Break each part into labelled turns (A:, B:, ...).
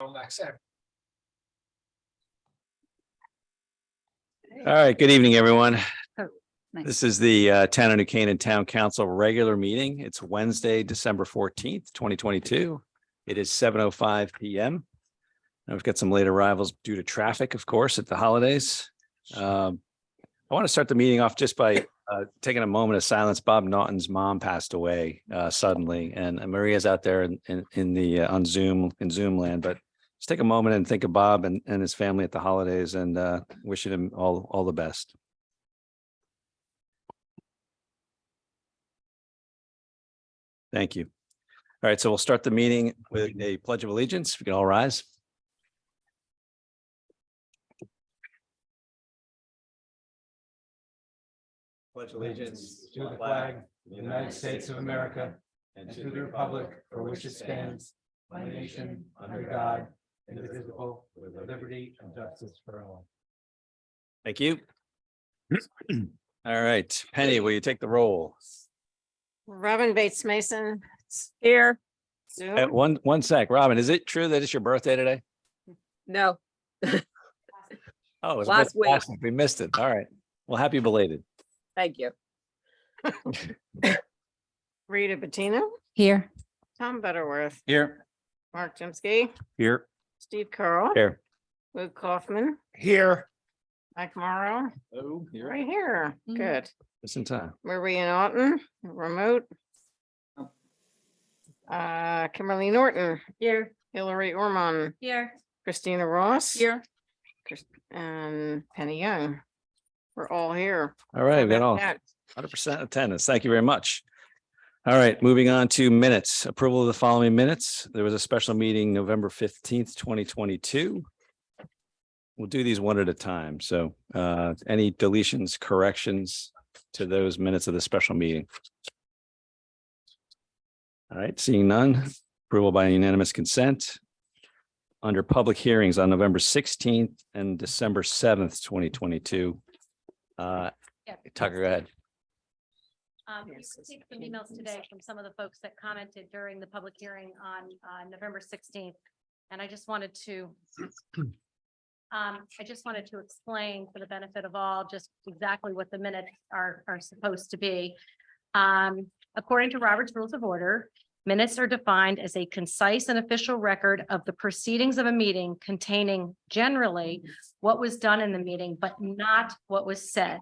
A: All
B: right, good evening, everyone.
C: Oh, nice.
B: This is the Town of New Canaan Town Council regular meeting. It's Wednesday, December 14th, 2022. It is 7:05 p.m. Now we've got some late arrivals due to traffic, of course, at the holidays. I want to start the meeting off just by taking a moment of silence. Bob Naughton's mom passed away suddenly, and Maria's out there in the on Zoom land, but just take a moment and think of Bob and his family at the holidays, and wishing him all the best. Thank you. All right, so we'll start the meeting with a pledge of allegiance. We can all rise. Pledge allegiance
A: to the flag of the United States of America and to the republic for which it stands, one nation, under God, indivisible, with liberty and justice for all.
B: Thank you. All right, Penny, will you take the roll?
C: Robin Bates Mason.
D: Here,
C: Zoom.
B: One sec, Robin, is it true that it's your birthday today?
D: no,
B: Oh, it was
D: Last week.
B: We missed it. All right. Well, happy belated.
D: thank you.
C: Rita Bettina.
E: Here.
C: Tom Butterworth.
B: Here.
C: Mark Jimsky.
B: Here.
C: Steve Carl.
B: Here.
C: Luke Kaufman.
A: Here.
C: Mike Morrow.
B: Oh,
C: Right here.
E: Mhm.
C: Good.
B: Just in time.
C: Maria Naughton, remote. Kimberly Norton. Here. Hillary Ormond.
E: Here.
C: Christina Ross.
E: Here.
C: And Penny Young. We're all here.
B: All right, we got all
C: Yeah.
B: 100% attendance. Thank you very much. All right, moving on to minutes. Approval of the following minutes. There was a special meeting November 15th, 2022. We'll do these one at a time. So any deletions, corrections to those minutes of the special meeting? All right, seeing none, approval by unanimous consent. Under public hearings on November 16th and December 7th, 2022. Tucker, go ahead.
E: We received some emails today from some of the folks that commented during the public hearing on November 16th. And I just wanted to explain for the benefit of all, just exactly what the minutes are supposed to be. According to Robert's Rules of Order, minutes are defined as a concise and official record of the proceedings of a meeting containing generally what was done in the meeting, but not what was said.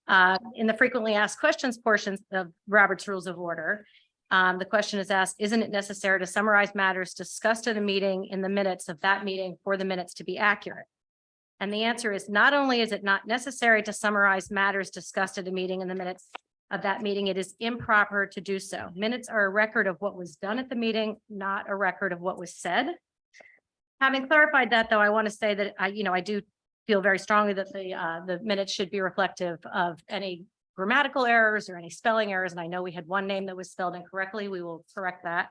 E: In the frequently asked questions portions of Robert's Rules of Order, the question is asked, isn't it necessary to summarize matters discussed at a meeting in the minutes of that meeting for the minutes to be accurate? And the answer is, not only is it not necessary to summarize matters discussed at a meeting in the minutes of that meeting, it is improper to do so. Minutes are a record of what was done at the meeting, not a record of what was said. Having clarified that, though, I want to say that I do feel very strongly that the minutes should be reflective of any grammatical errors or any spelling errors. And I know we had one name that was spelled incorrectly. We will correct that.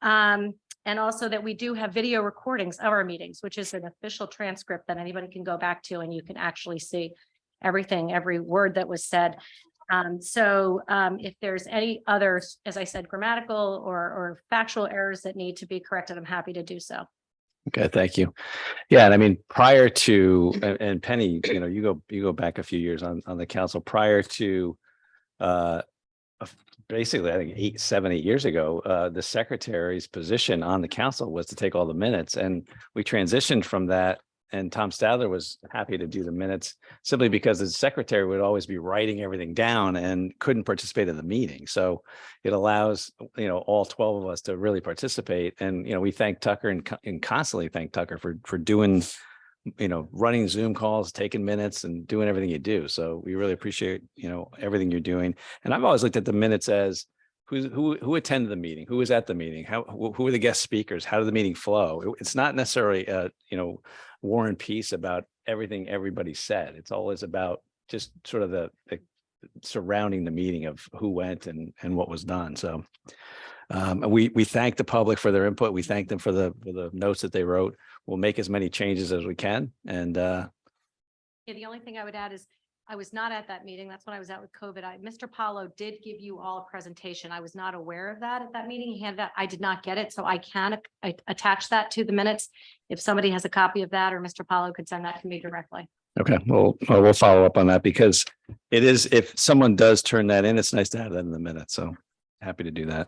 E: And also that we do have video recordings of our meetings, which is an official transcript that anybody can go back to, and you can actually see everything, every word that was said. If there's any other, as I said, grammatical or factual errors that need to be corrected, I'm happy to do so.
B: Okay, thank you. Yeah, and I mean, prior to, and Penny, you go back a few years on the council, prior to basically, I think 7, 8 years ago, the secretary's position on the council was to take all the minutes, and we transitioned from that. And Tom Stadler was happy to do the minutes simply because the secretary would always be writing everything down and couldn't participate in the meeting. So it allows, all 12 of us to really participate. And, we thank Tucker and constantly thank Tucker for doing, running Zoom calls, taking minutes and doing everything you do. So we really appreciate, everything you're doing. And I've always looked at the minutes as who attended the meeting, who was at the meeting, who were the guest speakers, how did the meeting flow? It's not necessarily war and peace about everything everybody said. It's always about just sort of the surrounding the meeting of who went and what was done. So we thank the public for their input. We thank them for the notes that they wrote. We'll make as many changes as we can. And
E: Yeah, the only thing I would add is I was not at that meeting. That's when I was out with COVID. Mr. Paulo did give you all a presentation. I was not aware of that at that meeting. He handed that, I did not get it, so I can attach that to the minutes. If somebody has a copy of that, or Mr. Paulo could send that to me directly.
B: Okay, well, we'll follow up on that because it is, if someone does turn that in, it's nice to have that in the minutes. So happy to do that.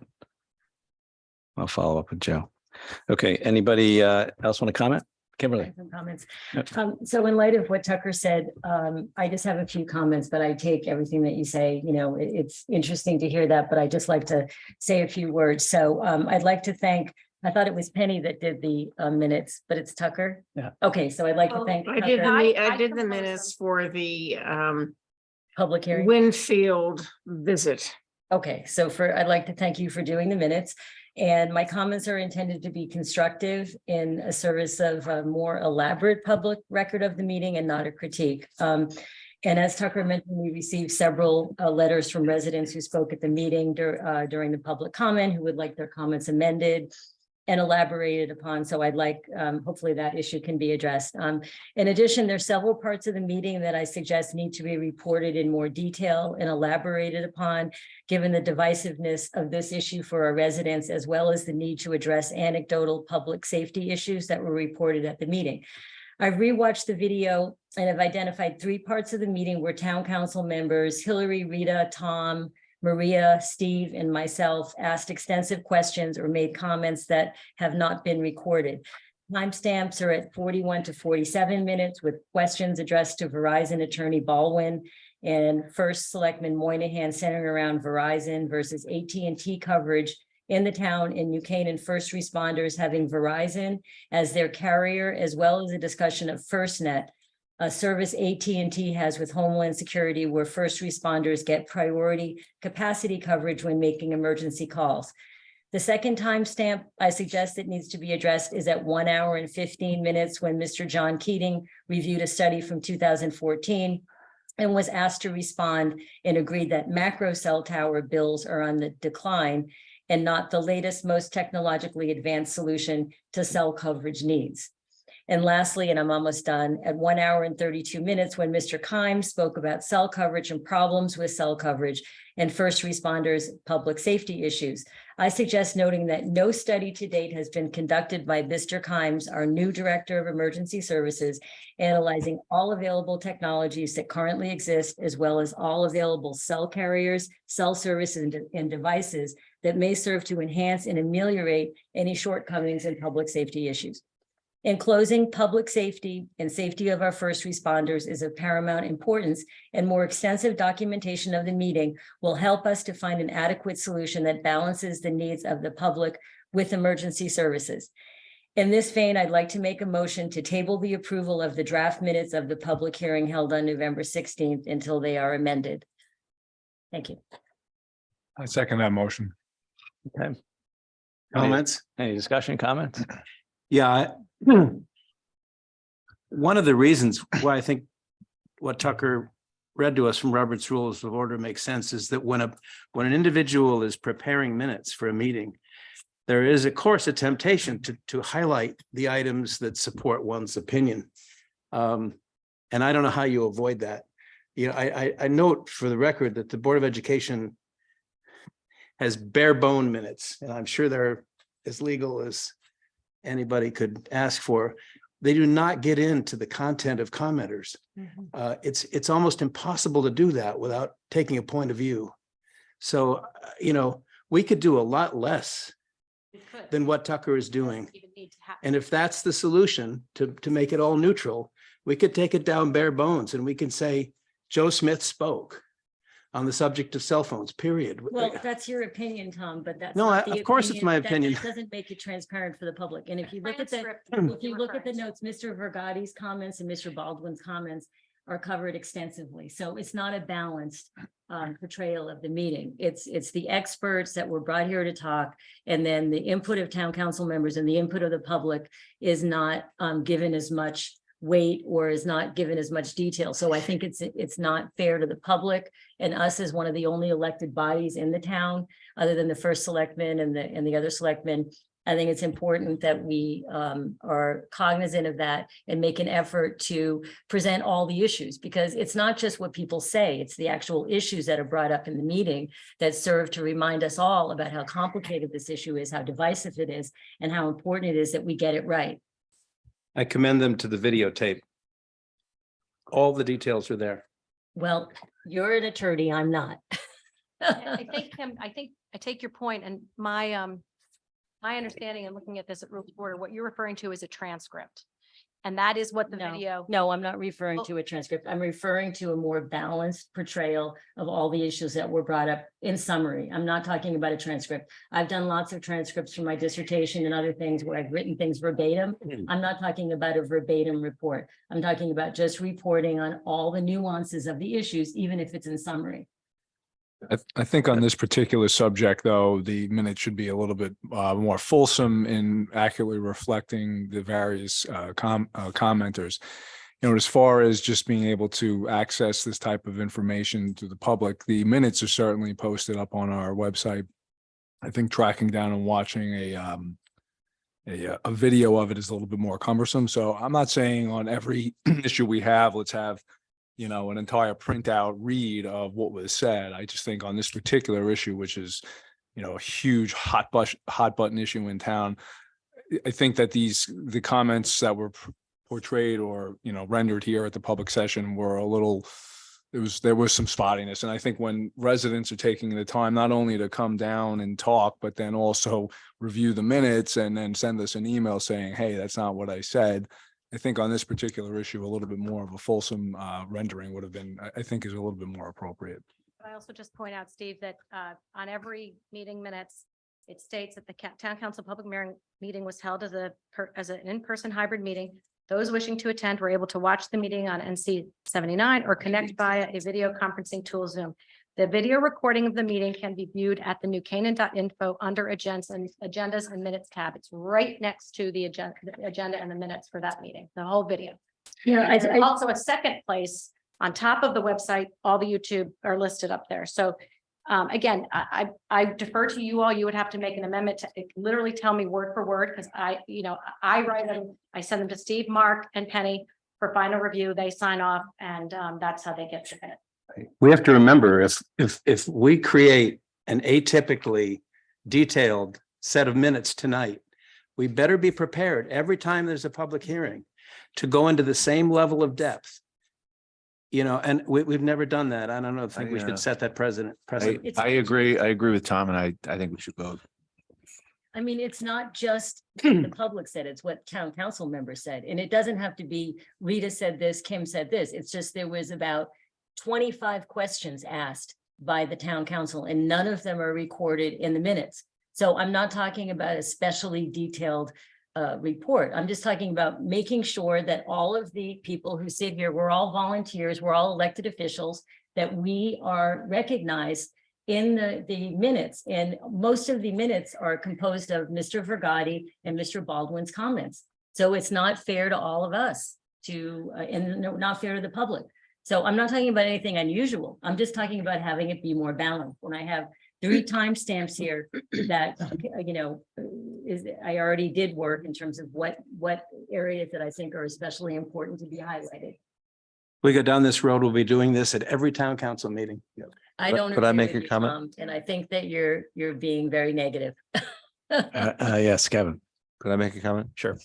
B: I'll follow up with Joe. Okay, anybody else want to comment? Kimberly?
F: Some comments.
B: Yep.
F: So in light of what Tucker said, I just have a few comments, but I take everything that you say, it's interesting to hear that, but I just like to say a few words. So I'd like to thank, I thought it was Penny that did the minutes, but it's Tucker.
B: Yeah.
F: Okay, so I'd like to
E: Oh,
F: thank.
C: I did,
F: Tucker.
C: I did the
E: proposed
C: minutes
E: them.
C: for the
F: Public hearing.
C: Winfield visit.
F: Okay, so I'd like to thank you for doing the minutes. And my comments are intended to be constructive in a service of a more elaborate public record of the meeting and not a critique. And as Tucker mentioned, we received several letters from residents who spoke at the meeting during the public comment, who would like their comments amended and elaborated upon. So I'd like, hopefully that issue can be addressed. In addition, there's several parts of the meeting that I suggest need to be reported in more detail and elaborated upon, given the divisiveness of this issue for our residents, as well as the need to address anecdotal public safety issues that were reported at the meeting. I've rewatched the video and have identified 3 parts of the meeting where town council members, Hillary, Rita, Tom, Maria, Steve, and myself asked extensive questions or made comments that have not been recorded. Timestamps are at 41 to 47 minutes with questions addressed to Verizon attorney Baldwin and First Selectman Moynihan centering around Verizon versus AT&T coverage in the town, and New Canaan first responders having Verizon as their carrier, as well as a discussion of FirstNet, a service AT&T has with Homeland Security, where first responders get priority capacity coverage when making emergency calls. The second timestamp I suggest that needs to be addressed is at 1 hour and 15 minutes when Mr. John Keating reviewed a study from 2014 and was asked to respond and agreed that macro cell tower bills are on the decline and not the latest, most technologically advanced solution to cell coverage needs. And lastly, and I'm almost done, at 1 hour and 32 minutes, when Mr. Kimes spoke about cell coverage and problems with cell coverage and first responders' public safety issues, I suggest noting that no study to date has been conducted by Mr. Kimes, our new Director of Emergency Services, analyzing all available technologies that currently exist, as well as all available cell carriers, cell services, and devices that may serve to enhance and ameliorate any shortcomings in public safety issues. In closing, public safety and safety of our first responders is of paramount importance, and more extensive documentation of the meeting will help us to find an adequate solution that balances the needs of the public with emergency services. In this vein, I'd like to make a motion to table the approval of the draft minutes of the public hearing held on November 16th until they are amended. Thank you.
G: I second that motion.
B: Okay.
A: Comments?
B: Any discussion, comments?
A: Yeah. One of the reasons why I think what Tucker read to us from Robert's Rules of Order makes sense is that when an individual is preparing minutes for a meeting, there is, of course, a temptation to highlight the items that support one's opinion. And I don't know how you avoid that. I note for the record that the Board of Education has bare bone minutes, and I'm sure they're as legal as anybody could ask for. They do not get into the content of commenters. It's almost impossible to do that without taking a point of view. So, we could do a lot less than what Tucker is doing. And if that's the solution to make it all neutral, we could take it down bare bones and we can say, Joe Smith spoke on the subject of cell phones, period.
F: Well, that's your opinion, Tom, but that's
A: No,
F: not the
A: of course it's my opinion.
F: That doesn't make it transparent for the public. And if you look at
E: Transcript
F: if you
E: you're
F: look at the
E: referring
F: notes, Mr. Vergatti's comments and Mr. Baldwin's comments are covered extensively. So it's not a balanced portrayal of the meeting. It's the experts that were brought here to talk, and then the input of town council members and the input of the public is not given as much weight or is not given as much detail. So I think it's not fair to the public and us as one of the only elected bodies in the town, other than the first selectman and the other selectmen, I think it's important that we are cognizant of that and make an effort to present all the issues, because it's not just what people say, it's the actual issues that are brought up in the meeting that serve to remind us all about how complicated this issue is, how divisive it is, and how important it is that we get it right.
A: I commend them to the videotape. All the details are there.
F: Well, you're an attorney, I'm not.
E: I think, Kim, I take your point, and my understanding and looking at this at Rules of Order, what you're referring to is a transcript. And that is what the
F: No.
E: video.
F: No, I'm not referring
E: Oh.
F: to a transcript. I'm referring to a more balanced portrayal of all the issues that were brought up in summary. I'm not talking about a transcript. I've done lots of transcripts for my dissertation and other things where I've written things verbatim. I'm not talking about a verbatim report. I'm talking about just reporting on all the nuances of the issues, even if it's in summary.
G: I think on this particular subject, though, the minute should be a little bit more fulsome in accurately reflecting the various commenters. You know, as far as just being able to access this type of information to the public, the minutes are certainly posted up on our website. I think tracking down and watching a video of it is a little bit more cumbersome. So I'm not saying on every issue we have, let's have, you know, an entire printout read of what was said. I just think on this particular issue, which is, you know, a huge hot button issue in town, I think that the comments that were portrayed or, you know, rendered here at the public session were a little, there was some spottiness. And I think when residents are taking the time not only to come down and talk, but then also review the minutes and then send us an email saying, hey, that's not what I said. I think on this particular issue, a little bit more of a fulsome rendering would have been, I think, is a little bit more appropriate.
E: I also just point out, Steve, that on every meeting minutes, it states that the town council public meeting was held as an in-person hybrid meeting. Those wishing to attend were able to watch the meeting on NC 79 or connect via a video conferencing tool Zoom. The video recording of the meeting can be viewed at the newcanaan.info under agendas and minutes tab. It's right next to the agenda and the minutes for that meeting, the whole video.
F: Yeah,
E: There's also a second place on top of the website, all the YouTube are listed up there. So again, I defer to you all. You would have to make an amendment to literally tell me word for word, because I write them, I send them to Steve, Mark, and Penny for final review. They sign off, and that's how they get submitted.
A: We have to remember, if we create an atypically detailed set of minutes tonight, we better be prepared every time there's a public hearing to go into the same level of depth. You know, and we've never done that. I don't know, I think we should set that precedent.
H: I agree. I agree with Tom, and I think we should vote.
F: I mean, it's not just the public said, it's what town council members said. And it doesn't have to be Rita said this, Kim said this. It's just there was about 25 questions asked by the town council, and none of them are recorded in the minutes. So I'm not talking about a specially detailed report. I'm just talking about making sure that all of the people who sit here, we're all volunteers, we're all elected officials, that we are recognized in the minutes. And most of the minutes are composed of Mr. Vergati and Mr. Baldwin's comments. So it's not fair to all of us and not fair to the public. So I'm not talking about anything unusual. I'm just talking about having it be more balanced. When I have 3 timestamps here that, you know, I already did work in terms of what areas that I think are especially important to be highlighted.
A: We go down this road, we'll be doing this at every town council meeting.
F: I
H: Could-
F: don't.
H: could I
F: agree
H: make
F: with
H: a
F: you,
H: comment?
F: Tom, And I think that you're being very negative.
B: Yes, Kevin.
H: Could I make a comment?
B: Sure.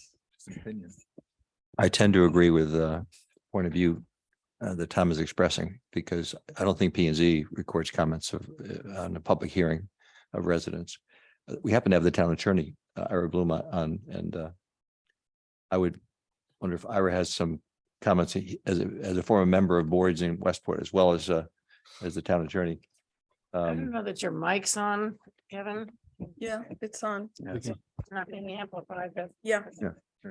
H: I tend to agree with the point of view that Tom is expressing, because I don't think P and Z records comments on a public hearing of residents. We happen to have the town attorney, Ira Bloom, on, and I would wonder if Ira has some comments as a former member of boards in Westport, as well as the town attorney.
C: I don't know that your mic's on, Kevin.
D: Yeah, it's on.
C: It's not being amplified, but
D: Yeah.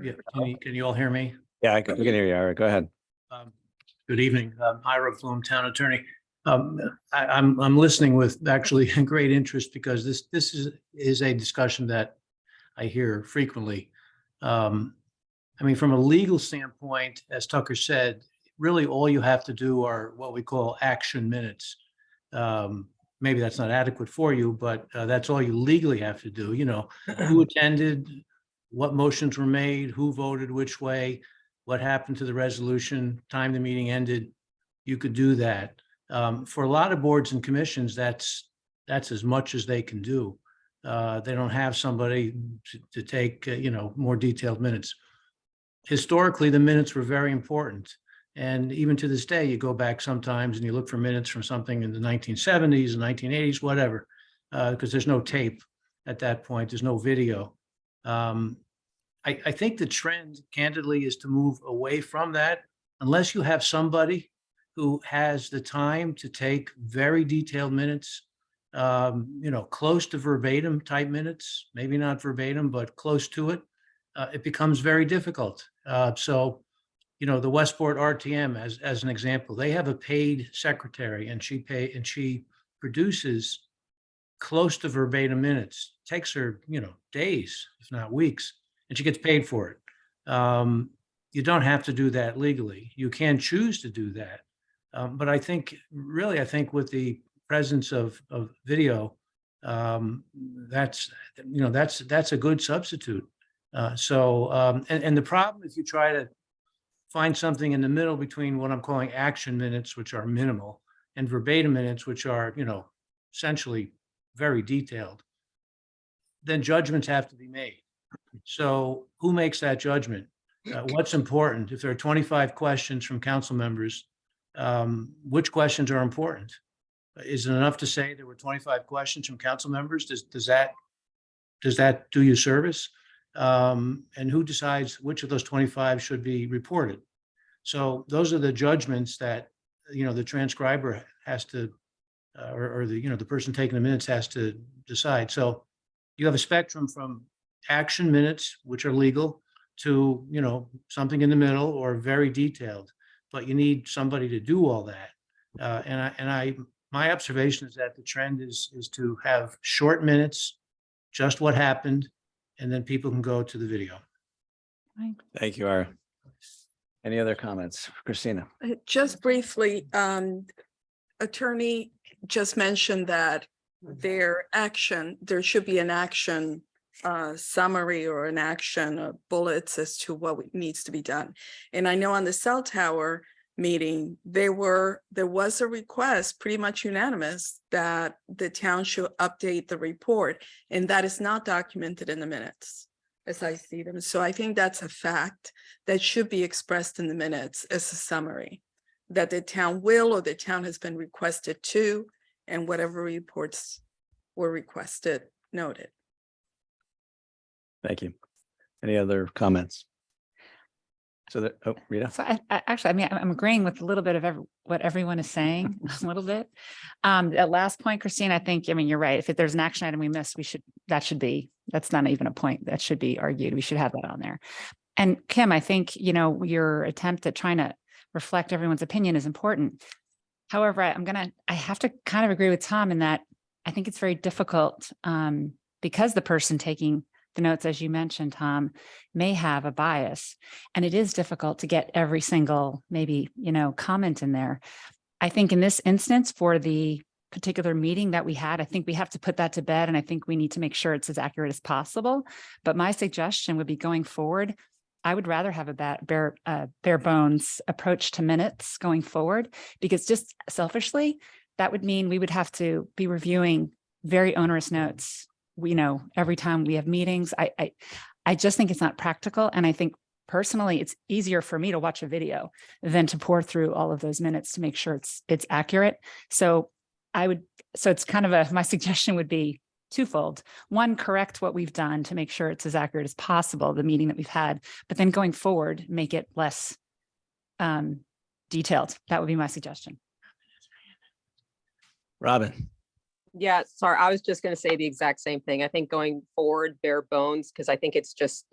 I: Yeah, can you all hear me?
B: Yeah, we can hear you, Ira. Go ahead.
I: Good evening, Ira Flum, Town Attorney. I'm listening with actually great interest, because this is a discussion that I hear frequently. I mean, from a legal standpoint, as Tucker said, really all you have to do are what we call action minutes. maybe that's not adequate for you, but that's all you legally have to do, you know, who attended, what motions were made, who voted which way, what happened to the resolution, time the meeting ended. You could do that. For a lot of boards and commissions, that's as much as they can do. They don't have somebody to take, you know, more detailed minutes. Historically, the minutes were very important. And even to this day, you go back sometimes and you look for minutes from something in the 1970s, 1980s, whatever, because there's no tape at that point. There's no video. I think the trend, candidly, is to move away from that unless you have somebody who has the time to take very detailed minutes, you know, close to verbatim type minutes, maybe not verbatim, but close to it. It becomes very difficult. So, you know, the Westport RTM, as an example, they have a paid secretary, and she produces close to verbatim minutes. Takes her, you know, days, if not weeks, and she gets paid for it. You don't have to do that legally. You can choose to do that. But I think with the presence of video, that's, you know, that's a good substitute. And the problem, if you try to find something in the middle between what I'm calling action minutes, which are minimal, and verbatim minutes, which are, you know, essentially very detailed, then judgments have to be made. So who makes that judgment? What's important? If there are 25 questions from council members, which questions are important? Is it enough to say there were 25 questions from council members? Does that do you service? And who decides which of those 25 should be reported? So those are the judgments that, you know, the transcriber has to, or the, you know, the person taking the minutes has to decide. So you have a spectrum from action minutes, which are legal, to, you know, something in the middle or very detailed, but you need somebody to do all that. My observation is that the trend is to have short minutes, just what happened, and then people can go to the video.
B: Thank you, Ira. Any other comments? Christina?
D: Just briefly, attorney just mentioned that there should be an action summary or an action bullets as to what needs to be done. And I know on the cell tower meeting, there was a request, pretty much unanimous, that the town should update the report, and that is not documented in the minutes as I see them. So I think that's a fact that should be expressed in the minutes as a summary, that the town will, or the town has been requested to, and whatever reports were requested, noted.
B: Thank you. Any other comments? So that, oh, Rita?
J: So actually, I mean, I'm agreeing with a little bit of what everyone is saying, a little bit. At last point, Christine, I think, I mean, you're right. If there's an action item we missed, that's not even a point that should be argued. We should have that on there. And Kim, I think, you know, your attempt at trying to reflect everyone's opinion is important. However, I have to kind of agree with Tom in that I think it's very difficult because the person taking the notes, as you mentioned, Tom, may have a bias, and it is difficult to get every single, maybe, you know, comment in there. I think in this instance, for the particular meeting that we had, I think we have to put that to bed, and I think we need to make sure it's as accurate as possible. But my suggestion would be, going forward, I would rather have a bare bones approach to minutes going forward, because just selfishly, that would mean we would have to be reviewing very onerous notes, you know, every time we have meetings. I just think it's not practical. And I think personally, it's easier for me to watch a video than to pour through all of those minutes to make sure it's accurate. So it's kind of my suggestion would be twofold. One, correct what we've done to make sure it's as accurate as possible, the meeting that we've had, but then going forward, make it less detailed. That would be my suggestion.
B: Robin?
K: Yeah, sorry, I was just going to say the exact same thing. I think going forward, bare bones, because I think it's just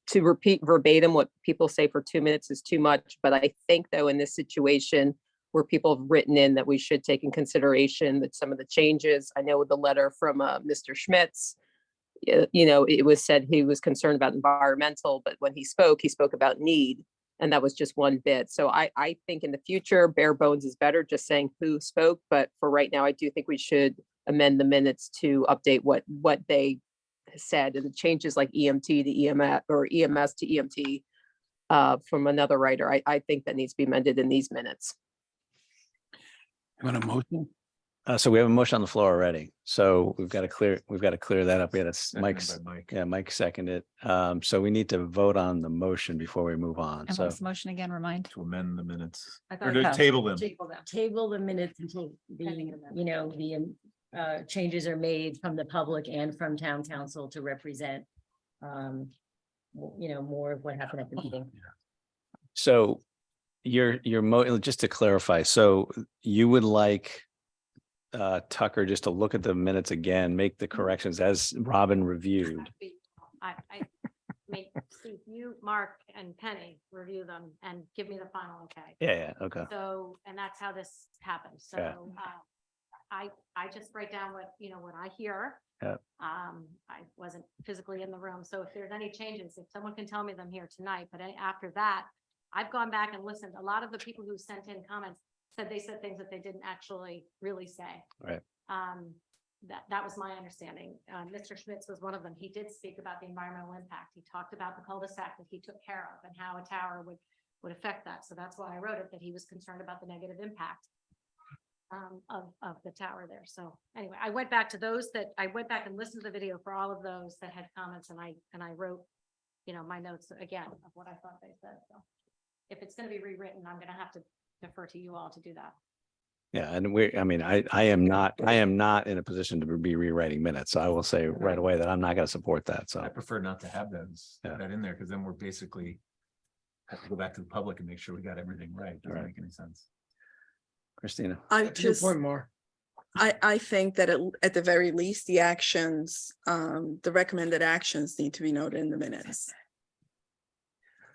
K: to repeat verbatim what people say for 2 minutes is too much. But I think, though, in this situation where people have written in that we should take in consideration that some of the changes, I know with the letter from Mr. Schmitz, you know, it was said he was concerned about environmental, but when he spoke about need. And that was just one bit. So I think in the future, bare bones is better, just saying who spoke. But for right now, I do think we should amend the minutes to update what they said, and the changes like EMT to EMS or EMS to EMT from another writer. I think that needs to be amended in these minutes.
A: Want a motion?
B: So we have a motion on the floor already. So we've got to clear that up. We had Mike's,
H: Seconded by Mike.
B: yeah, Mike seconded. So we need to vote on the motion before we move on.
J: And what
B: So
J: was the motion again? Remind.
L: To amend the minutes.
C: I
L: Or
C: thought-
L: to table them.
F: Table the minutes until
C: Pending
F: the, the changes are made from the public and from town council to represent more of what happened at the meeting.
B: So just to clarify, so you would like Tucker just to look at the minutes again, make the corrections as Robin reviewed.
E: I mean, Steve, you, Mark and Penny review them and give me the final okay.
B: Yeah, okay.
E: So, and that's how this happens. So,
B: Yeah.
E: I just write down what I hear.
B: Yeah.
E: I wasn't physically in the room, so if there's any changes, if someone can tell me them here tonight, but after that, I've gone back and listened. A lot of the people who sent in comments said they said things that they didn't actually really say.
B: Right.
E: That was my understanding. Mr. Schmitz was one of them. He did speak about the environmental impact. He talked about the cul-de-sac that he took care of and how a tower would affect that. So that's why I wrote it, that he was concerned about the negative impact of the tower there. So anyway, I went back and listened to the video for all of those that had comments, and I wrote, my notes again of what I thought they said. So if it's going to be rewritten, I'm going to have to defer to you all to do that.
B: Yeah, and I am not in a position to be rewriting minutes. So I will say right away that I'm not going to support that.
L: I
B: So
L: prefer not to have those,
B: Yeah.
L: that in there, because then we're basically have to go back to the public and make sure we got everything right. Doesn't
B: Right.
L: make any sense.
B: Christina,
D: I just, I think that at the very least, the actions, the recommended actions need to be noted in the minutes.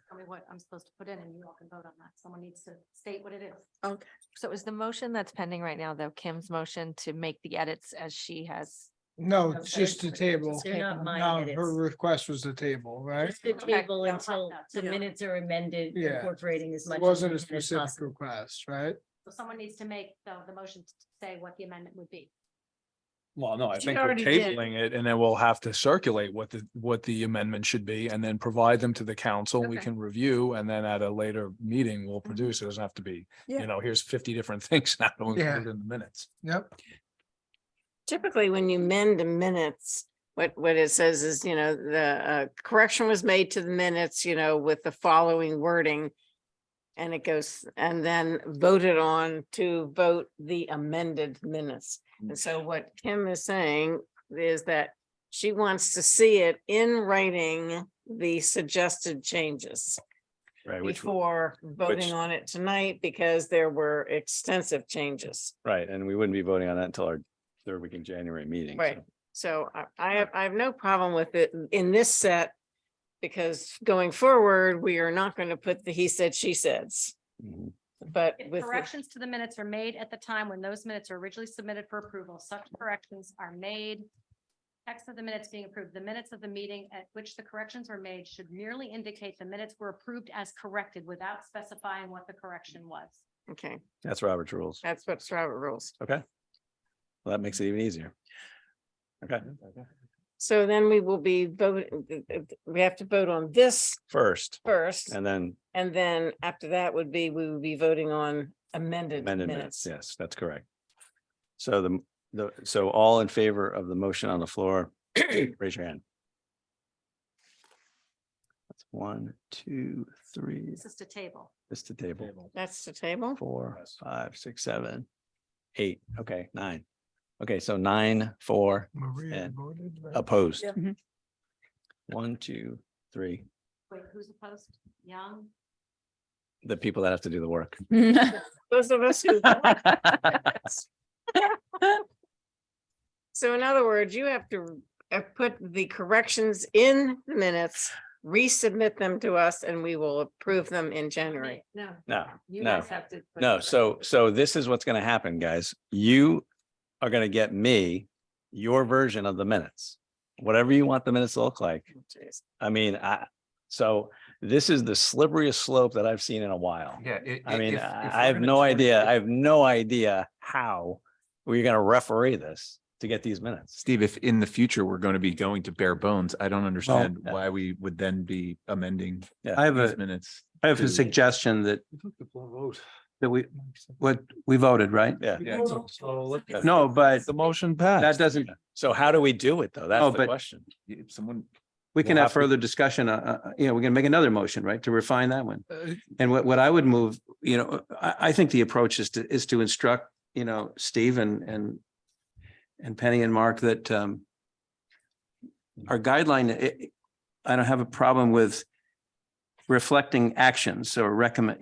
E: Tell me what I'm supposed to put in and you all can vote on that. Someone needs to state what it is.
D: Okay.
M: So is the motion that's pending right now, though, Kim's motion to make the edits as she has?
F: No,
N: No, it's just the table.
F: They're not my
N: No,
F: edits.
N: her request was the table, right?
F: Just the table
E: Yeah.
F: until the
D: Yeah.
F: minutes are amended,
N: Yeah.
F: incorporating as much.
N: It wasn't a
F: as
N: specific
F: possible.
N: request, right?
E: So someone needs to make the motion to say what the amendment would be.
G: Well, no, I
C: She
G: think we're
C: already did.
G: tabling it and then we'll have to circulate what the amendment should be and then provide them to the council. We
E: Okay.
G: can review and then at a later meeting, we'll produce. It doesn't have to be,
D: Yeah.
G: here's 50 different things now to include
N: Yeah.
G: in the minutes.
N: Yep.
C: Typically, when you amend the minutes, what it says is, the correction was made to the minutes, with the following wording. And it goes, and then voted on to vote the amended minutes. And so what Kim is saying is that she wants to see it in writing, the suggested changes
B: right, which,
C: before voting on it tonight, because there were extensive changes.
B: right, and we wouldn't be voting on that until our third week in January meeting. so.
C: Right. So I have no problem with it in this set, because going forward, we are not going to put the he said, she says.
B: Mhm.
C: But
E: If
C: with,
E: corrections to the minutes are made at the time when those minutes are originally submitted for approval, such corrections are made. Text of the minutes being approved, the minutes of the meeting at which the corrections were made should merely indicate the minutes were approved as corrected without specifying what the correction was.
C: okay,
B: That's Robert's rules.
C: that's what's Robert rules.
B: Okay. Well, that makes it even easier. Okay,
C: So then we will be voting, we have to vote on this
B: first,
C: first,
B: and then
C: and then after that we would be voting on amended
B: amended minutes.
C: minutes.
B: Yes, that's correct. So so all in favor of the motion on the floor, raise your hand. That's 1, 2, 3,
E: This is to table.
B: this to table,
C: That's the table.
B: 4, 5, 6, 7, 8, okay, 9. Okay, so 9, 4
N: Maria
B: And
N: voted. right?
B: opposed.
D: Yeah.
J: Mhm.
B: 1, 2, 3,
E: Wait, who's opposed? Young?
B: the people that have to do the work.
C: Those of us who. So in other words, you have to put the corrections in the minutes, resubmit them to us, and we will approve them in January.
E: No.
B: No,
E: You
B: no.
E: guys have to. put
B: No,
E: it-
B: so this is what's gonna happen, guys. You are gonna get me your version of the minutes. Whatever you want the minutes to look like.
C: Jeez.
B: I mean, so This is the slipperiest slope that I've seen in a while.
L: Yeah.
B: I mean, I have no idea. I have no idea how we're gonna referee this to get these minutes.
L: Steve, if in the future we're going to be going to bare bones, I don't understand
B: yeah.
L: why we would then be amending
A: I have
L: these
A: a,
L: minutes.
A: I have a
L: to-
A: suggestion that we voted, right?
B: Yeah.
A: No, but
G: The motion
A: that
G: passed.
A: doesn't,
B: So how do we do it though?
A: No,
B: That's the
A: but-
B: question.
L: If someone,
A: we can
B: We'll
A: have
B: have to-
A: further discussion, we're gonna make another motion, right, to refine that one. And what I would move, I think the approach is to instruct, Steve and Penny and Mark that our guideline, I don't have a problem with reflecting actions or recommend,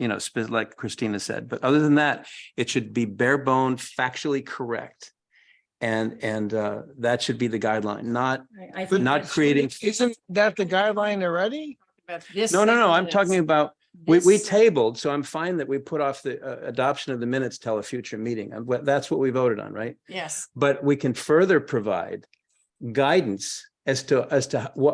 A: like Christina said, but other than that, it should be bare bone, factually correct. And that should be the guideline, not
F: I think
A: not
F: that's-
A: creating.
N: Isn't that the guideline already?
C: About this
A: No,
C: set of
A: I'm talking
C: minutes.
A: about, we
C: This-
A: tabled, so I'm fine that we put off the adoption of the minutes till a future meeting. That's what we voted on, right?
C: Yes,
A: But we can further provide guidance as to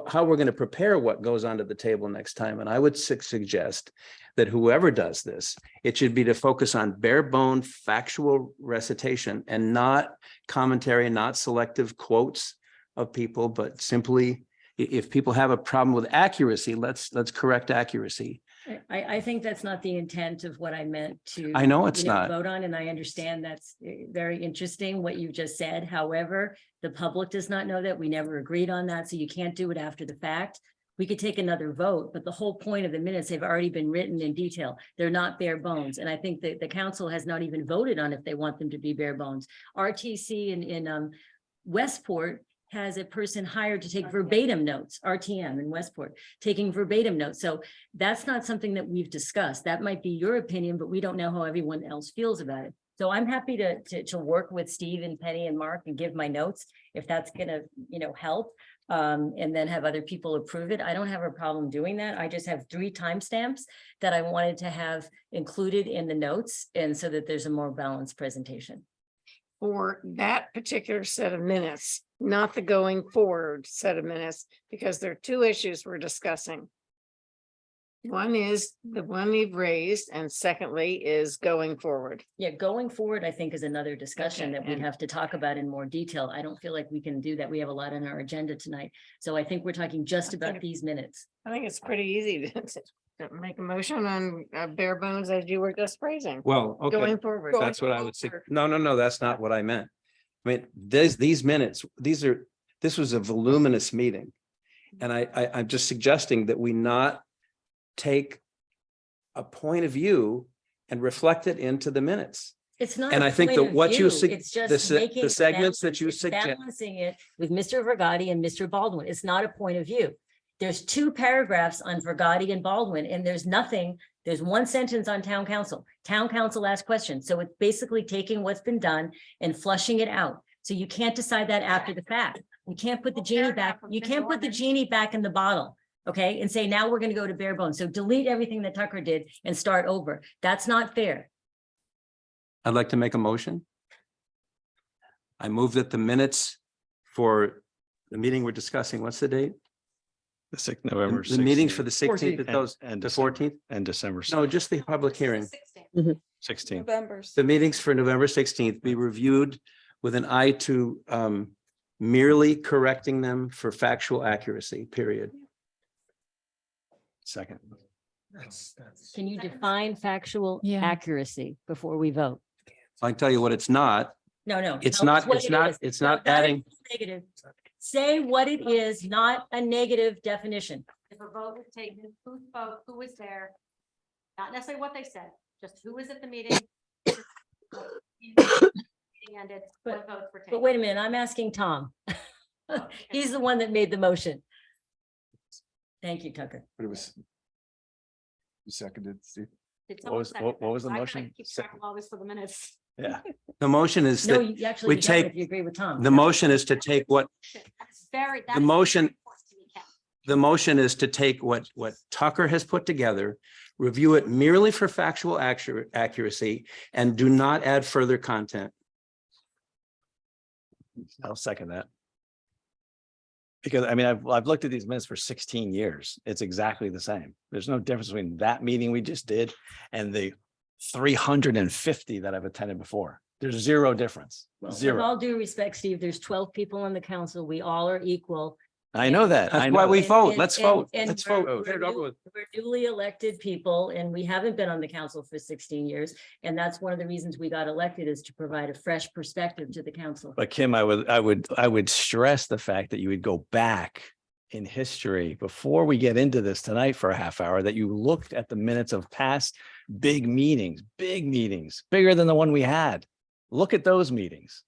A: how we're going to prepare what goes onto the table next time. And I would suggest that whoever does this, it should be to focus on bare bone factual recitation and not commentary, not selective quotes of people, but simply if people have a problem with accuracy, let's correct accuracy.
F: I think that's not the intent of what I meant to.
A: I know it's not.
F: Vote on, and I understand that's very interesting what you just said. However, the public does not know that. We never agreed on that, so you can't do it after the fact. We could take another vote, but the whole point of the minutes have already been written in detail. They're not bare bones. And I think that the council has not even voted on if they want them to be bare bones. RTC in Westport has a person hired to take verbatim notes, RTM in Westport, taking verbatim notes. So that's not something that we've discussed. That might be your opinion, but we don't know how everyone else feels about it. So I'm happy to work with Steve and Penny and Mark and give my notes if that's gonna, help. And then have other people approve it. I don't have a problem doing that. I just have 3 timestamps that I wanted to have included in the notes, and so that there's a more balanced presentation.
C: for that particular set of minutes, not the going forward set of minutes, because there are 2 issues we're discussing. One is the one you've raised, and secondly is going forward.
F: Yeah, going forward, I think is another discussion
C: Okay,
F: that we
C: and-
F: have to talk about in more detail. I don't feel like we can do that. We have a lot on our agenda tonight. So I think we're talking just about these minutes.
C: I think it's pretty easy to make a motion on bare bones as you were just phrasing,
A: Well, okay.
C: going forward.
A: That's what I would say. No, that's not what I meant. I mean, these minutes, this was a voluminous meeting. And I'm just suggesting that we not take a point of view and reflect it into the minutes.
F: It's not.
A: And
F: a
A: I think
F: point
A: that
F: of
A: what you
F: view.
A: sug-
F: It's
A: the
F: just
A: se-
F: making
A: the
F: it
A: segments that
F: balanced.
A: you
F: It's
A: suggest-
F: Balancing it with Mr. Vergati and Mr. Baldwin. It's not a point of view. There's 2 paragraphs on Vergati and Baldwin, and there's 1 sentence on town council. Town council asked questions. So it's basically taking what's been done and flushing it out. So you can't decide that after the fact. You can't put the genie back. You can't put the genie back in the bottle. Okay, and say, now we're gonna go to bare bones. So delete everything that Tucker did and start over. That's not fair.
A: I'd like to make a motion. I move that the minutes for the meeting we're discussing, what's the date?
B: November.
A: The meetings for the
B: 16th.
A: 16th, those,
B: And
A: the
B: December-
A: 14th?
B: And December
A: No, just the public hearing.
B: 16th.
D: November's.
A: The meetings for November 16th be reviewed with an eye to merely correcting them for factual accuracy, period.
B: Second.
F: Can you define factual
J: Yeah.
F: accuracy before we vote?
A: I can tell you what it's not.
F: No.
A: It's
F: tell us
A: not,
F: what
A: it's
F: it
A: not,
F: is.
A: it's
F: No,
A: not
F: a
A: adding,
F: Negative. Say what it is, not a negative definition.
E: If a vote was taken, who spoke, who was there? Not necessarily what they said, just who was at the meeting. And it's what votes were taken.
F: But wait a minute, I'm asking Tom. He's the one that made the motion. Thank you, Tucker.
L: But it was. You seconded, Steve?
E: Did
B: What
E: someone
B: was-
E: second
B: what
E: that?
B: was the
E: I gotta
B: motion?
E: Keep track of all this for the minutes.
B: Yeah.
A: the motion is
F: No,
A: that,
F: you actually
A: we
F: don't
A: take-
F: if you agree with Tom.
A: the motion is to take what,
E: That's very. that
A: The
E: is
A: motion-
E: very important to me, Ken.
A: the motion is to take what Tucker has put together, review it merely for factual accuracy, and do not add further content.
B: I'll second that. Because I mean, I've looked at these minutes for 16 years. It's exactly the same. There's no difference between that meeting we just did and the 350 that I've attended before. There's zero difference.
F: Well, with
B: Zero.
F: all due respect, Steve, there's 12 people on the council. We all are equal.
B: I know that. I
A: That's
B: know
A: why we
B: that.
A: vote. Let's vote.
F: and
A: Let's
F: we're-
A: vote.
F: We're newly elected people and we haven't been on the council for 16 years. And that's one of the reasons we got elected is to provide a fresh perspective to the council.
B: But Kim, I would stress the fact that you would go back in history before we get into this tonight for a half hour, that you looked at the minutes of past big meetings, bigger than the one we had. Look at those meetings.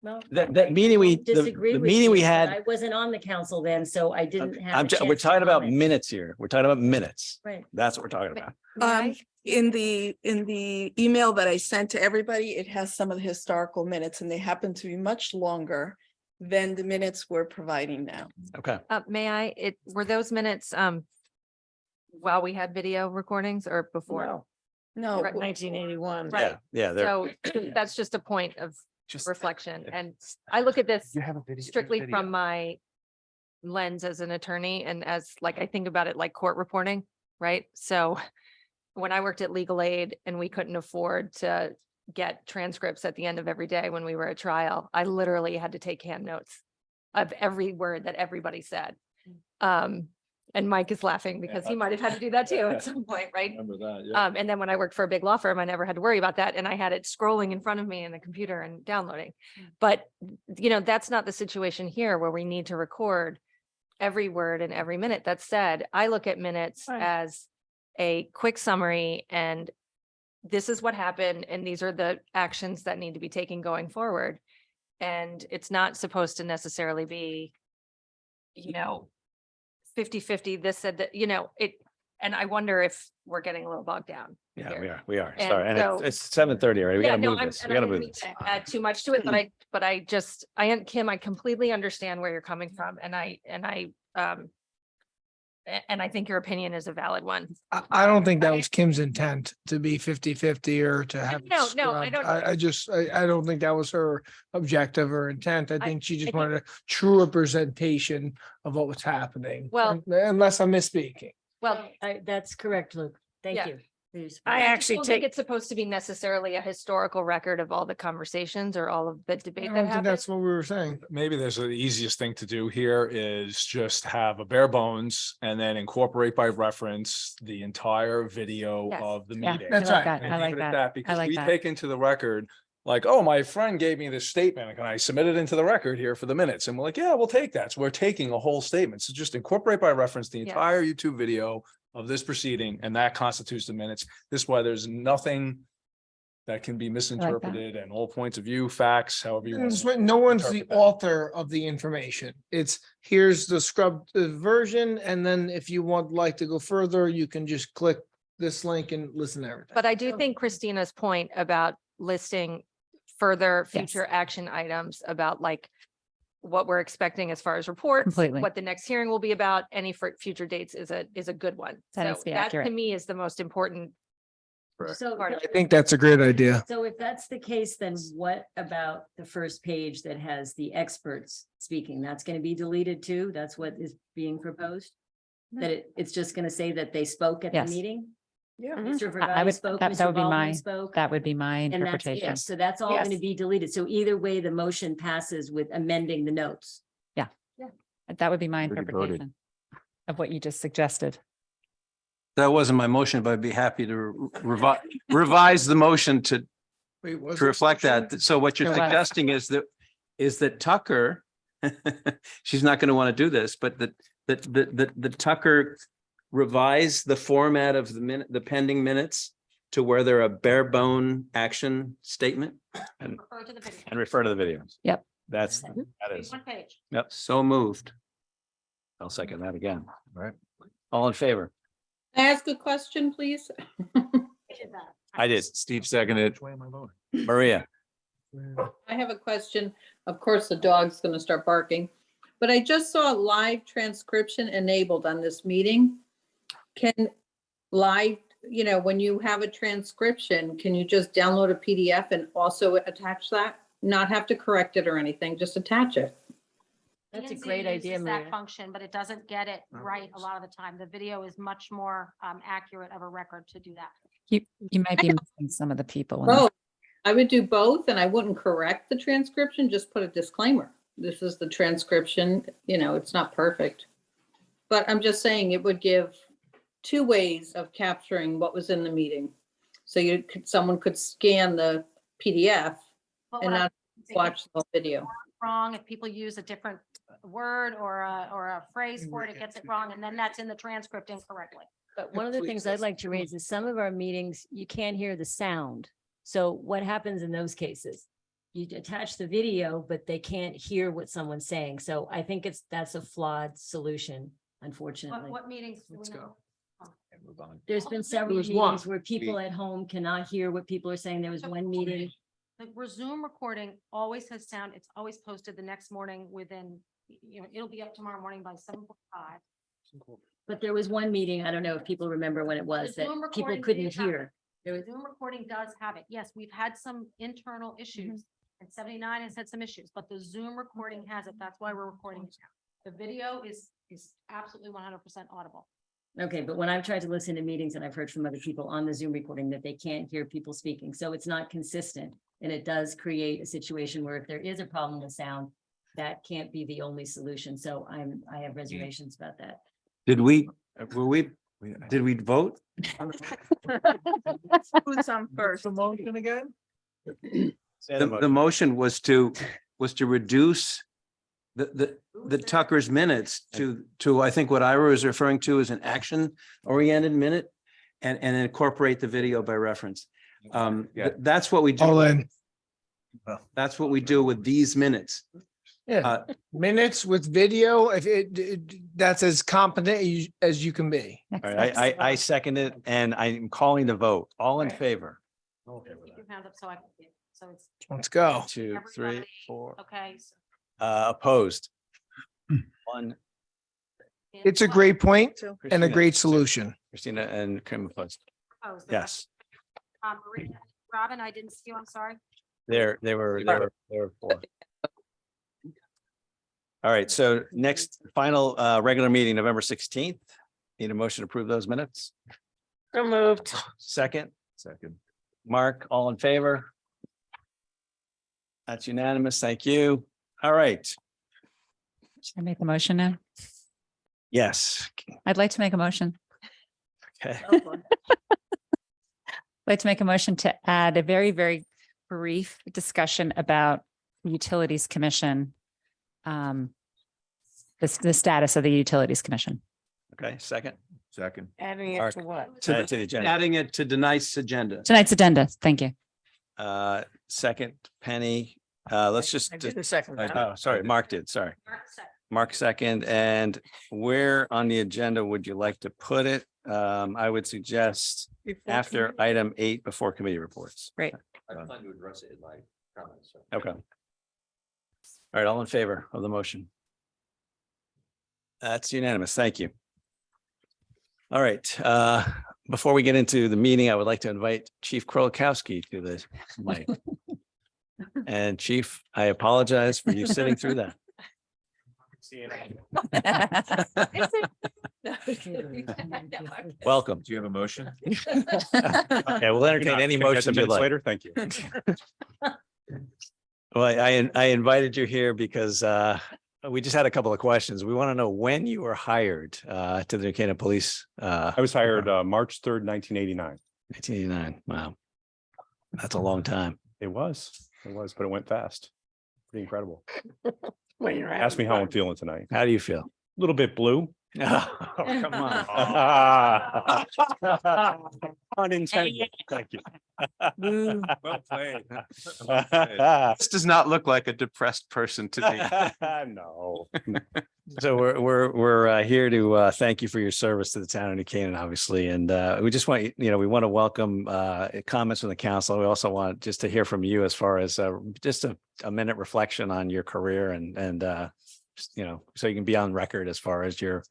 F: Well,
B: That meeting we,
F: disagree
B: the
F: with
B: meeting
F: you,
B: we
F: but
B: had,
F: I wasn't on the council then, so I didn't have. a
B: we're
F: chance to
B: talking about
F: comment.
B: minutes here. We're talking about minutes.
F: Right.
B: That's what we're talking about.
D: In the email that I sent to everybody, it has some of the historical minutes and they happen to be much longer than the minutes we're providing now.
B: Okay.
M: Were those minutes, while we had video recordings or before?
D: No,
C: Right, 1981.
B: Yeah, yeah. they're-
M: So that's just a point of reflection. And I look at this strictly from my lens as an attorney and as like, I think about it like court reporting, right? So when I worked at Legal Aid and we couldn't afford to get transcripts at the end of every day when we were at trial, I literally had to take hand notes of every word that everybody said. And Mike is laughing because he might have had to do that too at some point, right?
G: Remember that, yeah.
M: And then when I worked for a big law firm, I never had to worry about that. And I had it scrolling in front of me in the computer and downloading. But, that's not the situation here where we need to record every word and every minute that's said. I look at minutes
C: Right.
M: as a quick summary and this is what happened and these are the actions that need to be taken going forward. And it's not supposed to necessarily be, 50-50, this said that, and I wonder if we're getting a little bogged down.
B: Yeah,
M: here.
B: we are.
M: And
B: Sorry. And
M: so-
B: it's 7:30 already. We
M: Yeah,
B: gotta
M: no,
B: move
M: I'm-
B: this.
M: and
B: We
M: I
B: gotta
M: didn't
B: move
M: mean
B: this.
M: to Add too much to it, but Kim, I completely understand where you're coming from and I think your opinion is a valid one.
N: I don't think that was Kim's intent to be 50-50 or to have. it
M: No, I
N: scrubbed.
M: don't-
N: I don't think that was her objective or intent. I think she just
M: think-
N: wanted a true representation of what was happening.
M: Well-
N: Unless I'm misspeaking.
M: Well,
F: That's correct, Luke. Thank
M: Yeah.
F: you. Please.
C: I
M: I just
C: actually
M: don't think
C: take,
M: it's supposed to be necessarily a historical record of all the conversations or all of the
N: I
M: debate
N: don't
M: that
N: think
M: happened.
N: that's what we were saying.
G: Maybe there's the easiest thing to do here is just have a bare bones and then incorporate by reference the entire video
M: Yes.
G: of the
J: Yeah,
G: meeting.
N: That's
J: I like
N: right.
J: that. I like
G: Leave it at
J: that.
G: Because
J: like
G: we
J: that.
G: take into the record, like, oh, my friend gave me this statement, can I submit it into the record here for the minutes? And we're like, yeah, we'll take that. So we're taking a whole statement. So just incorporate by reference the
M: Yes.
G: entire YouTube video of this proceeding, and that constitutes the minutes. This way, there's nothing that can be misinterpreted and all points of view, facts, however you want.
N: It's what- No one's the
G: interpret that.
N: author of the information. It's here's the scrubbed version, and then if you like to go further, you can just click this link and listen to everything.
M: But I do think Christina's point about listing further
J: Yes.
M: future action items about like what we're expecting as far as reports,
J: Completely.
M: what the next hearing will be about, any future dates is a good one.
J: That needs
M: So
J: to be
M: that to
J: accurate.
M: me is the most important
F: So
M: part of
N: I think that's a great idea.
F: So if that's the case, then what about the first page that has the experts speaking? That's going to be deleted too? That's what is being proposed? That it's just going to say that they spoke at the
J: Yes.
F: meeting?
N: Yeah.
F: Mr.
J: I
F: Vergani
J: would,
F: spoke,
J: that
F: Mr.
J: would be
F: Baldwin
J: my,
F: spoke.
J: that would be my
F: And that's
J: interpretation.
F: it. So that's all going to
C: Yes.
F: be deleted. So either way, the motion passes with amending the notes.
J: That would be my
H: Already voted.
J: interpretation of what you just suggested.
A: that wasn't my motion, but I'd be happy to revise the motion to
N: Wait, was
A: to
N: it
A: reflect
N: motion?
A: that. So what you're
J: Correct.
A: suggesting is that Tucker, she's not going to want to do this, but that Tucker revise the format of the pending minutes to where they're a bare bone action statement.
B: And
M: refer to the video.
B: and refer to the videos.
J: Yep.
B: That
M: It's
B: is,
M: one page.
A: So moved.
B: I'll second that again.
H: Right.
B: All in favor?
O: Can I ask a question, please?
B: I did.
L: Steve seconded. Which way am I voting?
B: Maria,
O: I have a question. Of course, the dog's going to start barking, but I just saw live transcription enabled on this meeting. Can live, when you have a transcription, can you just download a PDF and also attach that? Not have to correct it or anything, just attach it.
F: That's a
E: P&Z
F: great idea,
E: uses that
F: Maria.
E: function, but it doesn't get it right a lot of the time. The video is much more accurate of a record to do that.
J: You might be missing some of the people. in the-
O: Oh, I would do both and I wouldn't correct the transcription, just put a disclaimer. This is the transcription, it's not perfect. But I'm just saying it would give two ways of capturing what was in the meeting. So someone could scan the PDF
E: But
O: and
E: what I
O: not
E: think
O: watch the video.
E: wrong, if people use a different word or a phrase for it, it gets it wrong, and then that's in the transcript incorrectly.
F: But one of the things I'd like to raise is some of our meetings, you can't hear the sound. So what happens in those cases? You attach the video, but they can't hear what someone's saying. So I think that's a flawed solution, unfortunately.
E: What meetings? do we
G: Let's
E: know?
G: Move on.
F: There's been several
N: was one.
F: meetings where people at home cannot hear what people are saying. There was one meeting.
E: The Zoom recording always has sound. It's always posted the next morning within, it'll be up tomorrow morning by 7:45.
F: But there was one meeting, I don't know if people remember when it was, that
E: Zoom
F: people
E: recording
F: couldn't
E: did have
F: hear. There
E: The
F: was,
E: Zoom recording does have it. Yes, we've had some internal issues. And 79 has had some issues, but the Zoom recording has it. That's why we're recording it now. The video is absolutely 100% audible.
F: okay, but when I've tried to listen to meetings and I've heard from other people on the Zoom recording that they can't hear people speaking, so it's not consistent. And it does create a situation where if there is a problem with sound, that can't be the only solution. So I have reservations about that.
A: Did we vote?
D: Who's on first?
N: The motion again?
A: The motion was to reduce the Tucker's minutes to, I think what Ira is referring to as an action oriented minute and incorporate the video by reference. That's what we
N: All
A: do.
N: in.
A: That's what we do with these minutes.
N: Yeah, minutes with video, if that's as competent as you can be.
J: Next
B: All right,
J: steps.
B: I second it and I'm calling the vote. All in favor?
E: Keep your hands up so I can see it. So it's
N: Let's go.
B: 2, 3,
E: everybody.
B: 4.
E: Okay. so
B: Opposed? 1.
N: It's a great point and a
B: Christina.
N: great solution.
B: Christina and Kim opposed.
E: opposed.
B: Yes,
E: Maria, Robin, I didn't see you. I'm sorry.
B: they were 4. All right, so next final regular meeting, November 16th. Need a motion to approve those minutes?
C: So moved.
B: Second,
L: Second.
B: Mark, all in favor? That's unanimous. Thank you. All right.
J: Should I make the motion now?
B: Yes.
J: I'd like to make a motion.
B: Okay.
J: I'd like to make a motion to add a very, very brief discussion about the Utilities Commission. The status of the Utilities Commission.
B: Okay, second.
L: Second.
C: Adding
B: Mark.
C: it to what?
B: Add it to the agenda.
A: Adding it to tonight's agenda.
J: Tonight's agenda. Thank you.
B: Second, Penny. Let's just.
C: I did the second round.
B: Oh, sorry, Mark did, sorry.
E: Mark said.
B: Mark second, and where on the agenda would you like to put it? I would suggest after item 8 before committee reports.
J: Great.
H: I plan to address it in my comments. so.
B: Okay. All right, all in favor of the motion? That's unanimous. Thank you. All right, before we get into the meeting, I would like to invite Chief Krolikowski to the mic. And Chief, I apologize for you sitting through that. Welcome.
L: Do you have a motion?
B: Okay, we'll entertain any motion you'd like.
L: Later, thank you.
B: Well, I invited you here because we just had a couple of questions. We want to know when you were hired to the New Canaan Police.
P: I was hired March 3rd, 1989.
B: 1989. Wow. That's a long time.
P: It was, but it went fast. Pretty incredible.
C: When you're
P: Ask me how I'm feeling tonight.
B: How do you feel?
P: A little bit blue.
B: Oh, come on.
P: Unintended. Thank you.
L: Well played.
A: This does not look like a depressed person to me.
P: No.
B: So we're here to thank you for your service to the town of New Canaan, obviously, and we just want we want to welcome comments from the council. We also want just to hear from you as far as just a minute reflection on your career and so you can be on record as far as your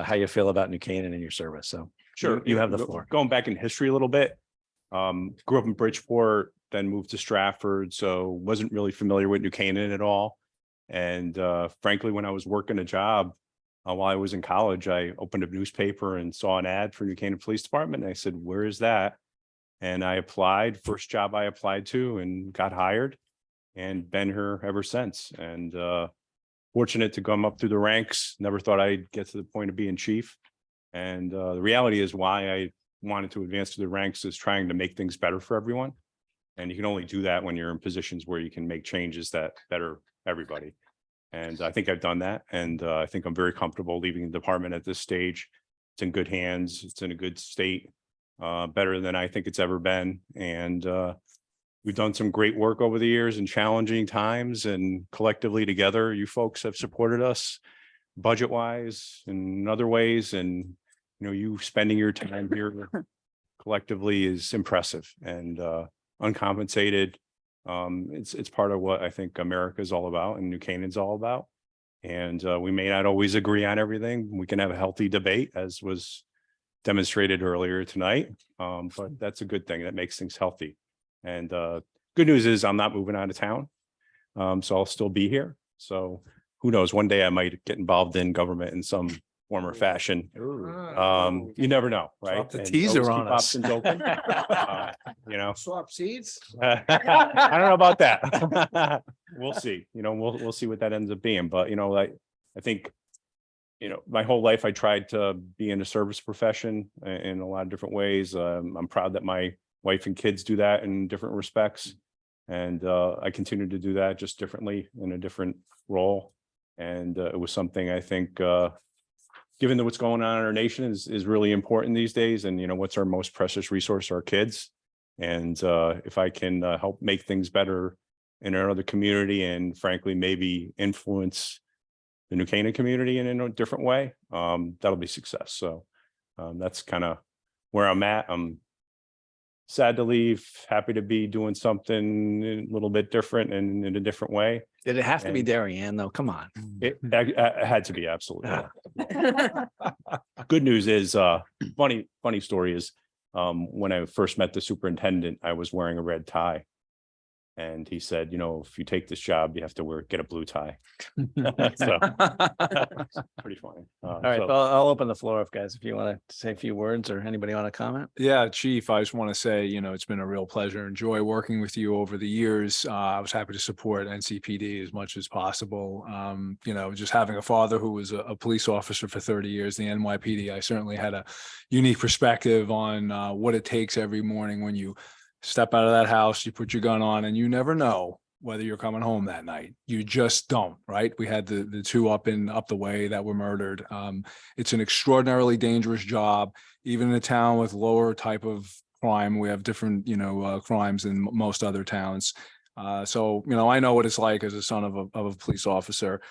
B: how you feel about New Canaan and your service. So
P: Sure.
B: you have the floor.
P: Going back in history a little bit. Grew up in Bridgeport, then moved to Stratford, so wasn't really familiar with New Canaan at all. And frankly, when I was working a job while I was in college, I opened a newspaper and saw an ad for New Canaan Police Department. And I said, where is that? And I applied, first job I applied to, and got hired and been here ever since. And fortunate to come up through the ranks. Never thought I'd get to the point of being chief. And the reality is why I wanted to advance to the ranks is trying to make things better for everyone. And you can only do that when you're in positions where you can make changes that better everybody. And I think I've done that. And I think I'm very comfortable leaving the department at this stage. It's in good hands. It's in a good state, better than I think it's ever been. And we've done some great work over the years in challenging times, and collectively together, you folks have supported us budget wise and in other ways. And, you know, you spending your time here collectively is impressive and uncompensated. It's part of what I think America is all about and New Canaan's all about. And we may not always agree on everything. We can have a healthy debate, as was demonstrated earlier tonight. But that's a good thing. That makes things healthy. And good news is I'm not moving out of town. So I'll still be here. So who knows, one day I might get involved in government in some form or fashion. You never know, right?
A: Drop the
P: And
A: teaser
P: always
A: on
P: keep
A: us.
P: options open. You know,
N: Swap seats?
P: I don't know about that. We'll see, you know, we'll see what that ends up being. But, you know, I think, you know, my whole life I tried to be in a service profession in a lot of different ways. I'm proud that my wife and kids do that in different respects. And I continue to do that just differently in a different role. And it was something I think, given that what's going on in our nation is really important these days. And, you know, what's our most precious resource? Our kids. And if I can help make things better in another community, and frankly, maybe influence the New Canaan community in a different way, that'll be success. So that's kind of where I'm at. I'm sad to leave, happy to be doing something a little bit different and in a different way.
B: Did it have to be
P: And-
B: Darien though? Come on.
P: It had to be, absolutely. Good news is, funny story is, when I first met the superintendent, I was wearing a red tie. And he said, you know, if you take this job, you have to get a blue tie. So pretty funny.
B: All right, well, I'll open the floor up, guys, if you want to say a few words or anybody want to comment.
G: Yeah, Chief, I just want to say, you know, it's been a real pleasure and joy working with you over the years. I was happy to support NCPD as much as possible. You know, just having a father who was a police officer for 30 years, the NYPD, I certainly had a unique perspective on what it takes every morning when you step out of that house, you put your gun on, and you never know whether you're coming home that night. You just don't, right? We had the two up the way that were murdered. It's an extraordinarily dangerous job, even in a town with lower type of crime. We have different, you know, crimes than most other towns. So, you know, I know what it's like as a son of a police officer.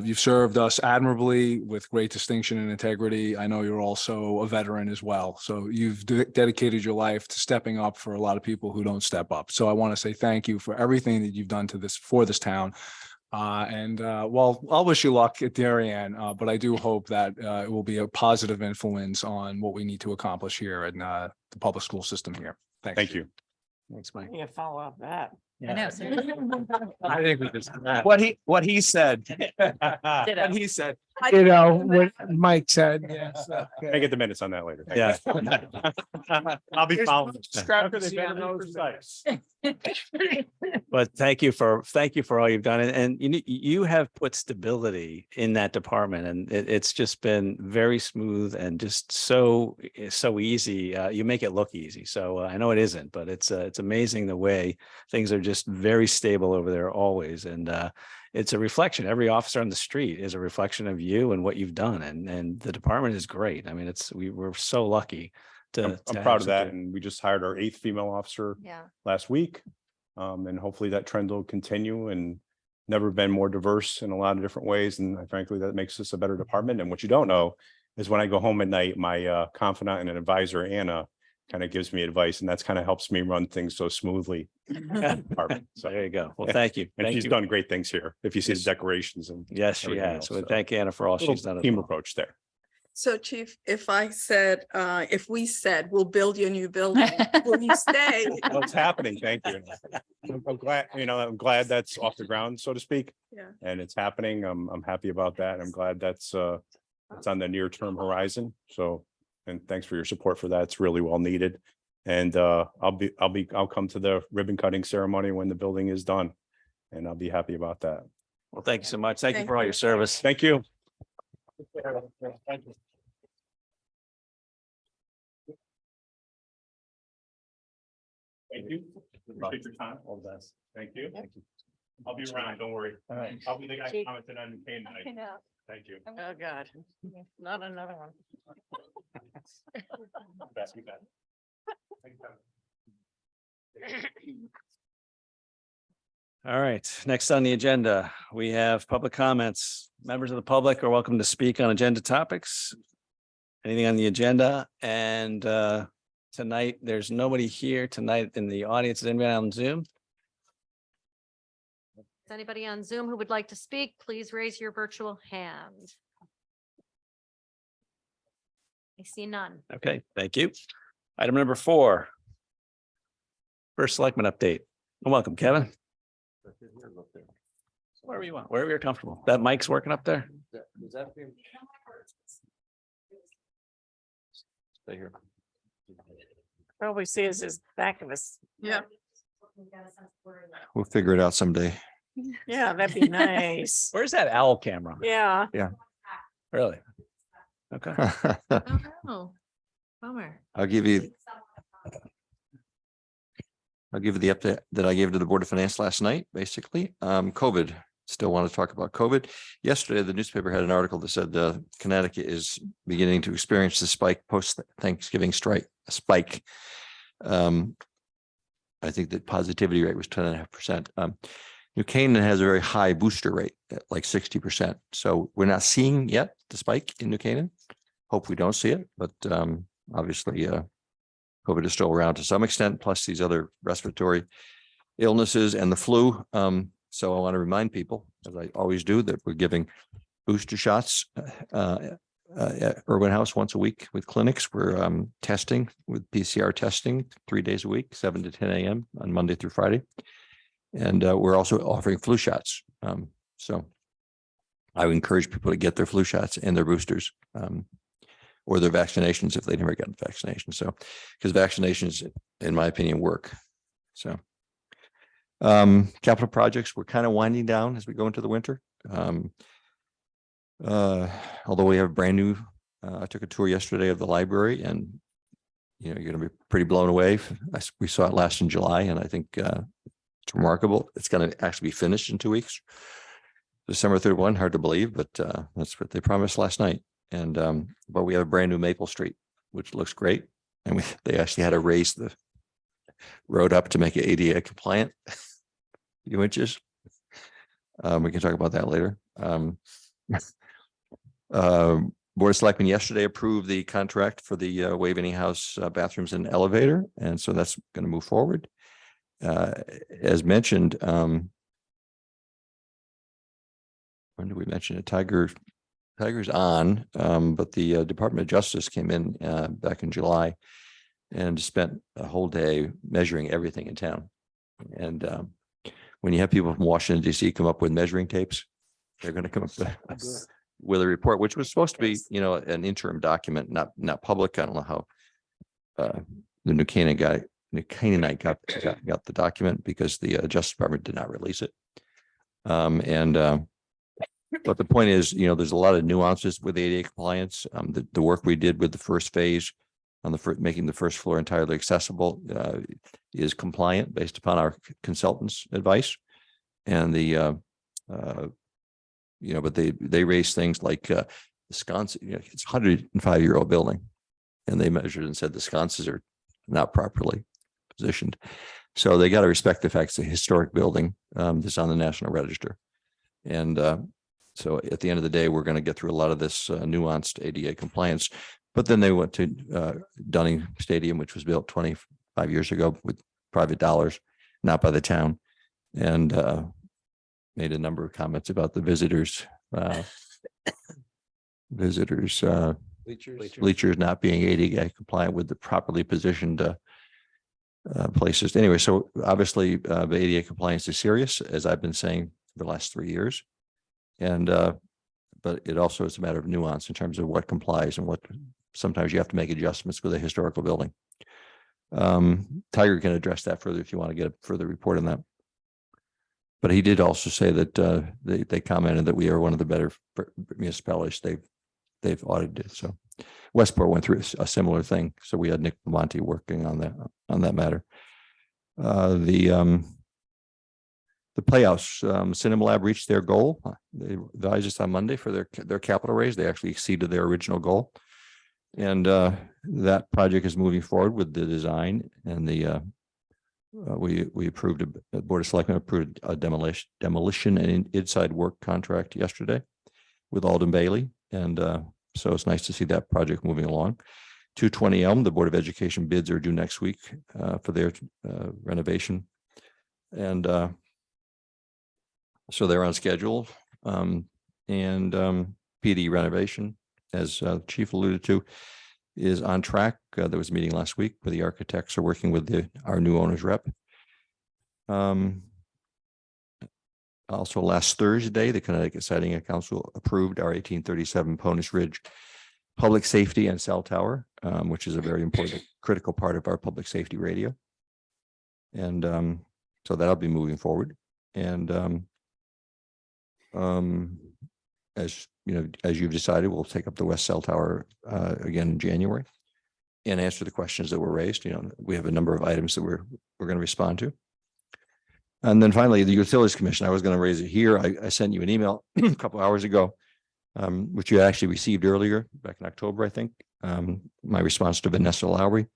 G: You've served us admirably with great distinction and integrity. I know you're also a veteran as well. So you've dedicated your life to stepping up for a lot of people who don't step up. So I want to say thank you for everything that you've done for this town. Well, I'll wish you luck at Darien, but I do hope that it will be a positive influence on what we need to accomplish here in the public school system here.
P: Thank you.
B: Thanks, Mike.
C: Yeah, follow up that.
J: I know.
B: I think we just.
N: What he said.
J: Ditto.
N: What he said. You know, what Mike said, yes.
P: I get the minutes on that later.
B: Yeah.
P: I'll be following.
N: Discrepancy on those minutes.
B: But thank you for all you've done. And you have put stability in that department, and it's just been very smooth and just so easy. You make it look easy. So I know it isn't, but it's amazing the way things are just very stable over there always. And it's a reflection. Every officer on the street is a reflection of you and what you've done. And the department is great. I mean, we're so lucky to.
P: I'm proud of that. And we just hired our 8th female officer
M: Yeah.
P: last week. And hopefully that trend will continue, and never been more diverse in a lot of different ways. And frankly, that makes us a better department. And what you don't know is when I go home at night, my confidant and an advisor, Anna, kind of gives me advice, and that's kind of helps me run things so smoothly. in the department. So
B: There you go. Well, thank you.
P: and
B: Thank
P: she's
B: you.
P: done great things here. If you see the
B: Yes.
P: decorations and
B: Yes, she
P: everything
B: has.
P: else,
B: Well,
P: so.
B: thank Anna for all
P: Little
B: she's done. as
P: team
B: well.
P: approach there.
D: So Chief, if I said, if we said, we'll build you a new building, will you stay?
P: Well, it's happening. Thank you. I'm glad, I'm glad that's off the ground, so to speak,
D: Yeah.
P: and it's happening. I'm happy about that. I'm glad that's it's on the near term horizon. So, and thanks for your support for that. It's really well needed. And I'll come to the ribbon cutting ceremony when the building is done. And I'll be happy about that.
B: Well, thank you so much. Thank you
D: Thank
B: for all your service.
P: Thank you. Thank you. Appreciate your time. All the best. Thank you. I'll be around. Don't worry.
B: All right.
P: I'll be the guy
C: Chief.
P: commenting on Kane tonight. Thank you.
C: Oh, God. Not another one.
P: Best you bet.
B: All right, next on the agenda, we have public comments. Members of the public are welcome to speak on agenda topics. Anything on the agenda, and tonight, there's nobody here tonight in the audience. Is anybody on Zoom?
E: Is anybody on Zoom who would like to speak? Please raise your virtual hand. I see none.
B: Okay, thank you. Item number 4. First selectman update. Welcome, Kevin. Wherever you want, wherever you're comfortable. That mic's working up there?
H: Stay here.
C: All we see is his back of us.
D: Yeah.
H: We'll figure it out someday.
C: Yeah, that'd be nice.
B: Where's that owl camera?
C: Yeah.
B: Really? Okay.
M: Oh, bummer.
H: I'll give you the update that I gave to the Board of Finance last night, basically. COVID, still want to talk about COVID. Yesterday, the newspaper had an article that said Connecticut is beginning to experience the spike post-Thanksgiving spike. I think the positivity rate was 10.5%. New Canaan has a very high booster rate at like 60%. So we're not seeing yet the spike in New Canaan. Hope we don't see it, but obviously COVID is still around to some extent, plus these other respiratory illnesses and the flu. So I want to remind people, as I always do, that we're giving booster shots at Irwin House once a week with clinics. We're testing with PCR testing 3 days a week, 7 to 10 a.m. on Monday through Friday. And we're also offering flu shots. So I would encourage people to get their flu shots and their boosters or their vaccinations if they never gotten vaccination. So, because vaccinations, in my opinion, work. So capital projects, we're kind of winding down as we go into the winter. Although we have a brand new, I took a tour yesterday of the library, and you're going to be pretty blown away. We saw it last in July, and I think it's remarkable. It's going to actually be finished in 2 weeks. December 31, hard to believe, but that's what they promised last night. And but we have a brand new Maple Street, which looks great. And they actually had to raise the road up to make it ADA compliant, few inches. We can talk about that later. Board of Selectmen yesterday approved the contract for the Waveney House bathrooms and elevator, and so that's going to move forward. As mentioned, when did we mention it? Tiger's on, but the Department of Justice came in back in July and spent a whole day measuring everything in town. And when you have people from Washington, D.C. come up with measuring tapes, they're going to come up with a report, which was supposed to be, an interim document, not public. I don't know how the New Canaanite got the document because the Justice Department did not release it. But the point is, there's a lot of nuances with ADA compliance. The work we did with the first phase on making the first floor entirely accessible is compliant based upon our consultants' advice. And but they raised things like the sconces. It's a 105-year-old building, and they measured and said the sconces are not properly positioned. So they got to respect the fact it's a historic building that's on the National Register. And so at the end of the day, we're going to get through a lot of this nuanced ADA compliance. But then they went to Dunning Stadium, which was built 25 years ago with private dollars, not by the town, and made a number of comments about the visitors bleachers not being ADA compliant with the properly positioned places. Anyway, so obviously the ADA compliance is serious, as I've been saying for the last 3 years. And but it also is a matter of nuance in terms of what complies and what sometimes you have to make adjustments with a historical building. Tiger can address that further if you want to get a further report on that. But he did also say that they commented that we are one of the better municipalities they've audited. So Westport went through a similar thing. So we had Nick Lamonte working on that matter. The Playhouse, Cinema Lab reached their goal. They advised us on Monday for their capital raise. They actually exceeded their original goal. And that project is moving forward with the design and the we approved, the Board of Selectmen approved a demolition and inside work contract yesterday with Alden Bailey. And so it's nice to see that project moving along. 220 Elm, the Board of Education bids are due next week for their renovation. And so they're on schedule. PD renovation, as Chief alluded to, is on track. There was a meeting last week where the architects are working with our new owner's rep. Also last Thursday, the Connecticut Siting Council approved our 1837 Ponus Ridge public safety and cell tower, which is a very important, critical part of our public safety radio. And so that'll be moving forward. And as you know, as you've decided, we'll take up the West Cell Tower again in January and answer the questions that were raised. You know, we have a number of items that we're going to respond to. And then finally, the Utilities Commission, I was going to raise it here. I sent you an email a couple hours ago, which you actually received earlier back in October, I think. My response to Vanessa Lowry.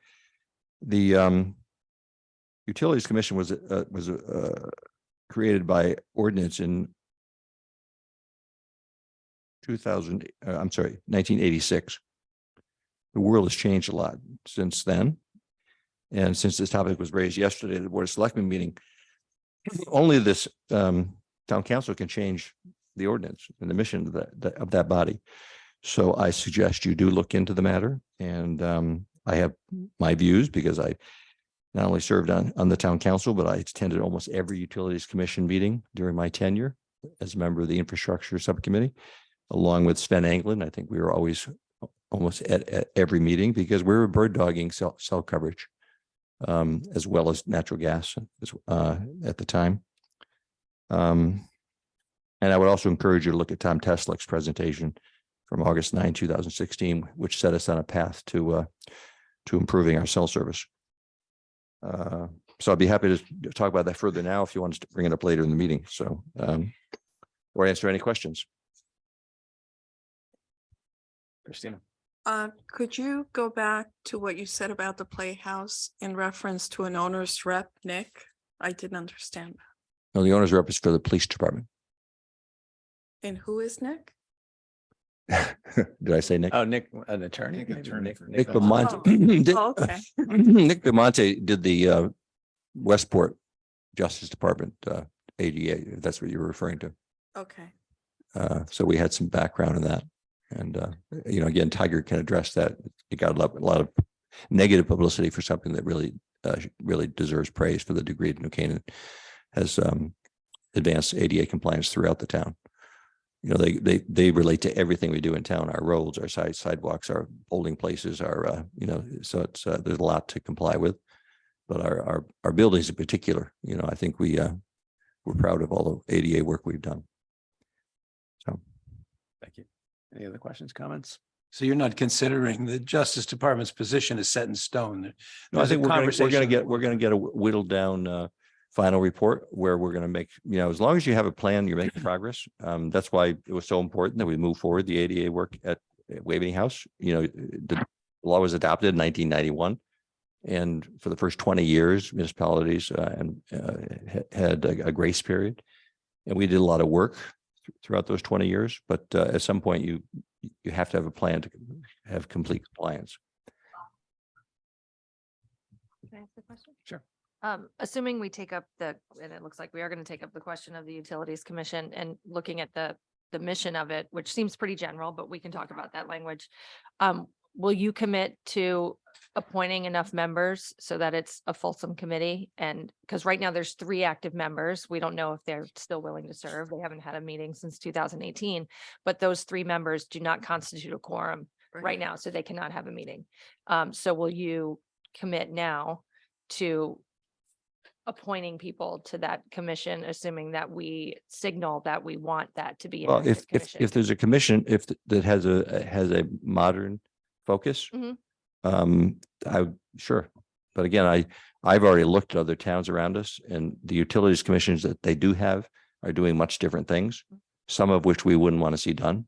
H: The Utilities Commission was created by ordinance in 1986. The world has changed a lot since then. And since this topic was raised yesterday at the Board of Selectmen meeting, only this town council can change the ordinance and the mission of that body. So I suggest you do look into the matter. And I have my views because I not only served on the town council, but I attended almost every Utilities Commission meeting during my tenure as a member of the Infrastructure Subcommittee, along with Sven Anglin. I think we were always almost at every meeting because we were bird dogging cell coverage, as well as natural gas at the time. And I would also encourage you to look at Tom Teslick's presentation from August 9, 2016, which set us on a path to improving our cell service. So I'd be happy to talk about that further now if you want to bring it up later in the meeting. So, or answer any questions.
B: Christina.
D: Could you go back to what you said about the Playhouse in reference to an owner's rep, Nick? I didn't understand.
H: No, the owner's rep is for the police department.
D: And who is Nick?
H: Did I say Nick?
B: Oh, Nick, an attorney.
H: Nick Beaumont.
D: Oh, okay.
H: Nick Beaumonte did the Westport Justice Department ADA, if that's what you're referring to.
D: Okay.
H: So we had some background in that. And, you know, again, Tiger can address that. It got a lot of negative publicity for something that really deserves praise for the degree that New Canaan has advanced ADA compliance throughout the town. You know, they relate to everything we do in town, our roads, our sidewalks, our holding places, our, you know, so it's, there's a lot to comply with. But our buildings in particular, you know, I think we're proud of all the ADA work we've done. So.
B: Thank you. Any other questions, comments?
A: So you're not considering the Justice Department's position is set in stone?
H: No, I
A: There's a
H: think we're going to
A: conversation-
H: get a whittled down final report where we're going to make, you know, as long as you have a plan, you're making progress. That's why it was so important that we move forward the ADA work at Waveney House. You know, the law was adopted in 1991. And for the first 20 years, municipalities had a grace period. And we did a lot of work throughout those 20 years. But at some point, you have to have a plan to have complete compliance.
M: Can I ask a question?
B: Sure.
M: Assuming we take up and it looks like we are going to take up the question of the Utilities Commission and looking at the the mission of it, which seems pretty general, but we can talk about that language. Will you commit to appointing enough members so that it's a fulsome committee? And because right now there's 3 active members, we don't know if they're still willing to serve. They haven't had a meeting since 2018, but those 3 members do not constitute a quorum right now, so they cannot have a meeting. So will you commit now to appointing people to that commission, assuming that we signal that we want that to be an
H: Well,
M: active commission?
H: if there's a commission, that has a modern focus,
M: Mhm.
H: sure. But again, I've already looked at other towns around us, and the utilities commissions that they do have are doing much different things, some of which we wouldn't want to see done.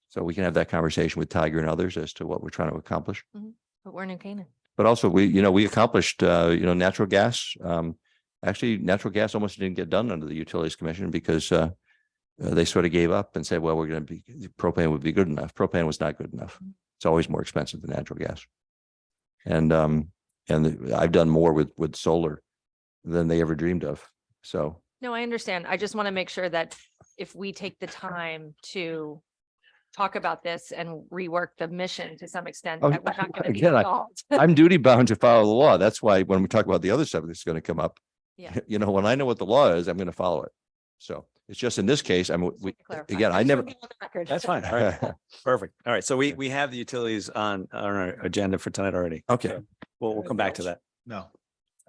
H: So we can have that conversation with Tiger and others as to what we're trying to accomplish.
M: But we're in New Canaan.
H: But also we accomplished, natural gas. Actually, natural gas almost didn't get done under the Utilities Commission because they sort of gave up and said, well, propane would be good enough. Propane was not good enough. It's always more expensive than natural gas. And I've done more with solar than they ever dreamed of. So.
M: No, I understand. I just want to make sure that if we take the time to talk about this and rework the mission to some extent,
H: Oh,
M: that we're not going to be
H: again,
M: involved.
H: I'm duty bound to follow the law. That's why when we talk about the other stuff that's going to come up,
M: Yeah.
H: when I know what the law is, I'm going to follow it. So it's just in this case,
M: Clarify.
H: again, I
M: just
H: never.
M: wanna be on the record.
B: That's fine. All right. Perfect. All right. So we have the utilities on our agenda for tonight already.
H: Okay.
B: We'll come back to that.
L: No.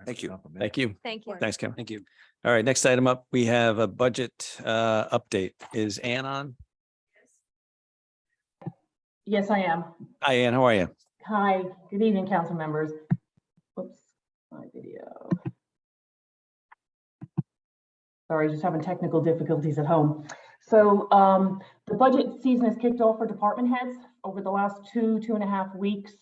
H: Thank you.
B: Thank you.
M: Thank you.
B: Thanks, Kim.
A: Thank you.
B: All right, next item up, we have a budget update. Is Ann on?
Q: Yes, I am.
B: Hi, Ann, how are you?
Q: Hi, good evening, council members. Whoops, my video. Sorry, just having technical difficulties at home. So the budget season has kicked off for department heads over the last 2.5 weeks.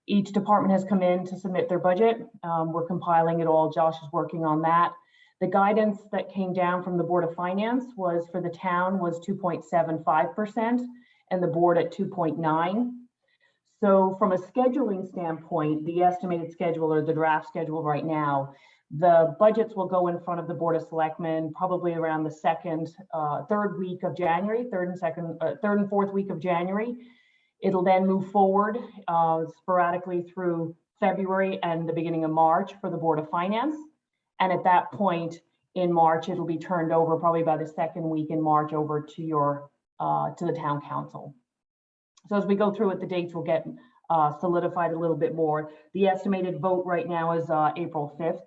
Q: Each department has come in to submit their budget. We're compiling it all. Josh is working on that. The guidance that came down from the Board of Finance was for the town was 2.75% and the board at 2.9. So from a scheduling standpoint, the estimated schedule or the draft schedule right now, the budgets will go in front of the Board of Selectmen probably around the third week of January, third and fourth week of January. It'll then move forward sporadically through February and the beginning of March for the Board of Finance. And at that point in March, it'll be turned over probably by the second week in March over to the town council. So as we go through it, the dates will get solidified a little bit more. The estimated vote right now is April 5th,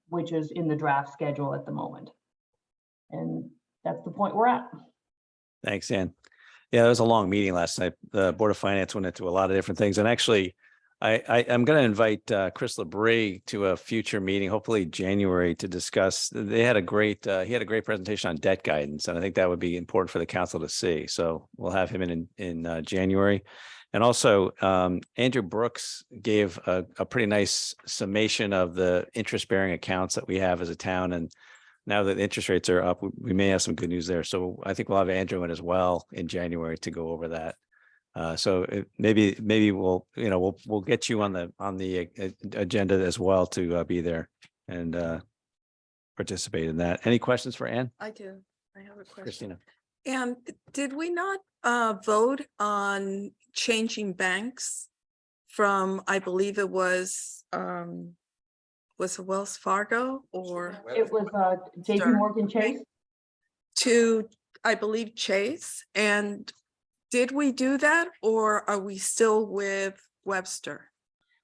Q: which is in the draft schedule at the moment. And that's the point we're at.
B: Thanks, Ann. Yeah, it was a long meeting last night. The Board of Finance went into a lot of different things. And actually, I'm going to invite Chris Labrie to a future meeting, hopefully January, to discuss. He had a great presentation on debt guidance, and I think that would be important for the council to see. So we'll have him in January. And also, Andrew Brooks gave a pretty nice summation of the interest-bearing accounts that we have as a town. And now that interest rates are up, we may have some good news there. So I think we'll have Andrew in as well in January to go over that. So maybe we'll get you on the agenda as well to be there and participate in that. Any questions for Ann?
D: I do. I have a question.
B: Christina?
D: And did we not vote on changing banks from, I believe it was it Wells Fargo or?
Q: It was JP Morgan Chase.
D: To, I believe, Chase. And did we do that, or are we still with Webster?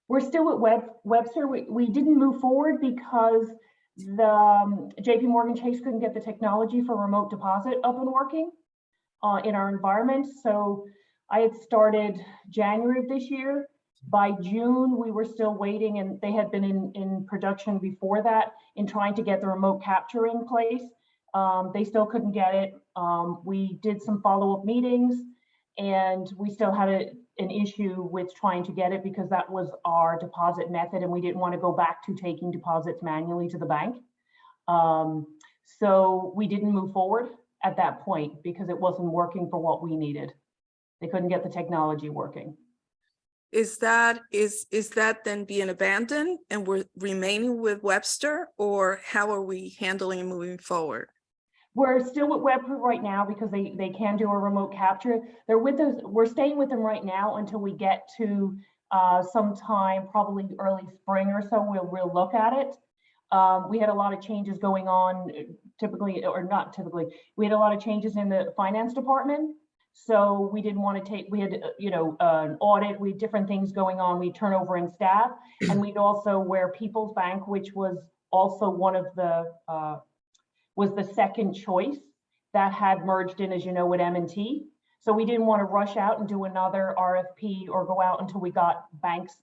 Q: We're still with Webster. We didn't move forward because the JP Morgan Chase couldn't get the technology for remote deposit up and working in our environment. So I had started January of this year. By June, we were still waiting, and they had been in production before that in trying to get the remote capture in place. They still couldn't get it. We did some follow-up meetings, and we still had an issue with trying to get it because that was our deposit method, and we didn't want to go back to taking deposits manually to the bank. So we didn't move forward at that point because it wasn't working for what we needed. They couldn't get the technology working.
D: Is that then being abandoned and we're remaining with Webster, or how are we handling and moving forward?
Q: We're still with Webproof right now because they can do a remote capture. They're with us, we're staying with them right now until we get to sometime, probably early spring or so, we'll look at it. We had a lot of changes going on typically, or not typically, we had a lot of changes in the finance department. So we didn't want to take, we had, an audit, we had different things going on, we turnover in staff. And we'd also, where People's Bank, which was also one of the, was the second choice that had merged in, as you know, with M&T. So we didn't want to rush out and do another RFP or go out until we got banks,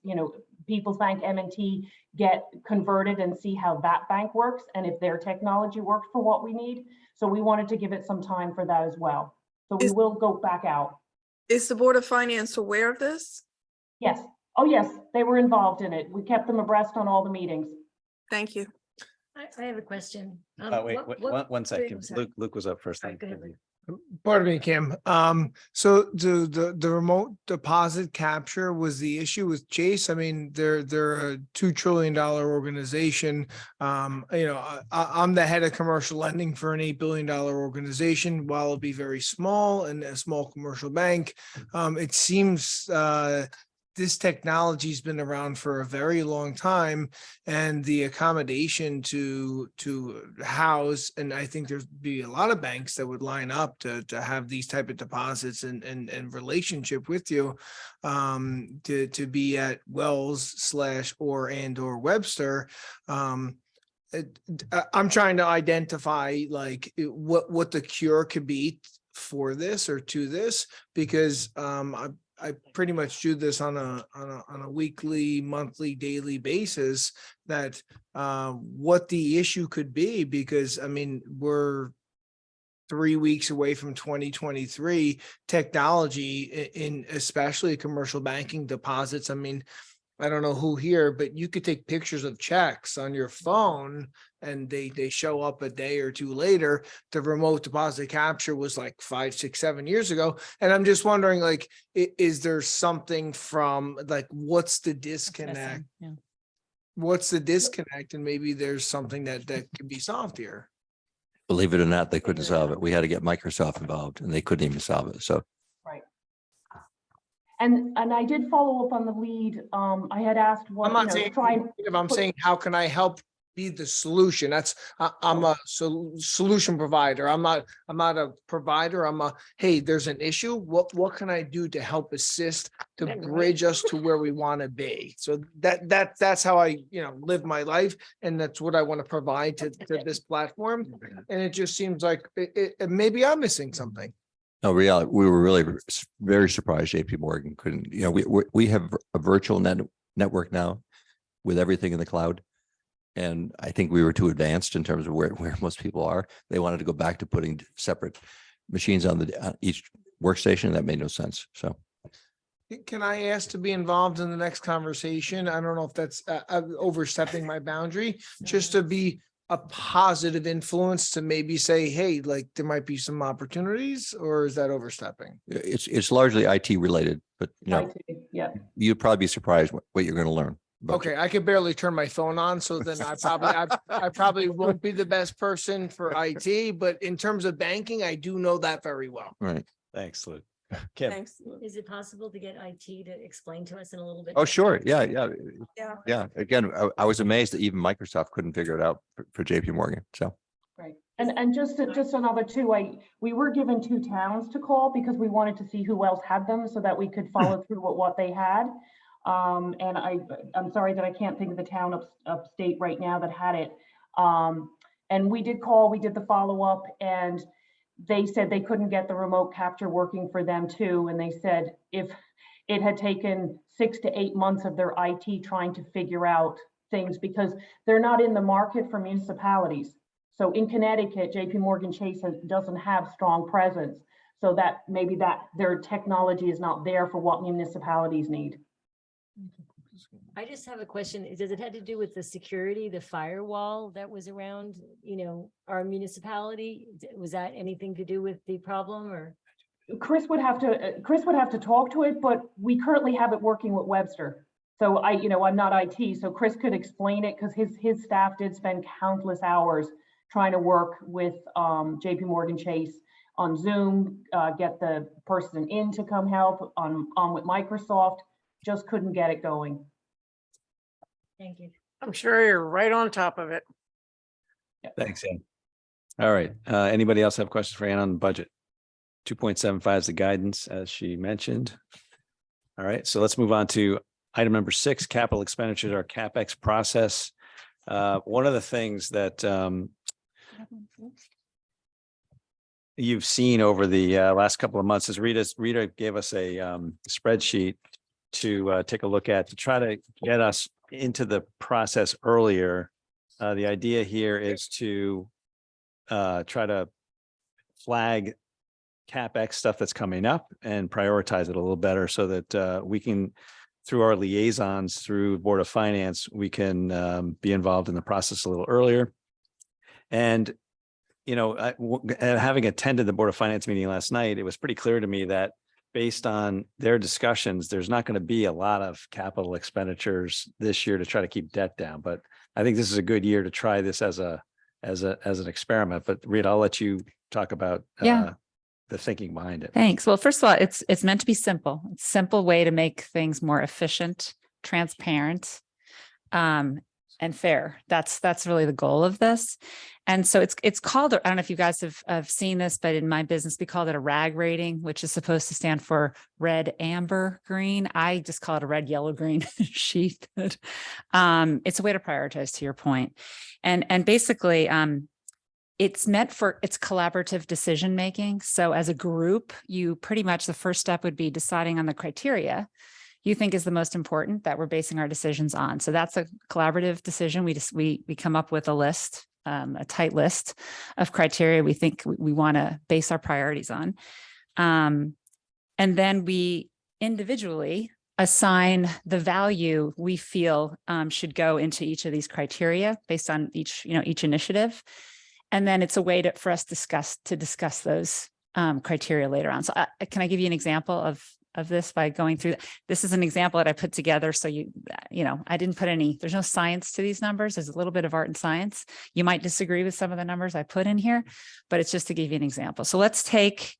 Q: People's Bank, M&T get converted and see how that bank works and if their technology works for what we need. So we wanted to give it some time for that as well. So we will go back out.
D: Is the Board of Finance aware of this?
Q: Yes. Oh, yes, they were involved in it. We kept them abreast on all the meetings.
D: Thank you.
F: I have a question.
B: Wait, one second.
F: sorry.
B: Luke was up first.
F: All right, go ahead, Luke.
N: Pardon me, Kim. So the remote deposit capture was the issue with Chase. I mean, they're a $2 trillion organization. I'm the head of commercial lending for an $8 billion organization. While it'll be very small and a small commercial bank, it seems this technology has been around for a very long time, and the accommodation to house, and I think there's be a lot of banks that would line up to have these type of deposits and relationship with you, to be at Wells / or Webster. I'm trying to identify like what the cure could be for this or to this, because I pretty much do this on a weekly, monthly, daily basis, that what the issue could be, because I mean, we're 3 weeks away from 2023. Technology in especially commercial banking deposits. I mean, I don't know who here, but you could take pictures of checks on your phone and they show up a day or two later. The remote deposit capture was like 5, 6, 7 years ago. And I'm just wondering, like, is there something from like, what's the disconnect?
J: Yeah.
N: What's the disconnect? And maybe there's something that could be solved here.
H: Believe it or not, they couldn't solve it. We had to get Microsoft involved and they couldn't even solve it. So
Q: Right. And I did follow up on the lead. I had asked what,
N: I'm not saying, if I'm saying, how can I help be the solution? That's, I'm a solution provider. I'm not a provider. Hey, there's an issue. What can I do to help assist, to bridge us to where we want to be? So that's how I, live my life. And that's what I want to provide to this platform. And it just seems like maybe I'm missing something.
H: no, reality, we were really very surprised JP Morgan couldn't, we have a virtual network now with everything in the cloud. And I think we were too advanced in terms of where most people are. They wanted to go back to putting separate machines on each workstation. That made no sense. So.
N: Can I ask to be involved in the next conversation? I don't know if that's overstepping my boundary, just to be a positive influence to maybe say, hey, like there might be some opportunities, or is that overstepping?
H: It's largely IT related, but
Q: Yeah.
H: you'd probably be surprised what you're going to learn. But
N: Okay, I could barely turn my phone on, so then I probably won't be the best person for IT, but in terms of banking, I do know that very well.
H: Right.
B: Thanks, Luke. Kim.
D: Thanks.
F: Is it possible to get IT to explain to us in a little bit?
H: Oh, sure. Yeah.
D: Yeah.
H: Again, I was amazed that even Microsoft couldn't figure it out for JP Morgan. So.
Q: Right. And just another two, we were given 2 towns to call because we wanted to see who else had them so that we could follow through with what they had. And I'm sorry that I can't think of the town upstate right now that had it. And we did call, we did the follow-up, and they said they couldn't get the remote capture working for them too. And they said if it had taken 6 to 8 months of their IT trying to figure out things, because they're not in the market for municipalities. So in Connecticut, JP Morgan Chase doesn't have strong presence. So that maybe that their technology is not there for what municipalities need.
F: I just have a question. Does it have to do with the security, the firewall that was around, our municipality? Was that anything to do with the problem, or?
Q: Chris would have to talk to it, but we currently have it working with Webster. So I'm not IT, so Chris could explain it because his staff did spend countless hours trying to work with JP Morgan Chase on Zoom, get the person in to come help on with Microsoft. Just couldn't get it going.
F: Thank you.
C: I'm sure you're right on top of it.
B: Thanks, Ann. All right, anybody else have questions for Ann on the budget? 2.75 is the guidance, as she mentioned. All right, so let's move on to item number 6, capital expenditures, our CapEx process. One of the things that you've seen over the last couple of months is Rita gave us a spreadsheet to take a look at to try to get us into the process earlier. The idea here is to try to flag CapEx stuff that's coming up and prioritize it a little better so that we can, through our liaisons through Board of Finance, we can be involved in the process a little earlier. And, you know, having attended the Board of Finance meeting last night, it was pretty clear to me that based on their discussions, there's not going to be a lot of capital expenditures this year to try to keep debt down. But I think this is a good year to try this as an experiment. But Rita, I'll let you talk about the thinking behind it.
J: Thanks. Well, first of all, it's meant to be simple. It's a simple way to make things more efficient, transparent, and fair. That's really the goal of this. And so it's called, I don't know if you guys have seen this, but in my business, we call it a RAG rating, which is supposed to stand for red, amber, green. I just call it a red, yellow, green sheet. It's a way to prioritize, to your point. And basically, it's meant for it's collaborative decision making. So as a group, you pretty much the first step would be deciding on the criteria you think is the most important that we're basing our decisions on. So that's a collaborative decision. We come up with a list, a tight list of criteria we think we want to base our priorities on. And then we individually assign the value we feel should go into each of these criteria based on each initiative. And then it's a way for us to discuss those criteria later on. So can I give you an example of this by going through? This is an example that I put together. So I didn't put there's no science to these numbers. There's a little bit of art and science. You might disagree with some of the numbers I put in here, but it's just to give you an example. So let's take,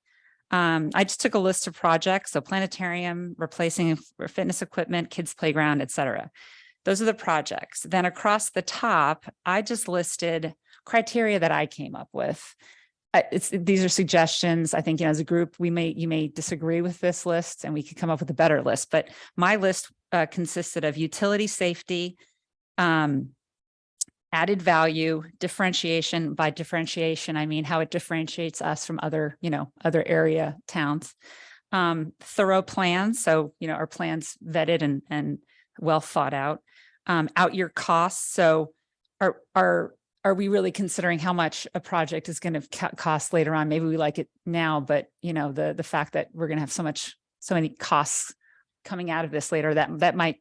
J: I just took a list of projects. So planetarium, replacing fitness equipment, kids playground, et cetera. Those are the projects. Then across the top, I just listed criteria that I came up with. These are suggestions. I think, as a group, you may disagree with this list and we could come up with a better list, but my list consisted of utility, safety, added value, differentiation. By differentiation, I mean how it differentiates us from other area towns, thorough plans. So, our plans vetted and well thought out, out year costs. So are we really considering how much a project is going to cost later on? Maybe we like it now, but the fact that we're going to have so many costs coming out of this later, that might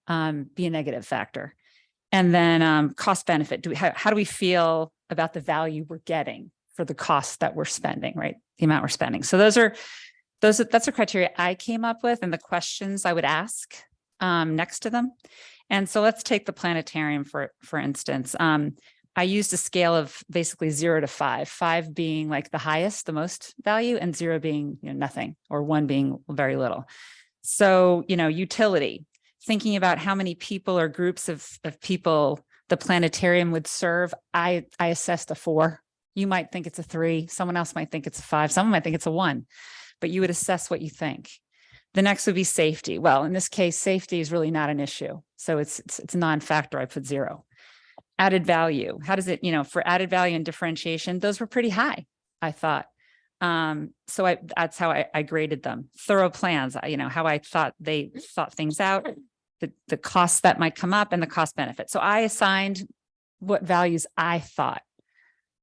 J: be a negative factor. And then cost benefit. How do we feel about the value we're getting for the costs that we're spending, right? The amount we're spending. So that's a criteria I came up with and the questions I would ask next to them. And so let's take the planetarium for instance. I used a scale of basically 0 to 5, 5 being like the highest, the most value, and 0 being nothing, or 1 being very little. So, utility, thinking about how many people or groups of people the planetarium would serve, I assessed a 4. You might think it's a 3. Someone else might think it's a 5. Someone might think it's a 1, but you would assess what you think. The next would be safety. Well, in this case, safety is really not an issue. So it's a non-factor. I put 0. Added value. How does it, for added value and differentiation, those were pretty high, I thought. So that's how I graded them. Thorough plans, how I thought they thought things out, the costs that might come up and the cost benefit. So I assigned what values I thought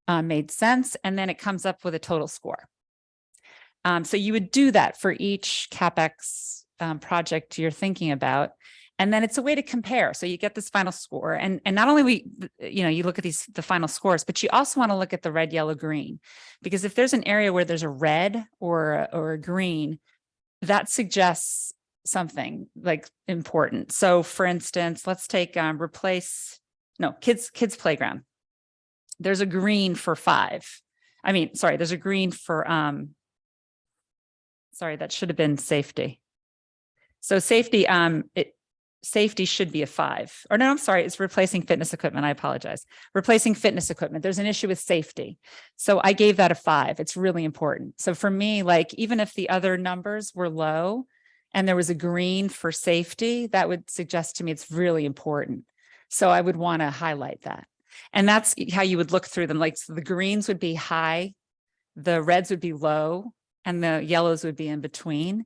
J: made sense. And then it comes up with a total score. So you would do that for each CapEx project you're thinking about. And then it's a way to compare. So you get this final score. And not only you look at the final scores, but you also want to look at the red, yellow, green. Because if there's an area where there's a red or a green, that suggests something like important. So for instance, let's take kids playground. there's a green for 5. I mean, sorry, there's a green for, sorry, that should have been safety. So safety, safety should be a 5. Or no, I'm sorry, it's replacing fitness equipment. I apologize. Replacing fitness equipment. There's an issue with safety. So I gave that a 5. It's really important. So for me, like, even if the other numbers were low and there was a green for safety, that would suggest to me it's really important. So I would want to highlight that. And that's how you would look through them. Like, so the greens would be high, the reds would be low, and the yellows would be in between.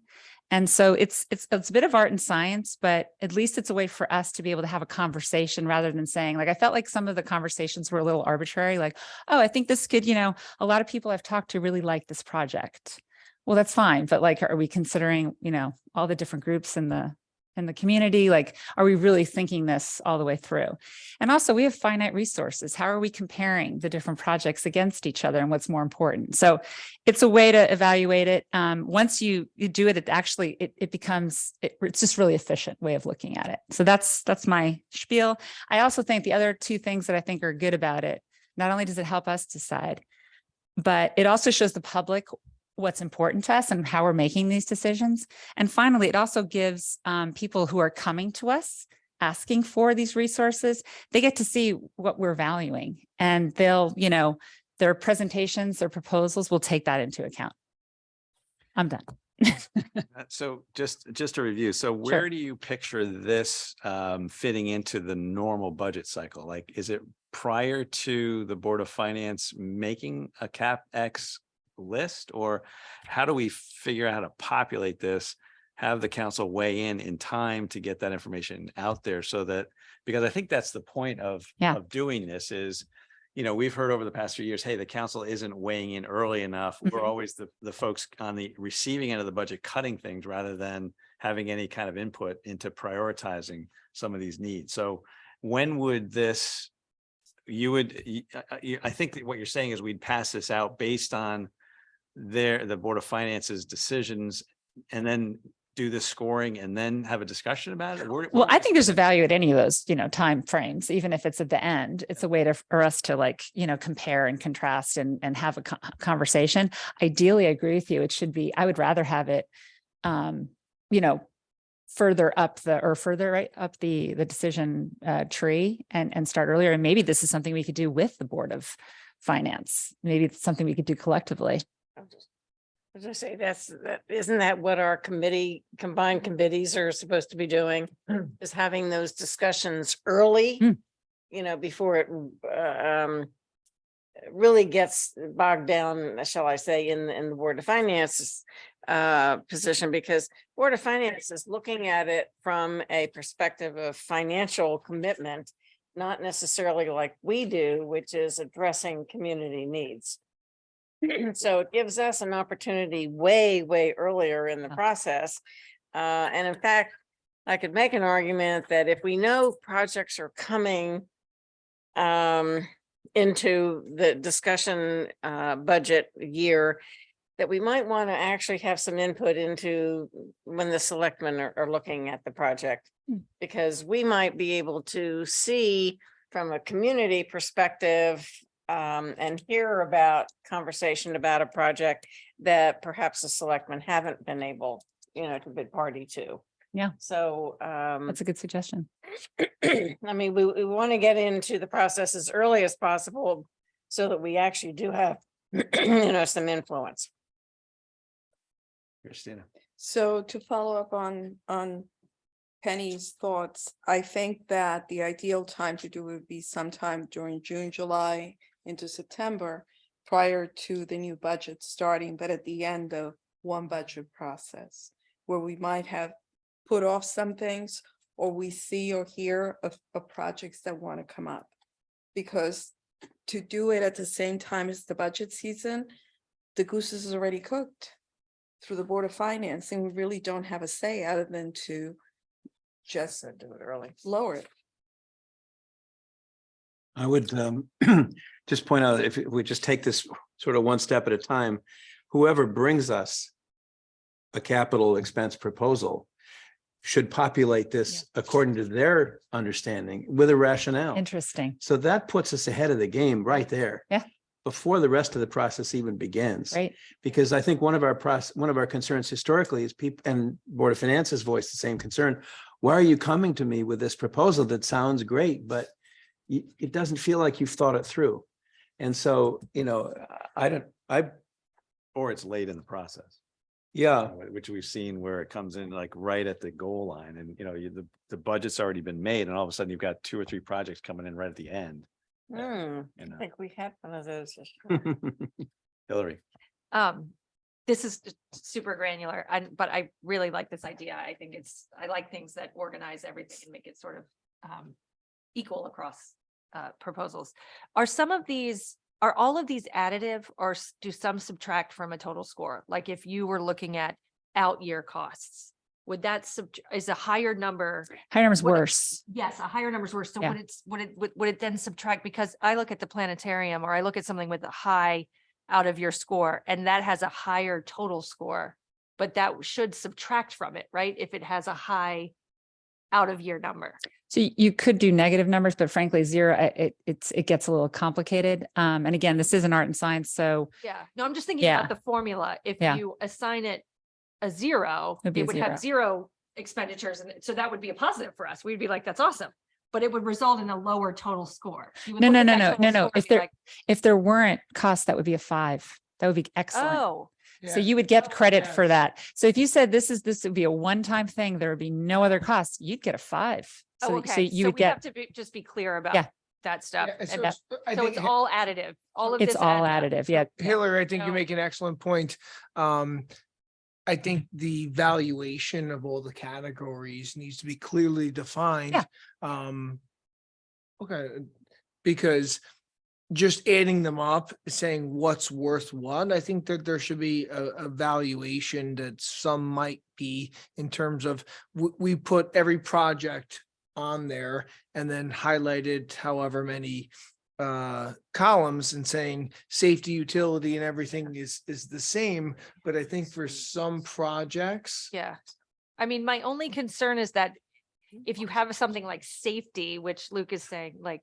J: And so it's a bit of art and science, but at least it's a way for us to be able to have a conversation rather than saying, like, I felt like some of the conversations were a little arbitrary, like, oh, I think this could, a lot of people I've talked to really like this project. Well, that's fine. But like, are we considering, all the different groups in the community? Like, are we really thinking this all the way through? And also, we have finite resources. How are we comparing the different projects against each other and what's more important? So it's a way to evaluate it. Once you do it, it becomes, it's just really efficient way of looking at it. So that's my spiel. I also think the other 2 things that I think are good about it, not only does it help us decide, but it also shows the public what's important to us and how we're making these decisions. And finally, it also gives people who are coming to us asking for these resources, they get to see what we're valuing, and they'll, their presentations, their proposals will take that into account. I'm done.
B: So just to review, so where do you picture this fitting into the normal budget cycle? Like, is it prior to the Board of Finance making a CapEx list, or how do we figure out how to populate this, have the council weigh in time to get that information out there? So that, because I think that's the point of doing this is, we've heard over the past few years, hey, the council isn't weighing in early enough. We're always the folks on the receiving end of the budget cutting things rather than having any kind of input into prioritizing some of these needs. So when would this, I think that what you're saying is we'd pass this out based on the Board of Finance's decisions, and then do the scoring and then have a discussion about it?
J: Well, I think there's a value at any of those, time frames, even if it's at the end. It's a way for us to compare and contrast and have a conversation. Ideally, I agree with you. It should be, I would rather have it, further up the decision tree and start earlier. And maybe this is something we could do with the Board of Finance. Maybe it's something we could do collectively.
C: As I say, isn't that what our combined committees are supposed to be doing? Is having those discussions early, before it really gets bogged down, shall I say, in the Board of Finance's position, because Board of Finance is looking at it from a perspective of financial commitment, not necessarily like we do, which is addressing community needs. So it gives us an opportunity way earlier in the process. And in fact, I could make an argument that if we know projects are coming into the discussion budget year, that we might want to actually have some input into when the selectmen are looking at the project, because we might be able to see from a community perspective and hear about conversation about a project that perhaps the selectmen haven't been able, to be party to.
J: Yeah.
C: So
J: that's a good suggestion.
C: I mean, we want to get into the process as early as possible so that we actually do have, some influence.
B: Christina.
D: So to follow up on Penny's thoughts, I think that the ideal time to do it would be sometime during June, July into September, prior to the new budget starting, but at the end of one budget process, where we might have put off some things, or we see or hear of projects that want to come up. Because to do it at the same time as the budget season, the goose is already cooked through the Board of Finance, and we really don't have a say other than to just
C: do it early,
D: lower it.
A: I would just point out, if we just take this sort of one step at a time, whoever brings us a capital expense proposal, should populate this according to their understanding with a rationale.
J: Interesting.
A: So that puts us ahead of the game right there.
J: Yeah.
A: Before the rest of the process even begins.
J: Right.
A: Because I think one of our concerns historically is people, and Board of Finance has voiced the same concern. Why are you coming to me with this proposal that sounds great, but it doesn't feel like you've thought it through? And so,
B: Or it's late in the process.
A: yeah,
B: Which we've seen where it comes in like right at the goal line and, the budget's already been made and all of a sudden you've got 2 or 3 projects coming in right at the end.
C: I
B: You know,
C: think we had one of those.
B: Hillary.
M: This is just super granular, but I really like this idea. I like things that organize everything and make it sort of equal across proposals. Are all of these additive, or do some subtract from a total score? Like if you were looking at out year costs, would that is a higher number?
J: Higher number's
M: would it-
J: worse.
M: Yes, a higher number is worse. So
J: Yeah.
M: would it then subtract? Because I look at the planetarium or I look at something with a high out of your score and that has a higher total score, but that should subtract from it, right? If it has a high out of year number.
J: So you could do negative numbers, but frankly, zero, it gets a little complicated. And again, this is an art and science, so
M: Yeah, no, I'm just thinking
J: Yeah.
M: about the formula. If
J: Yeah.
M: you assign it a zero,
J: It'd be
M: it
J: a
M: would have zero expenditures. And so that would be a positive for us. We'd be like, that's awesome. But it would result in a lower total score. You would
J: no,
M: look
J: no,
M: at
J: no,
M: that
J: no,
M: total
J: no,
M: score
J: no.
M: and
J: If
M: be
J: there,
M: like,
J: if there weren't costs, that would be a 5. That would be excellent.
M: oh,
J: So you would get credit for that. So if you said this would be a one-time thing, there would be no other costs, you'd get a 5.
M: oh,
J: So
M: okay.
J: you
M: So
J: would
M: we have
J: get,
M: to just be clear about
J: Yeah.
M: that stuff.
N: Yeah,
M: And
N: so
M: that-
N: I
M: So
N: think
M: it's all additive. All of this.
J: it's all
M: adds up.
J: additive. Yeah.
N: Hillary, I think you
M: No.
N: make an excellent point. I think the valuation of all the categories needs to be clearly defined. Okay, because just adding them up, saying what's worth what, I think that there should be a valuation that some might be in terms of, we put every project on there and then highlighted however many columns and saying safety, utility and everything is the same. But I think for some projects,
M: Yeah. I mean, my only concern is that if you have something like safety, which Luke is saying, like,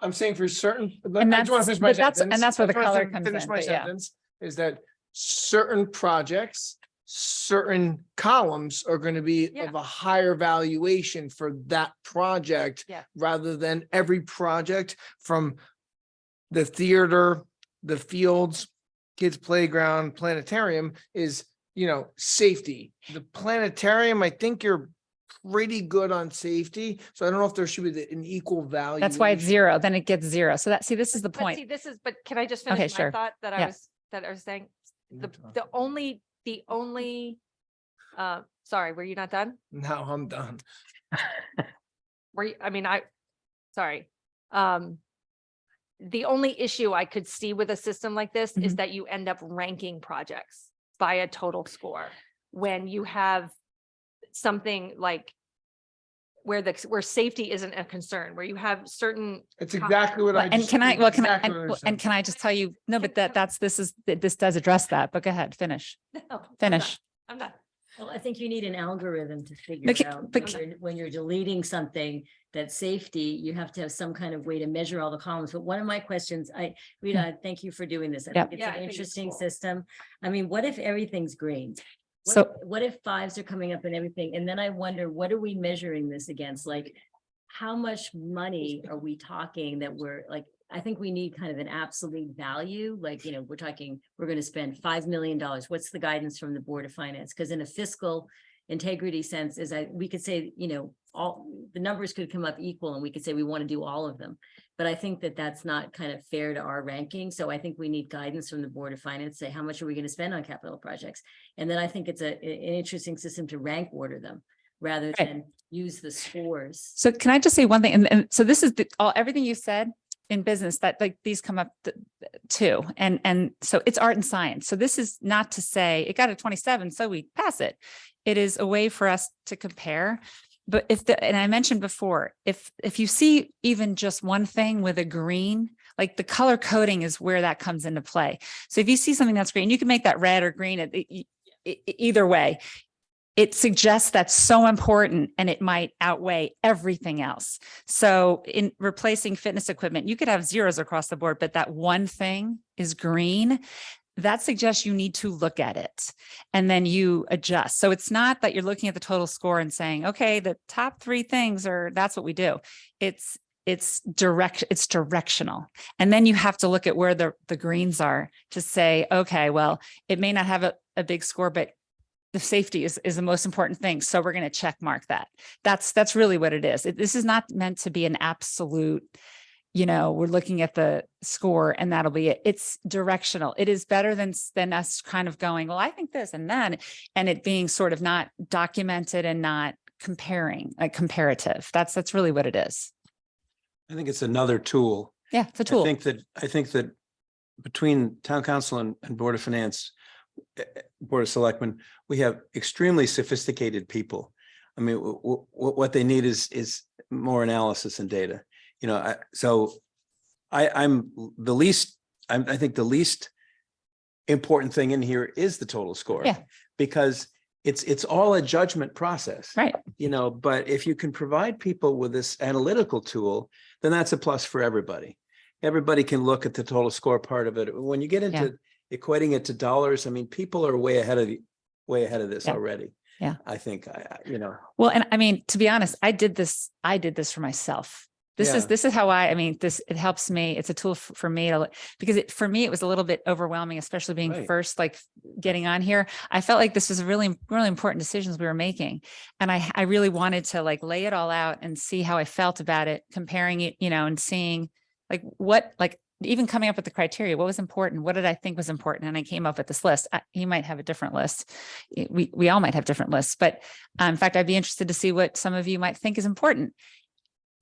N: I'm saying for certain,
J: And
N: I just want to
J: that's-
N: finish my
J: but that's-
N: sentence.
J: and that's where
N: I
J: the
N: just wanna
J: color comes
N: finish
J: in,
N: my
J: but yeah.
N: sentence, is that certain projects, certain columns are going to be
M: Yeah.
N: of a higher valuation for that project.
M: Yeah.
N: Rather than every project from the theater, the fields, kids playground, planetarium is, safety. The planetarium, I think you're pretty good on safety. So I don't know if there should be an equal value.
J: That's why it's 0. Then it gets 0. So this is the
M: but
J: point.
M: see, but can I just
J: Okay,
M: finish my
J: sure.
M: thought that
J: Yeah.
M: I was saying? The only, sorry, were you not done?
N: Now I'm done.
M: Sorry. The only issue I could see with a system like this is
J: Mhm.
M: that you end up ranking projects by a total score. When you have something like where safety isn't a concern, where you have certain.
N: It's exactly what I
J: And
N: just.
J: can I,
N: exactly what I
J: and
N: said.
J: can I just tell you, no, but this does address that, but go ahead, finish.
M: No, I'm
J: Finish.
M: done. I'm not.
F: Well, I think you need an algorithm to figure
J: But
F: it
J: ca-
F: out.
J: but
F: When you're deleting something that's safety, you have to have some kind of way to measure all the columns. But one of my questions, Rita, thank you for doing this. I
J: Yep.
F: think
M: Yeah,
F: it's
M: I
F: an
M: think it's
F: interesting
M: cool.
F: system. I mean, what if everything's green?
J: So-
F: What if 5s are coming up and everything? And then I wonder, what are we measuring this against? Like, how much money are we talking that we're like, I think we need kind of an absolute value, like, we're talking, we're going to spend $5 million. What's the guidance from the Board of Finance? Because in a fiscal integrity sense we could say, all the numbers could come up equal and we could say we want to do all of them. But I think that that's not kind of fair to our ranking. So I think we need guidance from the Board of Finance, say, how much are we going to spend on capital projects? And then I think it's an interesting system to rank order them rather
J: Right.
F: than use the scores.
J: So can I just say one thing? And so this is everything you said in business that like these come up too. And so it's art and science. So this is not to say it got a 27, so we pass it. It is a way for us to compare. But and I mentioned before, if you see even just one thing with a green, like the color coding is where that comes into play. So if you see something that's green, you can make that red or green either way. it suggests that's so important and it might outweigh everything else. So in replacing fitness equipment, you could have zeros across the board, but that one thing is green. That suggests you need to look at it and then you adjust. So it's not that you're looking at the total score and saying, okay, the top 3 things are, that's what we do. It's directional. And then you have to look at where the greens are to say, okay, well, it may not have a big score, but the safety is the most important thing. So we're going to check mark that. That's really what it is. This is not meant to be an absolute, we're looking at the score and that'll be it. It's directional. It is better than us kind of going, well, I think this and that, and it being sort of not documented and not comparing, like comparative. That's really what it is.
A: I think it's another tool.
J: Yeah, it's a tool.
A: I think that between town council and Board of Finance, Board of Selectmen, we have extremely sophisticated people. I mean, what they need is more analysis and data. I think the least important thing in here is the total score.
J: Yeah.
A: Because it's all a judgment process.
J: Right.
A: But if you can provide people with this analytical tool, then that's a plus for everybody. Everybody can look at the total score part of it. When you get into equating it to dollars, I mean, people are way ahead of this already.
J: Yeah.
A: I think,
J: Well, and I mean, to be honest, I did this for myself. This is how it helps me. It's a tool for me because for me, it was a little bit overwhelming, especially being first, like getting on here. I felt like this was a really, really important decisions we were making. And I really wanted to like lay it all out and see how I felt about it, comparing it, and seeing even coming up with the criteria, what was important? What did I think was important? And I came up with this list. You might have a different list. We all might have different lists, but in fact, I'd be interested to see what some of you might think is important.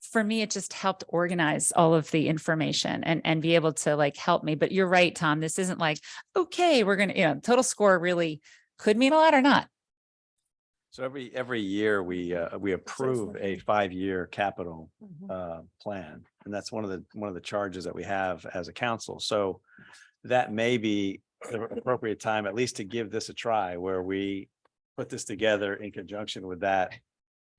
J: For me, it just helped organize all of the information and be able to like help me. But you're right, Tom, this isn't like, okay, we're going to, total score really could mean a lot or not.
B: So every year we approve a 5-year capital plan, and that's one of the charges that we have as a council. So that may be the appropriate time, at least to give this a try, where we put this together in conjunction with that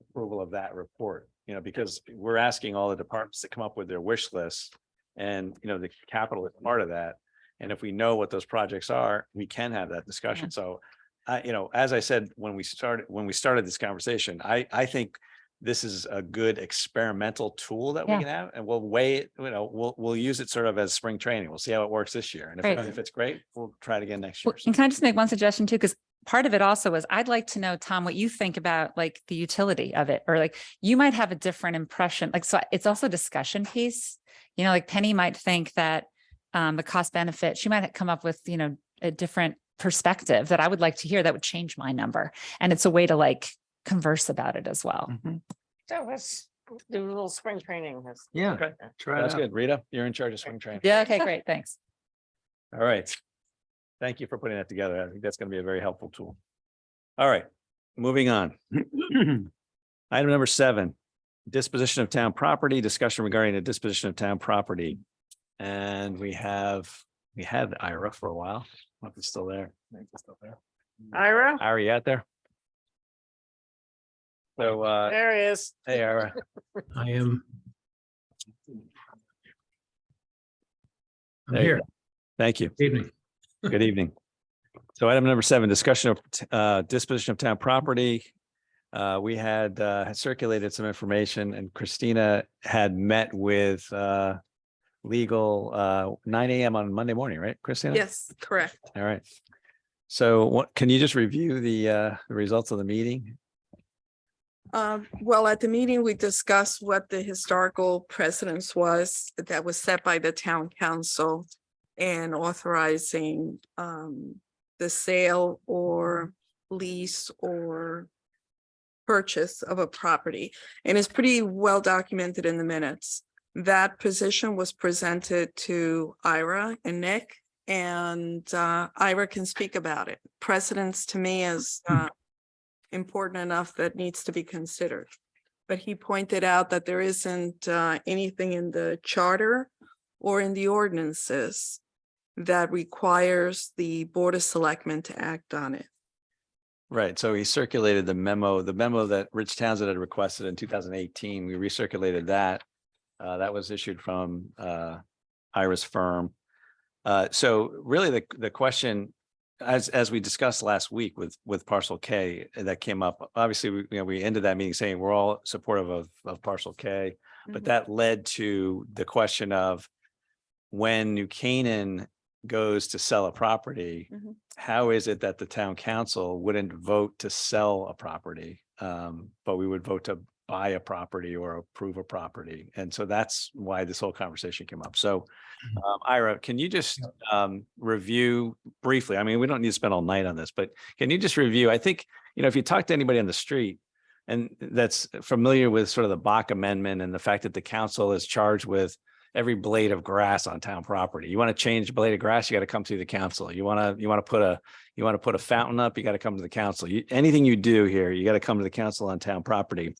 B: approval of that report. Because we're asking all the departments to come up with their wish lists, and the capital is part of that. And if we know what those projects are, we can have that discussion. So as I said, when we started this conversation, I think this is a good experimental tool that we can have, and we'll weigh it, we'll use it sort of as spring training. We'll see how it works this year. And if it's great, we'll try it again next year.
J: And can I just make one suggestion too? Because part of it also is I'd like to know, Tom, what you think about like the utility of it, or like you might have a different impression. Like, so it's also a discussion piece, like Penny might think that the cost benefit, she might come up with, a different perspective that I would like to hear that would change my number. And it's a way to like converse about it as well.
C: So let's do a little spring training.
A: Yeah.
B: Okay.
A: Try
B: That's
A: it out.
B: good. Rita, you're in charge of spring training.
J: Yeah. Okay, great. Thanks.
B: All right. Thank you for putting that together. I think that's going to be a very helpful tool. All right, moving on. Item number 7, disposition of town property, discussion regarding the disposition of town property. And we had Ira for a while. Hope it's still there.
C: Ira?
B: Ira, you out there? So,
C: There he is.
B: hey, Ira.
I: I am. I'm
B: There you
I: here.
B: go. Thank you.
I: Evening.
B: Good evening. So item number 7, discussion of disposition of town property. We had circulated some information, and Christina had met with legal 9 a.m. on Monday morning, right, Christina?
D: Yes, correct.
B: All right. So can you just review the results of the meeting?
D: Well, at the meeting, we discussed what the historical precedence was that was set by the town council and authorizing the sale or lease or purchase of a property. And it's pretty well documented in the minutes. That position was presented to Ira and Nick, and Ira can speak about it. Precedence to me is important enough that needs to be considered. But he pointed out that there isn't anything in the charter or in the ordinances that requires the Board of Selectmen to act on it.
B: Right, so he circulated the memo that Rich Townsend had requested in 2018. We recirculated that. That was issued from Iris Firm. So really the question, as we discussed last week with Parcel K that came up, obviously, we ended that meeting saying we're all supportive of Parcel K, but that led to the question of when New Canaan goes to sell a property, how is it that the town council wouldn't vote to sell a property, but we would vote to buy a property or approve a property? And so that's why this whole conversation came up. So Ira, can you just review briefly? I mean, we don't need to spend all night on this, but can you just review? I think, if you talk to anybody on the street and that's familiar with sort of the Bach Amendment and the fact that the council is charged with every blade of grass on town property. You want to change a blade of grass, you got to come through the council. You want to put a fountain up, you got to come to the council. Anything you do here, you got to come to the council on town property.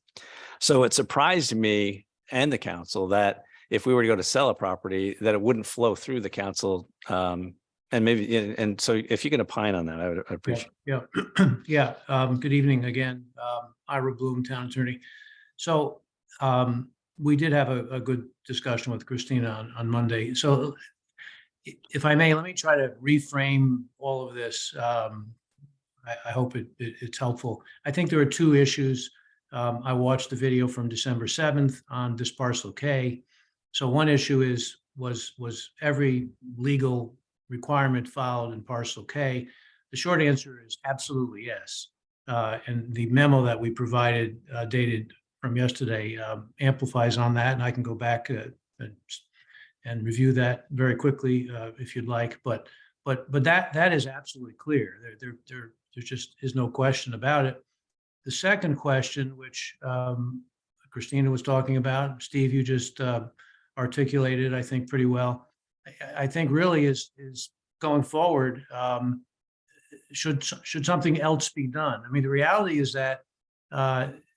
B: So it surprised me and the council that if we were to go to sell a property, that it wouldn't flow through the council. And so if you can opine on that, I'd appreciate it.
I: Yeah. Good evening again. Ira Bloom, town attorney. So we did have a good discussion with Christina on Monday. So if I may, let me try to reframe all of this. I hope it's helpful. I think there are two issues. I watched the video from December 7th on this Parcel K. So one issue was every legal requirement filed in Parcel K? The short answer is absolutely yes. And the memo that we provided dated from yesterday amplifies on that, and I can go back and review that very quickly if you'd like. But that is absolutely clear. There just is no question about it. The second question, which Christina was talking about, Steve, you just articulated, I think, pretty well. I think really is going forward. Should something else be done? I mean, the reality is that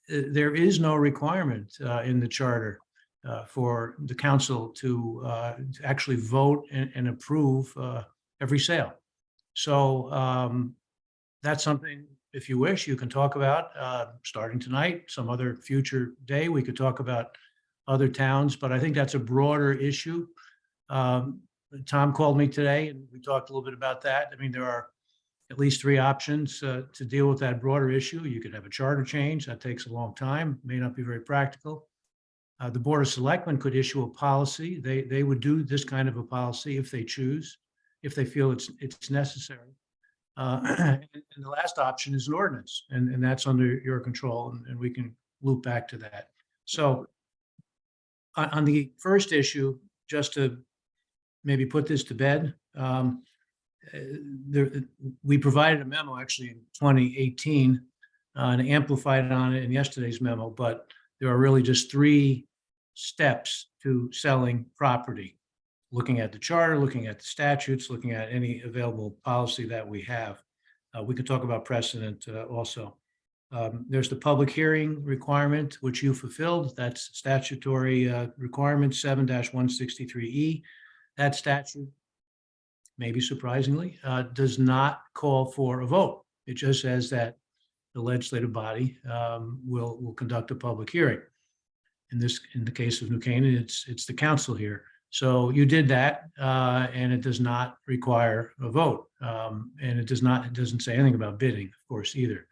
I: there is no requirement in the charter for the council to actually vote and approve every sale. So that's something, if you wish, you can talk about starting tonight, some other future day. We could talk about other towns, but I think that's a broader issue. Tom called me today and we talked a little bit about that. I mean, there are at least three options to deal with that broader issue. You could have a charter change. That takes a long time, may not be very practical. The Board of Selectmen could issue a policy. They would do this kind of a policy if they choose, if they feel it's necessary. And the last option is an ordinance, and that's under your control, and we can loop back to that. So on the first issue, just to maybe put this to bed, we provided a memo actually in 2018 and amplified on it in yesterday's memo, but there are really just three steps to selling property: looking at the charter, looking at the statutes, looking at any available policy that we have. We could talk about precedent also. There's the public hearing requirement, which you fulfilled. That's statutory requirement 7-163E. That statute, maybe surprisingly, does not call for a vote. It just says that the legislative body will conduct a public hearing. In the case of New Canaan, it's the council here. So you did that, and it does not require a vote, and it doesn't say anything about bidding, of course, either.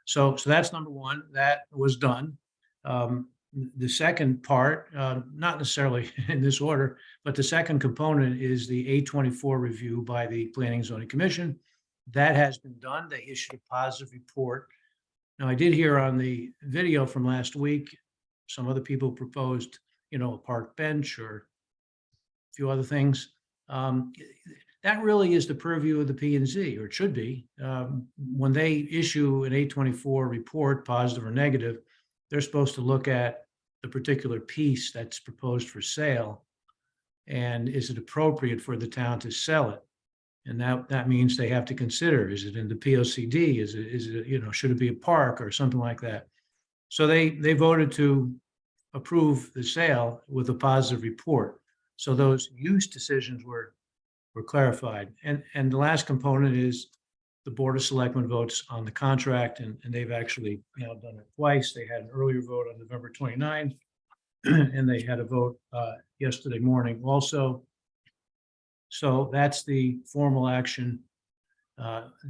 I: So that's number one. That was done. The second part, not necessarily in this order, but the second component is the 824 review by the Planning and Zoning Commission. That has been done. They issued a positive report. Now, I did hear on the video from last week, some other people proposed, a park bench or a few other things. That really is the purview of the P&Z, or it should be. When they issue an 824 report, positive or negative, they're supposed to look at the particular piece that's proposed for sale, and is it appropriate for the town to sell it? And that means they have to consider, is it in the POCD? Is it should it be a park or something like that? So they voted to approve the sale with a positive report. So those use decisions were clarified. And the last component is the Board of Selectmen votes on the contract, and they've actually now done it twice. They had an earlier vote on November 29th, and they had a vote yesterday morning also. So that's the formal action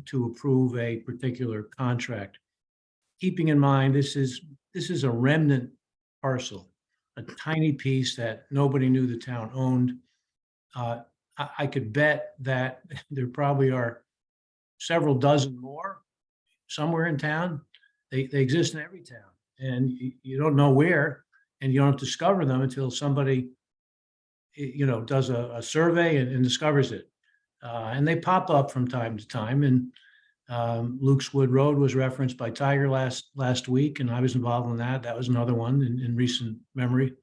I: to approve a particular contract. Keeping in mind, this is a remnant parcel, a tiny piece that nobody knew the town owned. I could bet that there probably are several dozen more somewhere in town. They exist in every town, and you don't know where, and you don't discover them until somebody, does a survey and discovers it. And they pop up from time to time. And Luke's Wood Road was referenced by Tiger last week, and I was involved in that. That was another one in recent memory.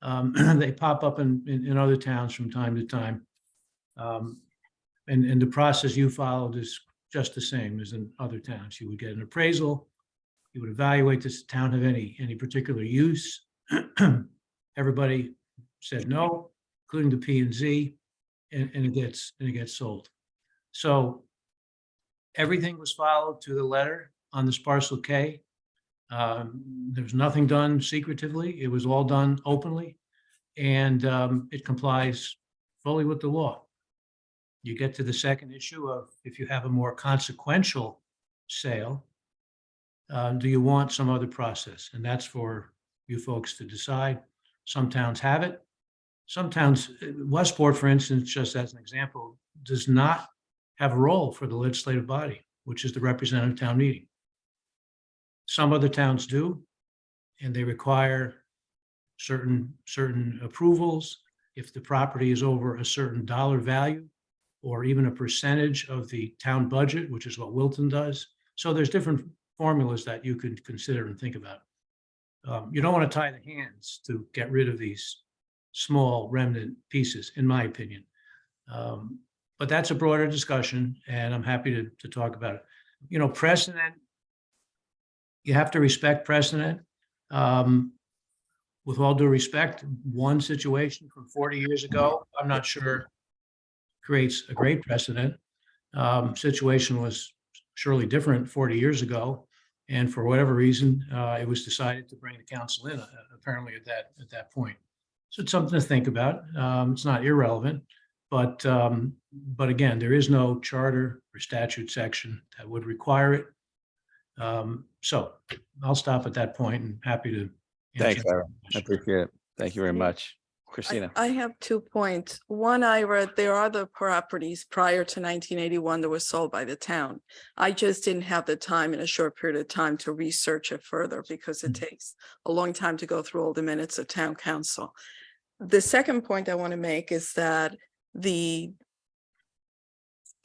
I: They pop up in other towns from time to time. And the process you followed is just the same as in other towns. You would get an appraisal, you would evaluate, does the town have any particular use? Everybody said no, including the P&Z, and it gets sold. So everything was followed to the letter on this parcel K. There was nothing done secretively. It was all done openly, and it complies fully with the law. You get to the second issue of if you have a more consequential sale, do you want some other process? And that's for you folks to decide. Some towns have it. Some towns, Westport, for instance, just as an example, does not have a role for the legislative body, which is the representative town meeting. Some other towns do, and they require certain approvals. If the property is over a certain dollar value, or even a percentage of the town budget, which is what Wilton does. So there's different formulas that you could consider and think about. You don't want to tie the hands to get rid of these small remnant pieces, in my opinion. But that's a broader discussion, and I'm happy to talk about it. Precedent, you have to respect precedent. With all due respect, one situation from 40 years ago, I'm not sure creates a great precedent. Situation was surely different 40 years ago. And for whatever reason, it was decided to bring the council in apparently at that point. So it's something to think about. It's not irrelevant, but again, there is no charter or statute section that would require it. So I'll stop at that point and happy to.
B: Thanks, Ira. I appreciate it. Thank you very much. Christina.
D: I have 2 points. One, Ira, there are the properties prior to 1981 that were sold by the town. I just didn't have the time in a short period of time to research it further because it takes a long time to go through all the minutes of town council. The second point I want to make is that the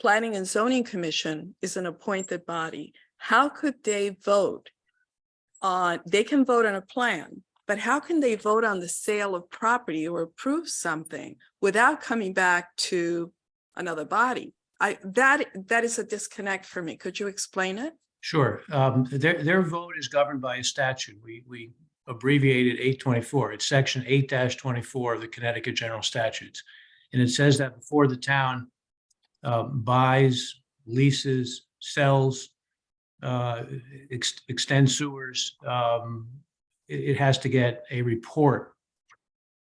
D: Planning and Zoning Commission is an appointed body. How could they vote on, they can vote on a plan, but how can they vote on the sale of property or approve something without coming back to another body? That is a disconnect for me. Could you explain it?
I: Sure. Their vote is governed by a statute. We abbreviated 824. It's section 8-24 of the Connecticut General Statutes. And it says that before the town buys, leases, sells, extends sewers, it has to get a report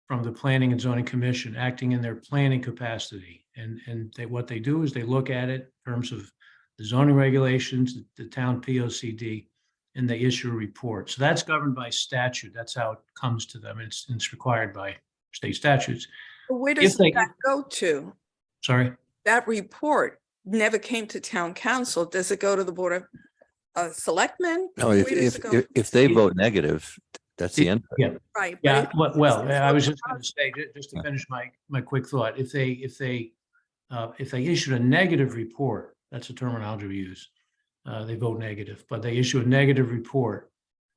I: from the Planning and Zoning Commission acting in their planning capacity. And what they do is they look at it in terms of the zoning regulations, the town POCD, and they issue a report. So that's governed by statute. That's how it comes to them. It's required by state statutes.
D: But where does that go to?
I: Sorry?
D: That report never came to town council. Does it go to the Board of Selectmen?
H: No,
D: Where does it go?
H: if they vote negative, that's the end.
I: Yeah.
D: Right.
I: Yeah, well, I was just going to say, just to finish my quick thought, if they issued a negative report, that's the terminology we use. They vote negative, but they issue a negative report,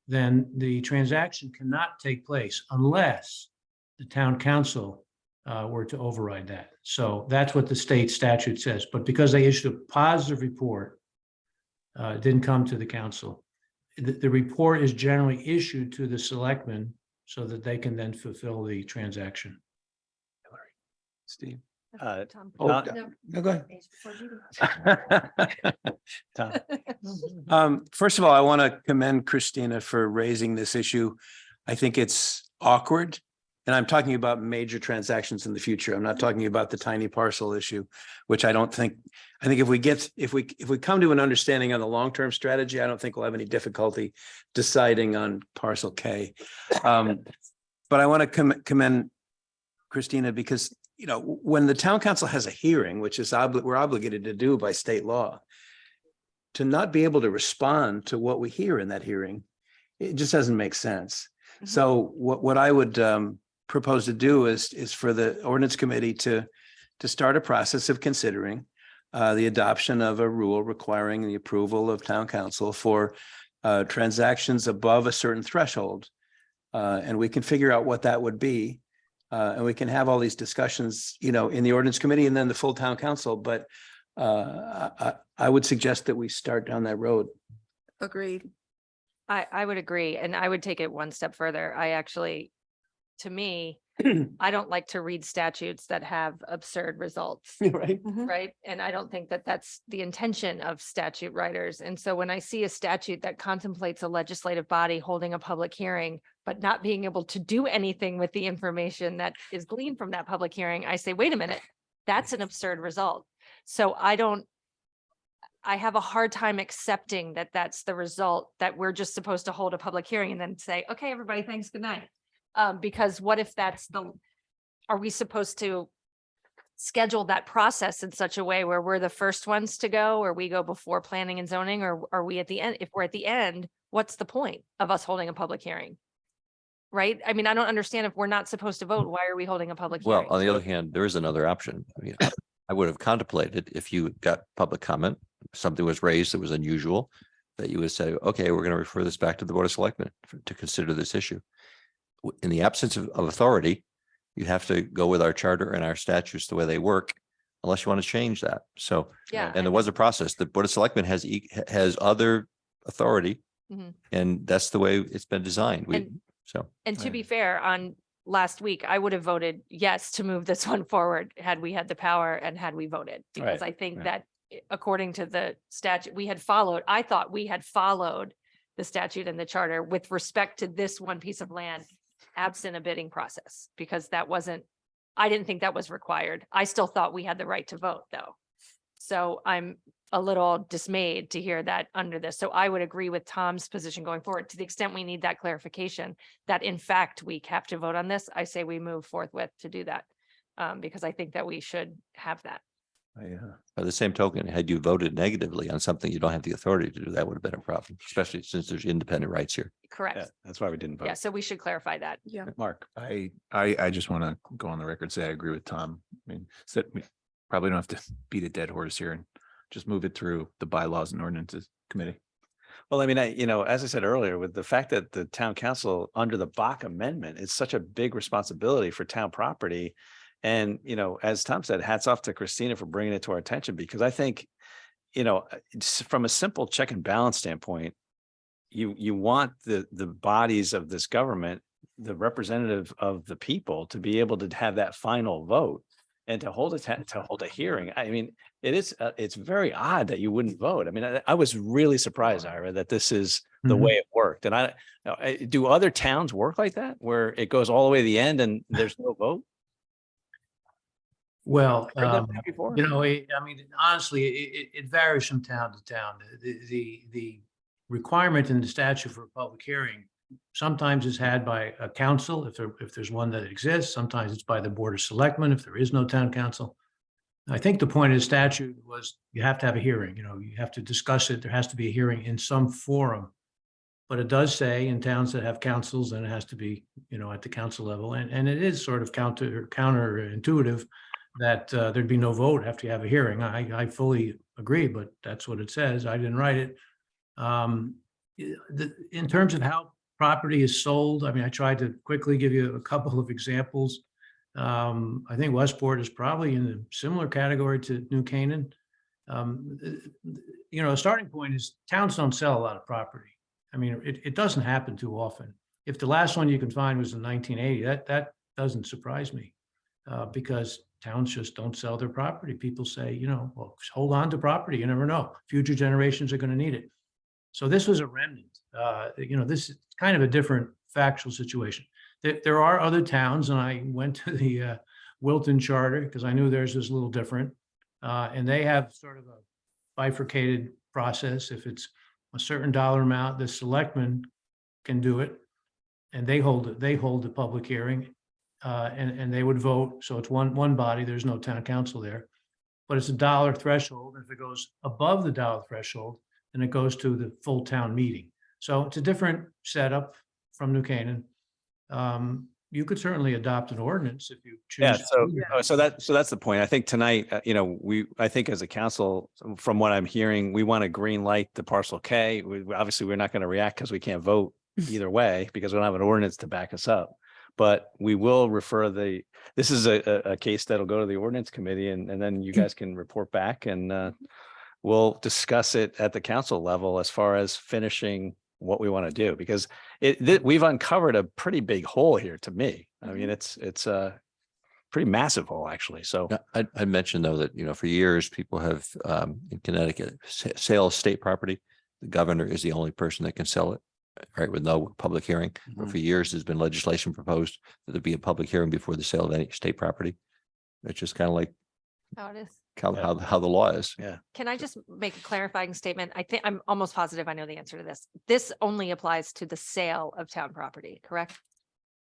I: then the transaction cannot take place unless the town council were to override that. So that's what the state statute says. But because they issued a positive report, it didn't come to the council. The report is generally issued to the selectmen so that they can then fulfill the transaction.
A: Steve.
M: Tom.
A: Oh,
B: Tom-
A: no, go ahead.
B: Tom,
A: First of all, I want to commend Christina for raising this issue. I think it's awkward. And I'm talking about major transactions in the future. I'm not talking about the tiny parcel issue, which I think if we come to an understanding on the long-term strategy, I don't think we'll have any difficulty deciding on parcel K. But I want to commend Christina because, you know, when the town council has a hearing, which is we're obligated to do by state law, to not be able to respond to what we hear in that hearing, it just doesn't make sense. So what I would propose to do is for the ordinance committee to start a process of considering the adoption of a rule requiring the approval of town council for transactions above a certain threshold. And we can figure out what that would be. And we can have all these discussions, you know, in the ordinance committee and then the full town council. But I would suggest that we start down that road.
D: Agreed.
M: I would agree, and I would take it one step further. To me, I don't like to read statutes that have absurd results.
A: Right.
M: Right? And I don't think that that's the intention of statute writers. And so when I see a statute that contemplates a legislative body holding a public hearing, but not being able to do anything with the information that is gleaned from that public hearing, I say, wait a minute, that's an absurd result. So I have a hard time accepting that that's the result, that we're just supposed to hold a public hearing and then say, okay, everybody, thanks, good night. Because what if are we supposed to schedule that process in such a way where we're the first ones to go, or we go before planning and zoning, or are we at the end? If we're at the end, what's the point of us holding a public hearing? Right? I mean, I don't understand, if we're not supposed to vote, why are we holding a public
H: Well,
M: hearing?
H: on the other hand, there is another option. I mean, I would have contemplated if you got public comment, something was raised that was unusual, that you would say, okay, we're going to refer this back to the Board of Selectmen to consider this issue. In the absence of authority, you have to go with our charter and our statutes the way they work, unless you want to change that. So,
M: Yeah.
H: and there was a process. The Board of Selectmen has other authority,
M: Mhm.
H: and that's the way it's been designed.
M: And to be fair, on last week, I would have voted yes to move this one forward had we had the power and had we voted. Because
B: Right,
M: I think
B: right.
M: that according to the statute, I thought we had followed the statute and the charter with respect to this one piece of land, absent a bidding process, because I didn't think that was required. I still thought we had the right to vote, though. So I'm a little dismayed to hear that under this. So I would agree with Tom's position going forward, to the extent we need that clarification, that in fact we have to vote on this. I say we move forthwith to do that, because I think that we should have that.
H: By the same token, had you voted negatively on something you don't have the authority to do, that would have been a problem, especially since there's independent rights here.
M: Correct.
B: Yeah, that's why we didn't
M: Yeah,
B: vote.
M: so we should clarify that.
D: Yeah.
B: Mark,
L: I just want to go on the record, say I agree with Tom. I mean, we probably don't have to beat a dead horse here and just move it through the bylaws and ordinances committee.
B: well, I mean, as I said earlier, with the fact that the town council under the Bach amendment is such a big responsibility for town property. And, as Tom said, hats off to Christina for bringing it to our attention, because I think, from a simple check and balance standpoint, you want the bodies of this government, the representative of the people, to be able to have that final vote and to hold a hearing. I mean, it's very odd that you wouldn't vote. I mean, I was really surprised, Ira, that this is the way it worked. And do other towns work like that, where it goes all the way to the end and there's no vote?
I: Well,
B: Heard that before?
I: honestly, it varies from town to town. The requirement in the statute for a public hearing sometimes is had by a council, if there's one that exists. Sometimes it's by the Board of Selectmen if there is no town council. I think the point of the statute was you have to have a hearing, you have to discuss it. There has to be a hearing in some forum. But it does say in towns that have councils, and it has to be, at the council level. And it is sort of counterintuitive that there'd be no vote after you have a hearing. I fully agree, but that's what it says. I didn't write it. In terms of how property is sold, I tried to quickly give you a couple of examples. I think Westport is probably in a similar category to New Canaan. A starting point is towns don't sell a lot of property. It doesn't happen too often. If the last one you can find was in 1980, that doesn't surprise me, because towns just don't sell their property. People say, you know, well, just hold on to property. You never know. Future generations are going to need it. So this was a remnant. You know, this is kind of a different factual situation. There are other towns, and I went to the Wilton Charter because I knew theirs was a little different. And they have sort of a bifurcated process. If it's a certain dollar amount, the selectmen can do it. And they hold it, they hold the public hearing, and they would vote. So it's one body, there's no town council there. But it's a dollar threshold. If it goes above the dollar threshold, then it goes to the full town meeting. So it's a different setup from New Canaan. You could certainly adopt an ordinance if you choose.
B: Yeah,
I: to
B: so,
I: do that.
B: so that's the point. I think tonight, you know, I think as a council, from what I'm hearing, we want to green light the parcel K. Obviously, we're not going to react because we can't vote either way because we don't have an ordinance to back us up. But we will refer this is a case that'll go to the ordinance committee and then you guys can report back and we'll discuss it at the council level as far as finishing what we want to do, because we've uncovered a pretty big hole here to me. I mean, it's a pretty massive hole, actually. So
H: Yeah, I'd mention though that, you know, for years, people have in Connecticut, sale of state property. The governor is the only person that can sell it, right, with no public hearing. But for years, there's been legislation proposed that there be a public hearing before the sale of any state property. It's just kind of like
M: How it is.
H: how the law is.
B: yeah,
M: Can I just make a clarifying statement? I think I'm almost positive I know the answer to this. This only applies to the sale of town property, correct?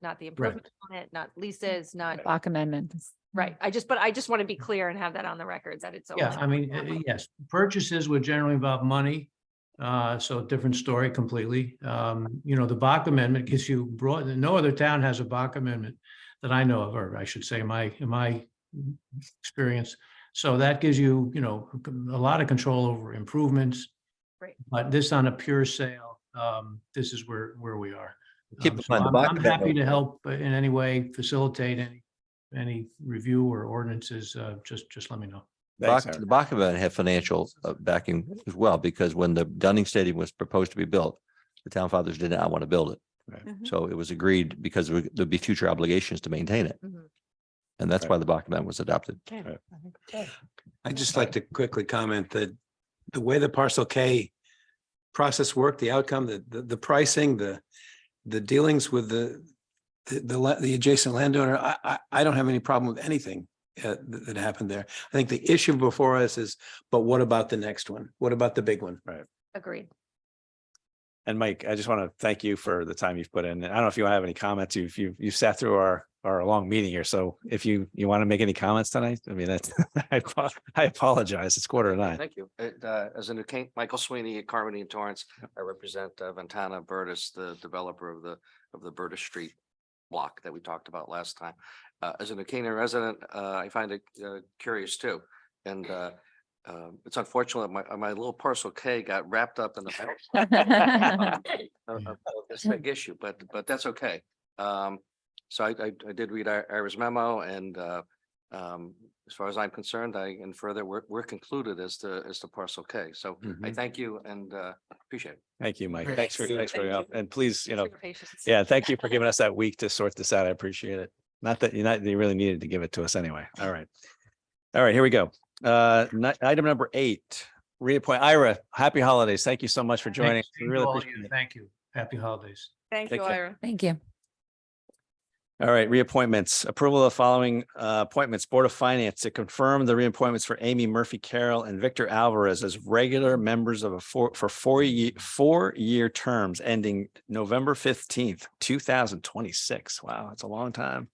M: Not the improvement on it, not leases, not,
J: Bach Amendment.
M: right. I just want to be clear and have that on the records that it's.
I: Yeah,
M: only-
I: I mean, yes, purchases were generally about money. So different story completely. You know, the Bach Amendment gives you broad, no other town has a Bach Amendment that I know of, or I should say in my experience. So that gives you, you know, a lot of control over improvements.
M: Right.
I: But this on a pure sale, this is where we are.
H: Keep in
I: So
H: mind, the Bach
I: I'm happy
H: Amendment-
I: to help in any way, facilitate any review or ordinances, just let me know.
B: thanks,
H: The
B: Eric.
H: Bach Amendment had financial backing as well, because when the Dunning Stadium was proposed to be built, the town fathers did not want to build it.
B: Right.
C: Mhm.
H: So it was agreed because there'd be future obligations to maintain it.
M: Mhm.
H: And that's
B: Right.
H: why the Bach Amendment was adopted.
M: Okay.
B: Right.
M: I think it's good.
A: I'd just like to quickly comment that the way the parcel K process worked, the outcome, the pricing, the dealings with the adjacent landowner, I don't have any problem with anything that happened there. I think the issue before us is, but what about the next one? What about the big one?
M: Agreed.
B: And Mike, I just want to thank you for the time you've put in. And I don't know if you have any comments. You've sat through our long meeting here. So if you want to make any comments tonight, I mean, that's, I apologize. It's 8:45.
R: Thank you. As a new King, Michael Sweeney at Carmody and Torrance, I represent Ventana Burtis, the developer of the Burtis Street block that we talked about last time. As a New Canaan resident, I find it curious too. And it's unfortunate my little parcel K got wrapped up in the of this big issue, but that's okay. So I did read Ira's memo, and as far as I'm concerned, and further, we're concluded as to parcel K. So I thank you and appreciate it.
B: Thank you, Mike.
A: Great.
B: Thanks for your help. And please, you know,
M: For your patience.
B: yeah, thank you for giving us that week to sort this out. I appreciate it. Not that you really needed to give it to us anyway. All right. All right, here we go. Item number 8, reappoint Ira. Happy holidays. Thank you so much for joining. We really appreciate it.
I: Thank you. Happy holidays.
C: Thank
B: Take
C: you,
B: care.
C: Ira.
J: Thank you.
B: All right, reappointments. Approval of the following appointments. Board of Finance to confirm the reappointments for Amy Murphy Carroll and Victor Alvarez as regular members of for 4-year terms ending November 15th, 2026. Wow, that's a long time.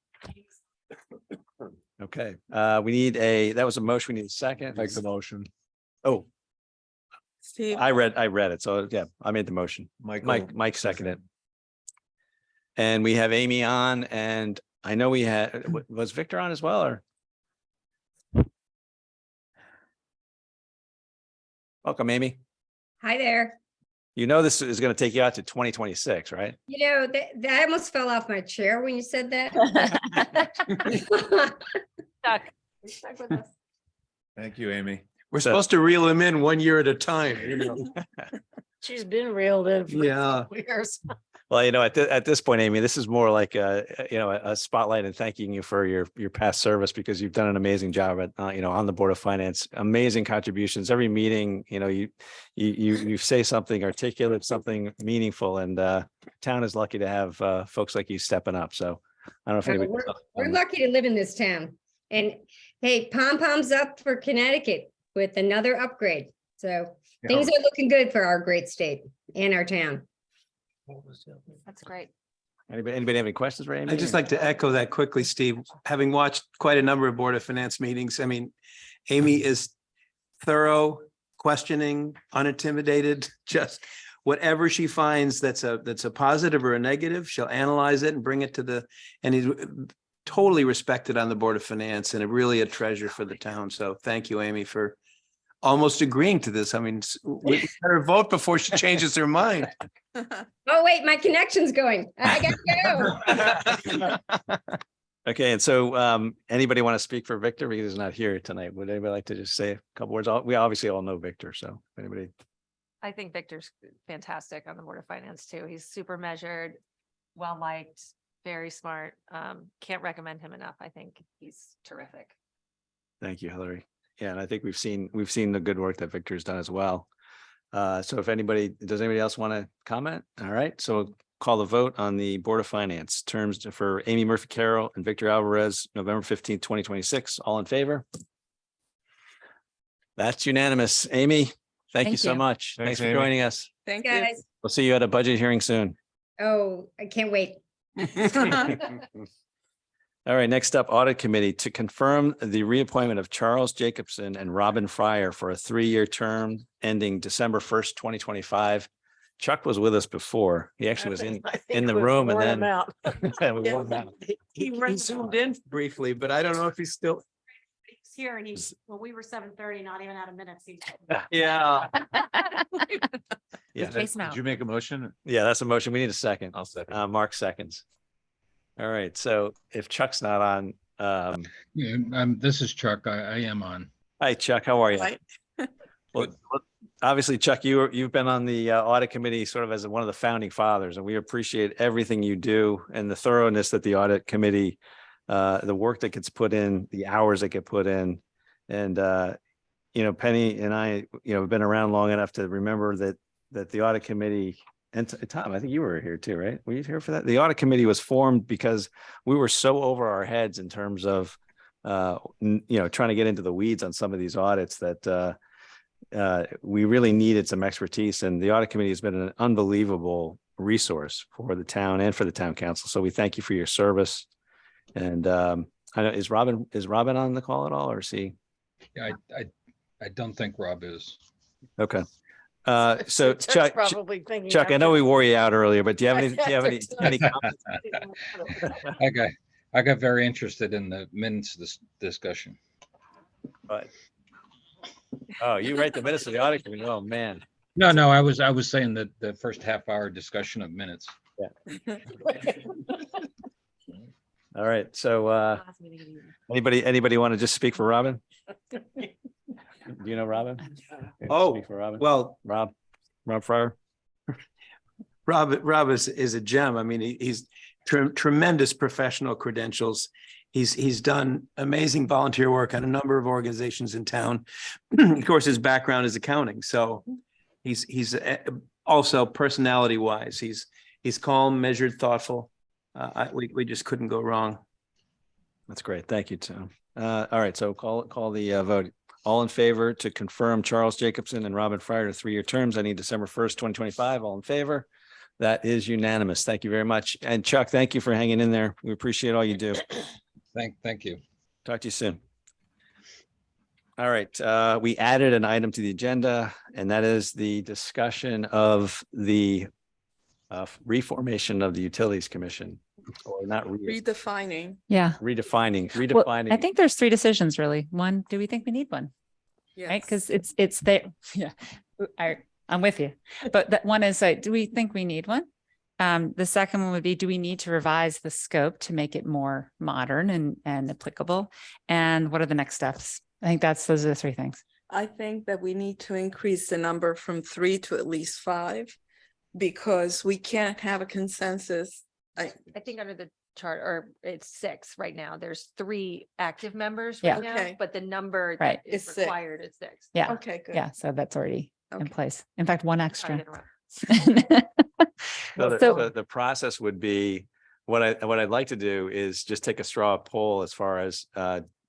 B: Okay, we need that was a motion. We need a second.
G: Make the motion.
B: Oh,
D: Steve,
B: I read it. So yeah, I made the motion. Mike seconded. And we have Amy on, and I know we had, was Victor on as well, or? Welcome, Amy.
S: Hi there.
B: You know, this is going to take you out to 2026, right?
S: You know, that almost fell off my chair when you said that.
M: Stuck. You're stuck with us.
L: Thank you, Amy.
A: We're supposed to reel them in 1 year at a time, you know.
C: She's been reeled in for
A: Yeah.
C: years.
B: Well, at this point, Amy, this is more like a spotlight and thanking you for your past service, because you've done an amazing job at, on the Board of Finance, amazing contributions. Every meeting, you say something articulate, something meaningful, and town is lucky to have folks like you stepping up. So I don't know if anybody.
S: We're lucky to live in this town. And hey, pom-poms up for Connecticut with another upgrade. So things are looking good for our great state and our town.
M: That's great.
B: Anybody have any questions for Amy?
A: I'd just like to echo that quickly, Steve. Having watched quite a number of Board of Finance meetings, I mean, Amy is thorough, questioning, unintimidated, just whatever she finds that's a positive or a negative, she'll analyze it and bring it to and he's totally respected on the Board of Finance and really a treasure for the town. So thank you, Amy, for almost agreeing to this. I mean, we better vote before she changes her mind.
S: Oh, wait, my connection's going. I gotta go.
B: Okay, and so anybody want to speak for Victor, because he's not here tonight? Would anybody like to just say a couple words? We obviously all know Victor, so anybody?
M: I think Victor's fantastic on the Board of Finance too. He's super measured, well-liked, very smart. Can't recommend him enough. I think he's terrific.
B: Thank you, Hillary. Yeah, and I think we've seen the good work that Victor's done as well. So if does anybody else want to comment? All right, so call the vote on the Board of Finance terms for Amy Murphy Carroll and Victor Alvarez, November 15th, 2026. All in favor? That's unanimous. Amy, thank you so much. Thanks for
L: Amy.
B: joining us.
D: Thank you.
S: Guys,
B: We'll see you at a budget hearing soon.
S: oh, I can't wait.
B: All right, next up, Audit Committee to confirm the reappointment of Charles Jacobson and Robin Fryer for a 3-year term ending December 1st, 2025. Chuck was with us before. He actually was in the room and then. We wore him out.
A: He zoomed in briefly, but I don't know if he's still.
E: He's here and we were 7:30, not even out of minutes.
A: Yeah.
B: Yeah,
E: Chase him out.
L: Did you make a motion?
B: yeah, that's a motion. We need a second.
L: I'll second.
B: Mark seconds. All right, so if Chuck's not on,
T: This is Chuck. I am on.
B: hi, Chuck, how are you? Well, obviously, Chuck, you've been on the audit committee sort of as one of the founding fathers, and we appreciate everything you do and the thoroughness that the audit committee, the work that gets put in, the hours that get put in. And, Penny and I, have been around long enough to remember that the audit committee, and Tom, I think you were here too, right? Were you here for that? The audit committee was formed because we were so over our heads in terms of, trying to get into the weeds on some of these audits that, we really needed some expertise, and the audit committee has been an unbelievable resource for the town and for the town council. So we thank you for your service. And I know, is Robin on the call at all, or is he?
T: Yeah, I don't think Rob is.
B: Okay. So Chuck,
C: Probably thinking.
B: I know we wore you out earlier, but do you have any comments?
T: I got very interested in the minutes of this discussion.
B: But oh, you write the minutes of the audit committee. Oh, man.
T: No, I was saying that the first half-hour discussion of minutes.
B: Yeah. All right. So anybody want to just speak for Robin? Do you know Robin?
A: Oh,
B: Speak for Robin.
A: well,
B: Rob Fryer.
A: Rob is a gem. I mean, he's tremendous professional credentials. He's done amazing volunteer work on a number of organizations in town. Of course, his background is accounting, so he's also personality wise. He's calm, measured, thoughtful. We just couldn't go wrong.
B: That's great. Thank you, Tom. All right, so call the vote. All in favor to confirm Charles Jacobson and Robin Fryer to 3-year terms ending December 1st, 2025. All in favor? That is unanimous. Thank you very much. And Chuck, thank you for hanging in there. We appreciate all you do.
T: Thank you.
B: Talk to you soon. All right, we added an item to the agenda, and that is the discussion of the reformation of the Utilities Commission, or not
D: Redefining.
J: Yeah.
B: redefining.
J: Well, I think there's 3 decisions really. One, do we think we need one? Right? Because it's there. Yeah, I'm with you. But that one is do we think we need one? The second one would be, do we need to revise the scope to make it more modern and applicable? And what are the next steps? I think those are the 3 things.
D: I think that we need to increase the number from 3 to at least 5. because we can't have a consensus.
M: I think under the chart, or it's 6 right now. There's 3 active members
J: Yeah.
M: right now,
D: Okay.
M: but the number
J: Right.
M: that is
D: It's 6.
M: required is 6.
J: Yeah.
D: Okay, good.
J: Yeah, so that's already in
D: Okay.
J: place. In fact, one
M: Sorry to
J: extra.
M: interrupt.
J: So-
B: The process would be, what I'd like to do is just take a straw poll as far as,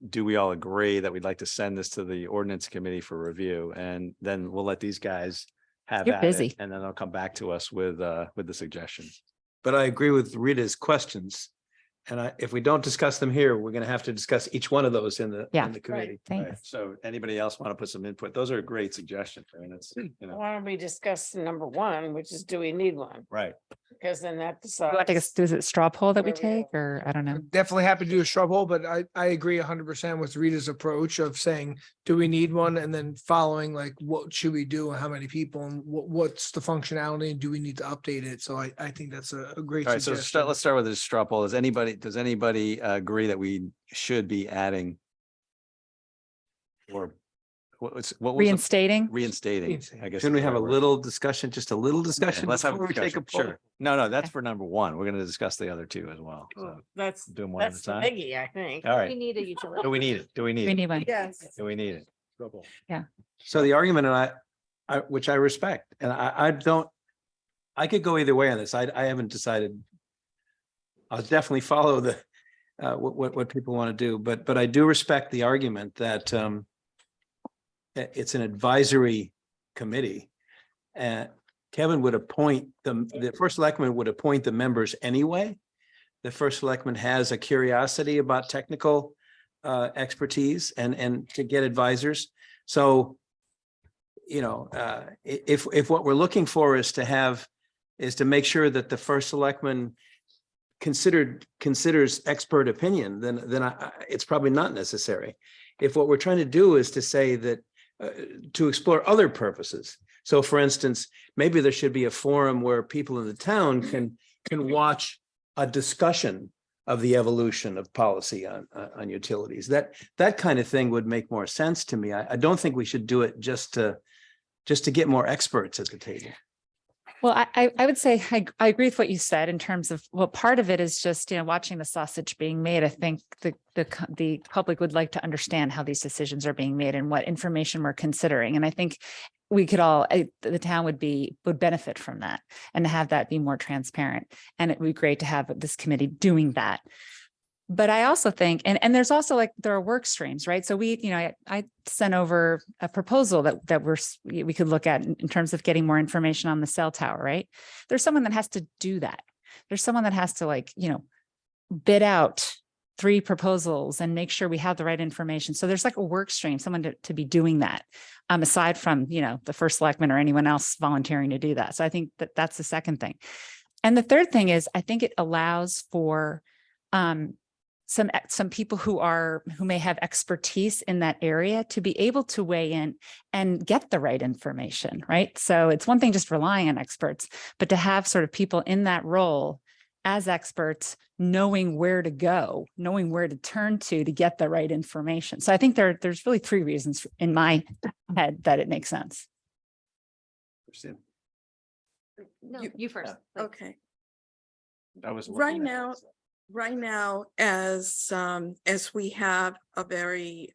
B: do we all agree that we'd like to send this to the ordinance committee for review? And then we'll let these guys have
J: You're
B: at it,
J: busy.
B: and then they'll come back to us with the suggestion.
A: But I agree with Rita's questions. And if we don't discuss them here, we're going to have to discuss each one of those in the
J: Yeah.
A: committee.
J: Thanks.
B: So anybody else want to put some input? Those are great suggestions. I mean, it's, you know,
C: Why don't we discuss number 1, which is, do we need one?
B: right.
C: Because then that
J: You want to take
C: decides.
J: a, is it straw poll that we
C: Where we
J: take, or I don't know?
N: Definitely happy to do a straw poll, but I agree 100% with Rita's approach of saying, do we need one? And then following like, what should we do? And how many people and what's the functionality and do we need to update it? So I think that's a great
B: All right, so
N: suggestion.
B: let's start with this straw poll. Does anybody agree that we should be adding? Or what was the-
J: Reinstating?
B: Reinstating, I guess.
A: Shouldn't we
B: is the
A: have a
B: right word.
A: little discussion, just a little discussion?
B: Let's have a
A: before we take
B: discussion,
A: a poll?
B: sure. No, that's for number 1. We're gonna discuss the other 2 as well. So
C: Well, That's,
B: do them one at a
C: that's the
B: time.
C: biggie, I think.
B: All
M: We
B: right,
M: need a utility.
B: do we need it? Do we need
J: We
B: it?
J: need one.
D: Yes.
B: Do we need it?
A: So the argument, and which I respect, and I don't, I could go either way on this. I haven't decided. I'll definitely follow the, what people want to do, but I do respect the argument that it's an advisory committee. And Kevin would appoint the first selectman would appoint the members anyway. The first selectman has a curiosity about technical expertise and to get advisors. So, you know, if what we're looking for is to make sure that the first selectman considers expert opinion, then it's probably not necessary. If what we're trying to do is to say that to explore other purposes. So for instance, maybe there should be a forum where people in the town can watch a discussion of the evolution of policy on utilities. That kind of thing would make more sense to me. I don't think we should do it just to get more experts at the table.
J: Well, I would say I agree with what you said in terms of, well, part of it is just, watching the sausage being made. I think the public would like to understand how these decisions are being made and what information we're considering. And I think we could all, the town would benefit from that and to have that be more transparent. And it would be great to have this committee doing that. But I also think, and there's also there are work streams, right? So I sent over a proposal that we could look at in terms of getting more information on the cell tower, right? There's someone that has to do that. There's someone that has to bid out 3 proposals and make sure we have the right information. So there's a work stream, someone to be doing that, aside from, the first selectman or anyone else volunteering to do that. So I think that's the second thing. And the third thing is, I think it allows for, some people who may have expertise in that area to be able to weigh in and get the right information, right? So it's one thing just relying on experts, but to have sort of people in that role as experts, knowing where to go, knowing where to turn to get the right information. So I think there's really 3 reasons in my head that it makes sense.
M: No, you first. please.
D: Okay.
B: I was
D: Right now, as we have a very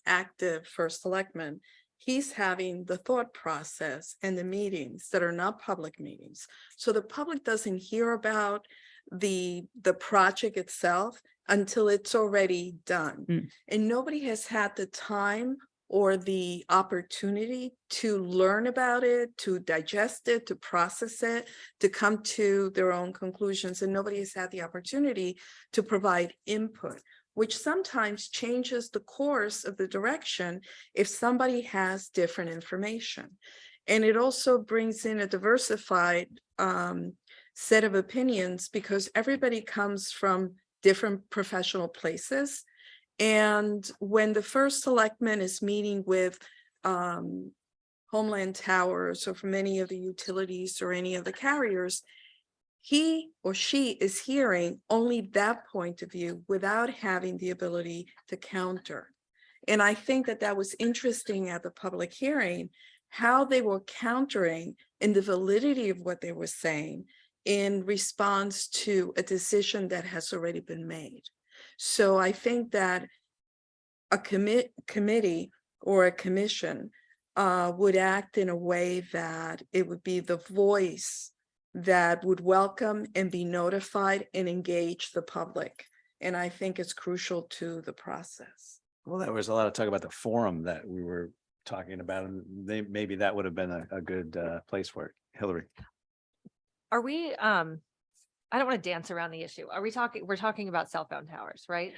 D: active first selectman, he's having the thought process and the meetings that are not public meetings. So the public doesn't hear about the project itself until it's already done. And nobody has had the time or the opportunity to learn about it, to digest it, to process it, to come to their own conclusions. And nobody has had the opportunity to provide input, which sometimes changes the course of the direction if somebody has different information. And it also brings in a diversified set of opinions because everybody comes from different professional places. And when the first selectman is meeting with Homeland Towers or from any of the utilities or any of the carriers, he or she is hearing only that point of view without having the ability to counter. And I think that was interesting at the public hearing how they were countering and the validity of what they were saying in response to a decision that has already been made. So I think that a committee or a commission would act in a way that it would be the voice that would welcome and be notified and engage the public. And I think it's crucial to the process.
B: Well, there was a lot of talk about the forum that we were talking about, and maybe that would have been a good place for it. Hillary.
M: Are we, I don't want to dance around the issue. Are we talking, we're talking about cell phone towers, right?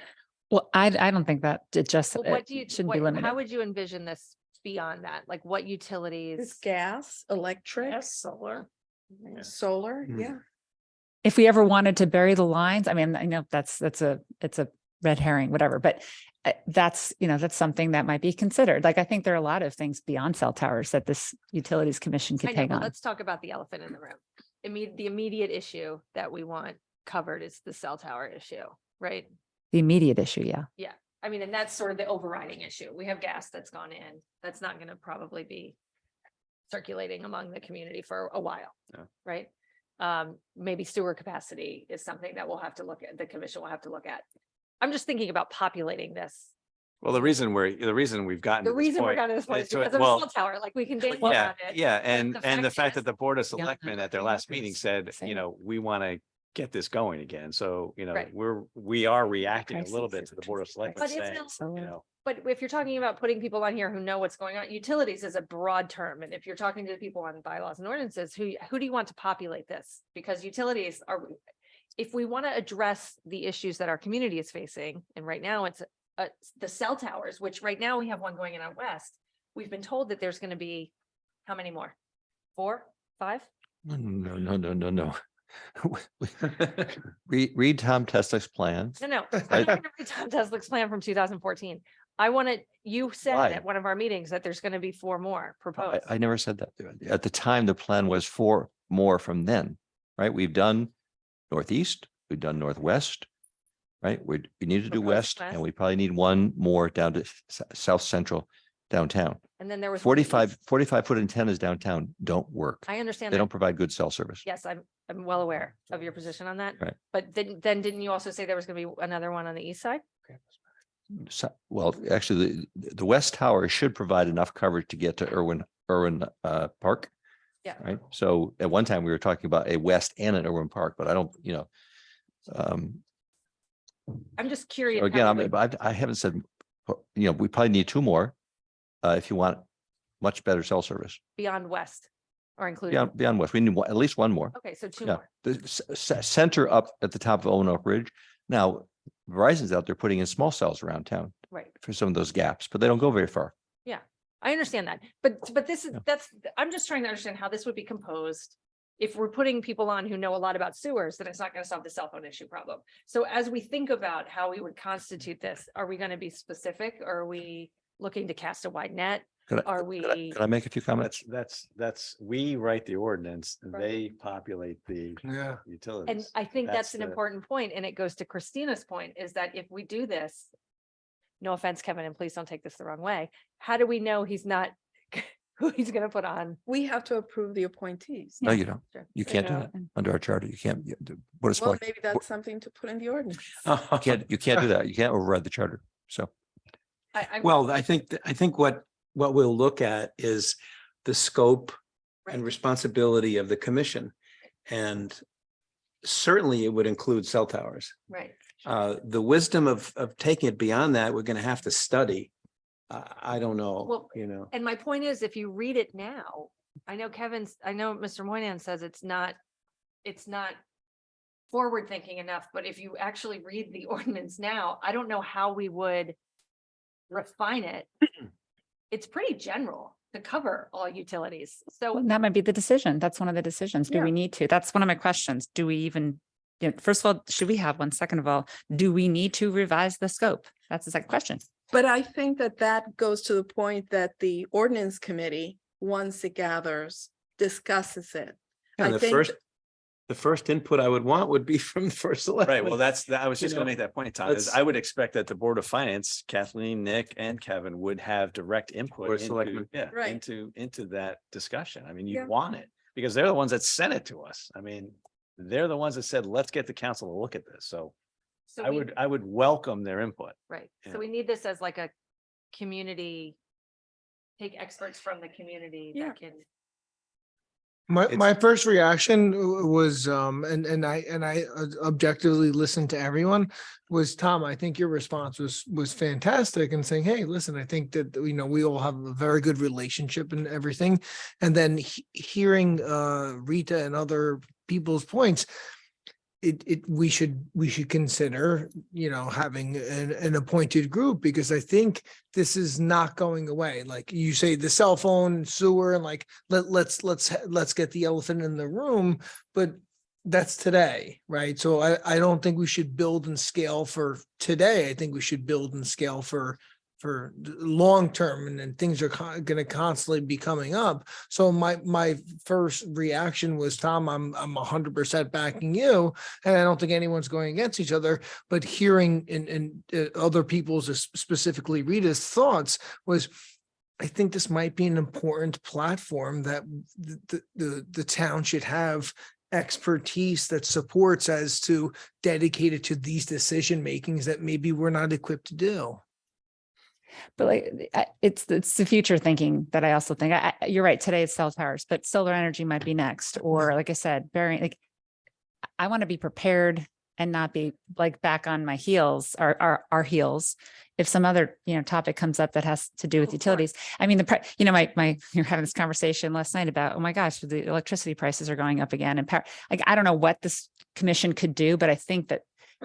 J: Well, I don't think that it just,
M: Well, what
J: it
M: do you,
J: shouldn't be
M: how
J: limited.
M: would you envision this beyond that? Like what utilities?
D: It's gas, electric,
C: solar.
D: solar, yeah.
J: If we ever wanted to bury the lines, I mean, I know it's a red herring, whatever, but that's, that's something that might be considered. Like, I think there are a lot of things beyond cell towers that this utilities commission could
M: I know,
J: take
M: but
J: on.
M: let's talk about the elephant in the room. The immediate issue that we want covered is the cell tower issue, right?
J: The immediate issue, yeah.
M: Yeah, I mean, and that's sort of the overriding issue. We have gas that's gone in. That's not going to probably be circulating among the community for a while,
B: No.
M: right? Maybe sewer capacity is something that we'll have to look at, the commission will have to look at. I'm just thinking about populating this.
B: Well, the reason we've gotten.
M: The
B: to this
M: reason we're
B: point
M: going to this point is
B: to-
M: because of
B: well,
M: a cell tower, like we can dance
B: Yeah,
M: around it.
B: yeah,
M: but
B: and the fact
M: is-
B: that the Board of
J: Yeah,
B: Selectmen at their last meeting said, we want to get this going again. So,
M: Right.
B: we are reacting a little
J: Crisis.
B: bit to the Board of Selectmen
M: But it's
B: saying,
M: not- But if you're talking about putting people on here who know what's going on, utilities is a broad term. And if you're talking to the people on bylaws and ordinances, who do you want to populate this? Because utilities are, if we want to address the issues that our community is facing, and right now it's the cell towers, which right now we have one going in out west. We've been told that there's going to be, how many more? 4, 5?
H: No. Read Tom Teslick's plan.
M: No. I'm not gonna read Tom Teslick's plan from 2014. You said
H: Why?
M: at one of our meetings that there's going to be 4 more proposed.
H: I never said that. At the time, the plan was 4 more from then, right? We've done Northeast, we've done Northwest, right? We need to do
M: Proposed
H: West,
M: West.
H: and we probably need 1 more down to South Central downtown.
M: And then there was. one
H: 45
M: east.
H: foot antennas downtown don't work.
M: I understand
H: They
M: that.
H: don't provide good cell service.
M: Yes, I'm well aware of your position on that.
H: Right.
M: But then didn't you also say there was going to be another one on the east side?
H: Well, actually, the West Tower should provide enough coverage to get to Irwin Park.
M: Yeah.
H: Right. So at one time we were talking about a West and an Irwin Park, but I don't,
M: I'm just curious. how
H: again,
M: we would-
H: I haven't said, we probably need 2 more. If you want much better cell service
M: Beyond west or including.
H: beyond West, we need at least 1 more.
M: Okay, so 2
H: Yeah,
M: more.
H: the center up at the top of Owen Ridge. Now Verizon's out there putting in small cells around town
M: Right.
H: for some of those gaps, but they don't go very far.
M: Yeah, I understand that. But this is, I'm just trying to understand how this would be composed. If we're putting people on who know a lot about sewers, then it's not going to solve the cell phone issue problem. So as we think about how we would constitute this, are we going to be specific? Or are we looking to cast a wide net? Are we?
H: Could I make a few comments?
B: That's, we write the ordinance, and
M: Right.
B: they populate the
N: Yeah.
B: utilities.
M: And I think that's an
B: the-
M: important point, and it goes to Christina's point, is that if we do this, no offense, Kevin, and please don't take this the wrong way, how do we know he's not, who he's gonna put on?
D: We have to approve the appointees.
H: No, you don't.
M: Sure.
H: You can't do
M: Yeah.
H: that under our charter. You can't. The Board of
D: Well,
H: Select-
D: maybe that's something to put in the ordinance.
H: You can't do that. You can't override the charter. So.
A: Well, I think what we'll look at is the scope and responsibility of the commission. And certainly it would include cell towers.
M: Right.
A: The wisdom of taking it beyond that, we're going to have to study. I don't know,
M: Well,
A: you know.
M: And my point is, if you read it now, I know Mr. Moynihan says it's not forward thinking enough, but if you actually read the ordinance now, I don't know how we would refine it. It's pretty general to cover all utilities. So
J: Well, that might be the decision. That's one of the decisions. Do
M: Yeah.
J: we need to? That's one of my questions. Do we even, first of all, should we have one? Second of all, do we need to revise the scope? That's the second question.
D: But I think that goes to the point that the ordinance committee, once it gathers, discusses it.
A: And
D: I
A: the
D: think
A: first, the first input I would want would be from the first select.
B: Right, well, I was
A: You
B: just gonna
A: know,
B: make that point, Tom, is
A: let's-
B: I would expect that the Board of Finance, Kathleen, Nick, and Kevin would have direct input
A: Board of
B: into,
A: Selectmen.
B: yeah,
D: Right.
B: into that discussion. I mean,
D: Yeah.
B: you want it, because they're the ones that sent it to us. I mean, they're the ones that said, let's get the council to look at this, so
M: So
B: I
M: we-
B: would welcome their input.
M: Right,
B: Yeah.
M: so we need this as like a community, take experts from the community
D: Yeah.
M: that can.
N: My first reaction was, and I objectively listened to everyone, was, Tom, I think your response was fantastic and saying, hey, listen, I think that, you know, we all have a very good relationship and everything. And then hearing Rita and other people's points, we should consider, you know, having an appointed group, because I think this is not going away. Like you say, the cell phone, sewer, and like, let's get the elephant in the room, but that's today, right? So I don't think we should build and scale for today. I think we should build and scale for long term, and then things are going to constantly be coming up. So my first reaction was, Tom, I'm 100% backing you, and I don't think anyone's going against each other. But hearing in other people's, specifically Rita's thoughts, was, I think this might be an important platform that the town should have expertise that supports as to dedicated to these decision makings that maybe we're not equipped to do.
J: But like, it's the future thinking that I also think, you're right, today it's cell towers, but solar energy might be next. Or like I said, like, I want to be prepared and not be like back on my heels, our heels, if some other, you know, topic comes up that has to do with utilities. I mean, you know, you're having this conversation last night about, oh my gosh, the electricity prices are going up again, and power, like, I don't know what this commission could do, but I think that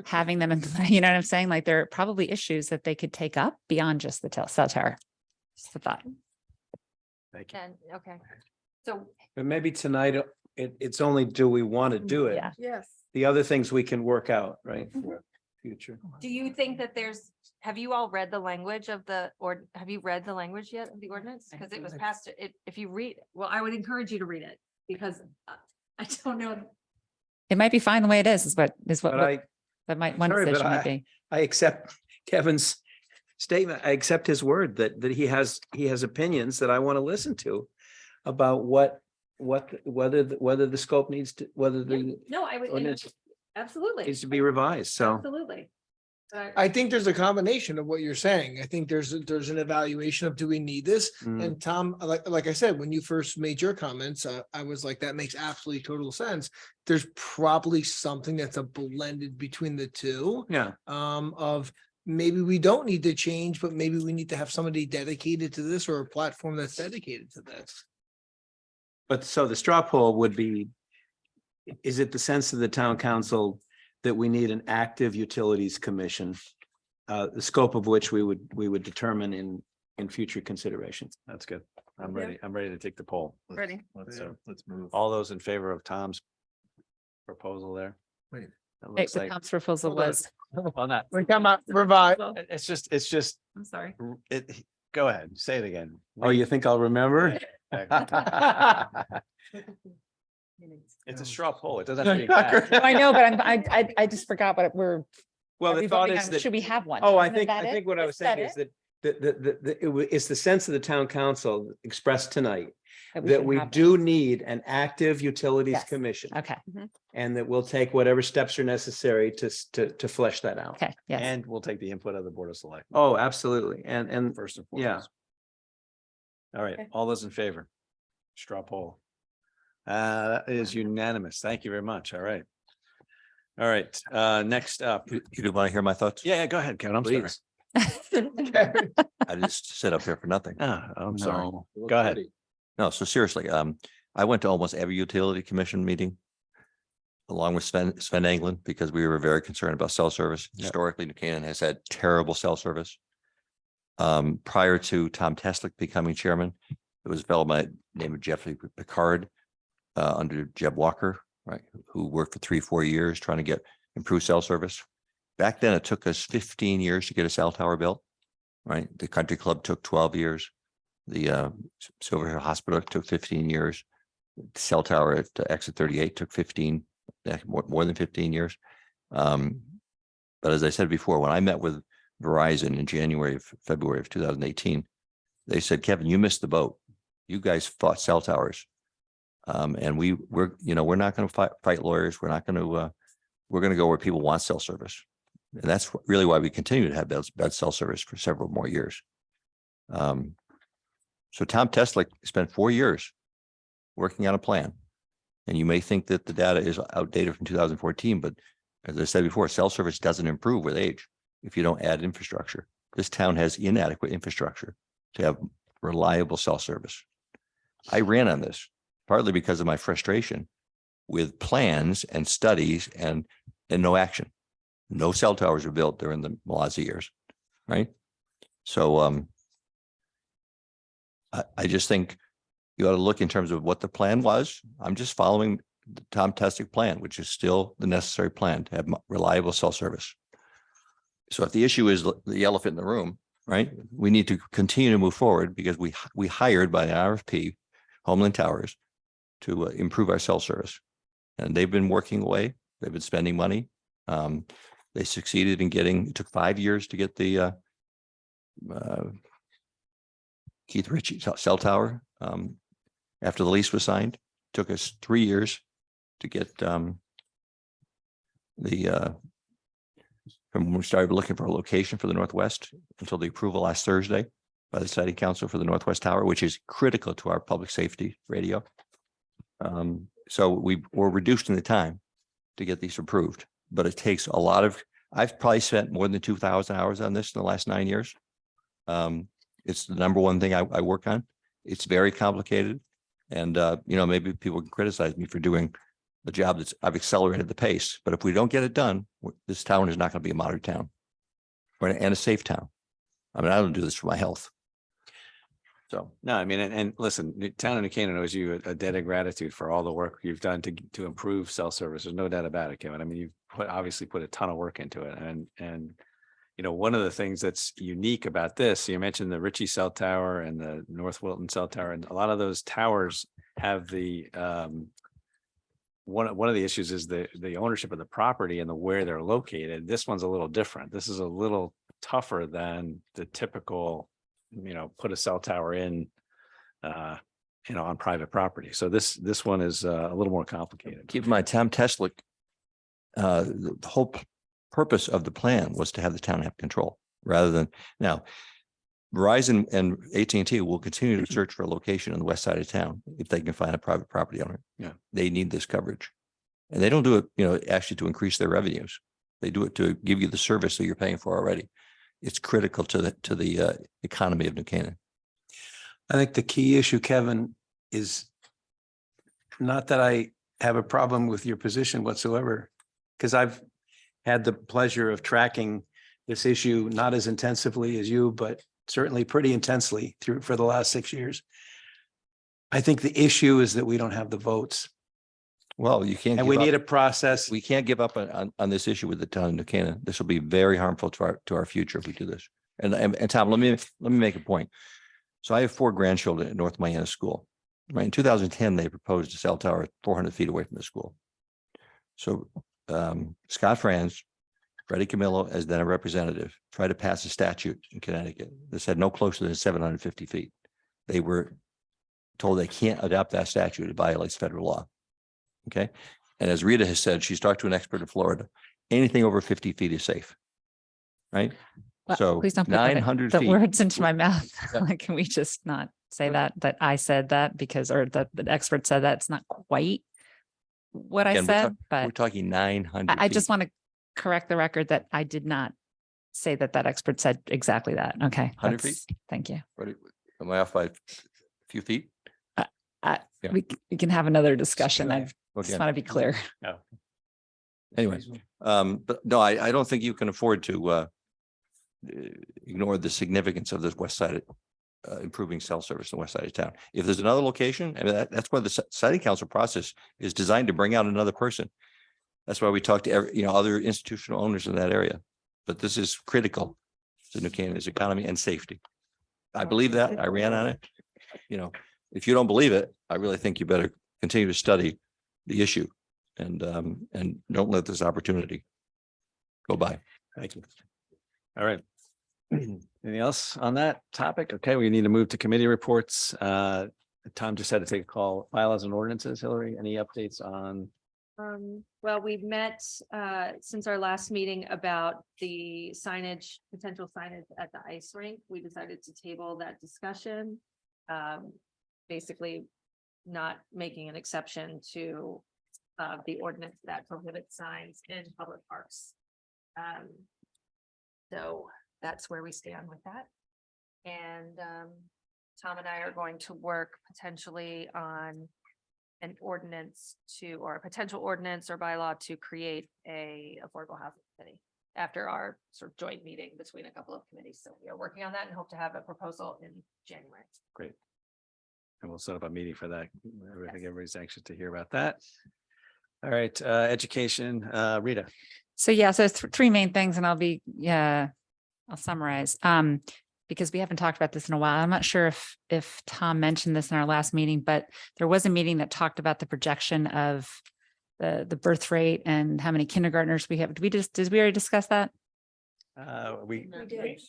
J: having them in, you know what I'm saying? Like, there are probably issues that they could take up beyond just the cell tower. Just a thought.
B: Thank you.
M: And, okay, so
A: But maybe tonight, it's only, do we want to do it?
J: Yeah.
D: Yes.
A: The other things we can work out, right? For future.
M: do you think that have you all read the language of have you read the language yet of the ordinance? Because it was passed, if you read, well, I would encourage you to read it, because I don't know.
J: It might be fine the way it is what
A: But
J: that might, one
A: sorry, but
J: decision might be.
A: I accept Kevin's statement. I accept his word that he has opinions that I want to listen to about whether the scope needs to, whether the
M: No, I would,
A: ordinance
M: absolutely,
A: needs to be revised. So
M: absolutely.
N: I think there's a combination of what you're saying. I think there's an evaluation of, do we need this?
A: Mm.
N: And Tom, like I said, when you first made your comments, I was like, that makes absolutely total sense. There's probably something that's a blended between the two.
A: yeah,
N: Of maybe we don't need to change, but maybe we need to have somebody dedicated to this, or a platform that's dedicated to this.
A: but so the straw poll would be, is it the sense of the town council that we need an active utilities commission? The scope of which we would determine in future considerations.
B: That's good. I'm ready to take the poll.
D: Ready.
L: Let's move.
B: All those in favor of Tom's proposal there?
N: Wait.
B: It
J: Hey,
B: looks
J: the
B: like,
J: Tom's proposal
N: Hold on.
J: was,
B: well, not,
N: We come out, revive.
B: it's just,
J: I'm sorry.
B: go ahead, say it again.
A: Oh, you think I'll remember?
B: It's a straw poll. It doesn't have to be. fact.
J: I know, but I just forgot what we're.
A: Well,
J: are
A: the
J: we
A: thought
J: voting
A: is
J: on?
A: that.
J: Should we have one?
A: Oh, I
J: Isn't that it?
A: think what I was
J: Is that
A: saying is
J: it?
A: that it's the sense of the town council expressed tonight that
J: should
A: we
J: have
A: do need an active utilities
J: Yes.
A: commission,
J: one. Okay,
A: and that we'll take whatever steps are necessary to flesh that out.
J: okay, yes.
B: And we'll take the input of the Board of Selectmen
A: Oh, absolutely. And
B: first and
A: yeah.
B: foremost. All right,
D: Okay.
B: all those in favor? Straw poll. That is unanimous. Thank you very much. All right. All right, next up.
H: You do want to hear my thoughts?
B: Yeah, go ahead, Kevin. I'm sorry.
A: Please.
H: I just sit up here for nothing.
B: Ah, I'm sorry.
A: No.
B: Go ahead.
H: No, so seriously, I went to almost every utility commission meeting along with Sven Englund, because we were very concerned about cell service.
B: Yep.
H: Historically, New Canaan has had terrible cell service. Prior to Tom Teslick becoming chairman, it was developed by the name of Jeffrey Picard under Jeb Walker, right, who worked for 3-4 years trying to get improved cell service. Back then, it took us 15 years to get a cell tower built, right? The country club took 12 years. The Silver Hill Hospital took 15 years. The cell tower at exit 38 took 15 more than 15 years. But as I said before, when I met with Verizon in February of 2018, they said, Kevin, you missed the boat. You guys fought cell towers. And we're not going to fight lawyers. We're going to go where people want cell service. And that's really why we continue to have bad cell service for several more years. So Tom Teslick spent 4 years working on a plan. And you may think that the data is outdated from 2014, but as I said before, cell service doesn't improve with age if you don't add infrastructure. This town has inadequate infrastructure to have reliable cell service. I ran on this partly because of my frustration with plans and studies and no action. No cell towers were built during the Malazzi years, right? So I just think you ought to look in terms of what the plan was. I'm just following the Tom Teslick plan, which is still the necessary plan to have reliable cell service. So if the issue is the elephant in the room, right, we need to continue to move forward because we hired by the RFP Homeland Towers to improve our cell service. And they've been working away. They've been spending money. They succeeded in it took 5 years to get the Keith Ritchie cell tower. After the lease was signed, it took us 3 years to get from when we started looking for a location for the Northwest until the approval last Thursday by the Siting Council for the Northwest Tower, which is critical to our public safety radio. So we're reducing the time to get these approved, but it takes a lot of, I've probably spent more than 2,000 hours on this in the last 9 years. It's the number one thing I work on. It's very complicated. And, maybe people can criticize me for doing a job I've accelerated the pace, but if we don't get it done, this town is not going to be a modern town and a safe town. I mean, I don't do this for my health. So,
B: No, I mean, and listen, the town of New Canaan owes you a debt of gratitude for all the work you've done to improve cell service. There's no doubt about it, Kevin. I mean, you've obviously put a ton of work into it. And one of the things that's unique about this, you mentioned the Ritchie cell tower and the North Wilton cell tower, and a lot of those towers have the one of the issues is the ownership of the property and where they're located. This one's a little different. This is a little tougher than the typical, put a cell tower in, on private property. So this one is a little more complicated.
H: Keep in mind, Tom Teslick, the whole purpose of the plan was to have the town have control rather than now. Verizon and AT&T will continue to search for a location on the west side of town if they can find a private property owner.
B: Yeah,
H: they need this coverage, and they don't do it, actually to increase their revenues. They do it to give you the service that you're paying for already. It's critical to the economy of New Canaan.
A: I think the key issue, Kevin, is not that I have a problem with your position whatsoever, because I've had the pleasure of tracking this issue, not as intensively as you, but certainly pretty intensely for the last 6 years. I think the issue is that we don't have the votes.
H: Well, you can't.
A: And we need a process.
H: We can't give up on this issue with the town of New Canaan. This will be very harmful to our future if we do this. And Tom, let me make a point. So I have 4 grandchildren at North Miami School. Right, in 2010, they proposed a cell tower 400 feet away from the school. So Scott Franz, Freddie Camillo, as then a representative, tried to pass a statute in Connecticut that said no closer than 750 feet. They were told they can't adopt that statute. It violates federal law. Okay. And as Rita has said, she's talked to an expert in Florida. Anything over 50 feet is safe. Right.
J: Well,
H: So
J: please don't put
H: 900
J: the
H: feet.
J: words into my mouth.
H: Yeah.
J: Like, can we just not say that I said that or that the expert said that? It's not quite what I
H: Again,
J: said,
H: we're
J: but
H: talking 900.
J: I
H: feet.
J: just want to correct the record that I did not say that expert said exactly that. Okay.
H: 100
J: that's- Thank you.
H: Am I off by a few feet? Yeah.
J: We can have another discussion. I
H: Okay.
J: just want to be clear.
H: Anyway, but no, I don't think you can afford to ignore the significance of this west side, improving cell service in the west side of town. If there's another location, I mean, that's why the siting council process is designed to bring out another person. That's why we talk to other institutional owners in that area. But this is critical to New Canaan's economy and safety. I believe that. I ran on it. If you don't believe it, I really think you better continue to study the issue and don't let this opportunity go by.
B: Thank you. All right. Anything else on that topic? Okay, we need to move to committee reports. Tom just had to take a call. Bylaws and ordinances. Hillary, any updates on?
M: Well, we've met since our last meeting about the signage, potential signage at the ice rink. We decided to table that discussion. Basically not making an exception to the ordinance that prohibits signs in public parks. So that's where we stand with that. And Tom and I are going to work potentially on an ordinance or a potential ordinance or bylaw to create a affordable housing committee after our sort of joint meeting between a couple of committees. So we are working on that and hope to have a proposal in January.
B: Great. And we'll set up a meeting for that. I think everybody's anxious to hear about that. All right, education, Rita.
J: So yeah, so three main things, and I'll summarize. Because we haven't talked about this in a while. I'm not sure if Tom mentioned this in our last meeting, but there was a meeting that talked about the projection of the birth rate and how many kindergartners we have. Did we already discuss that?
B: We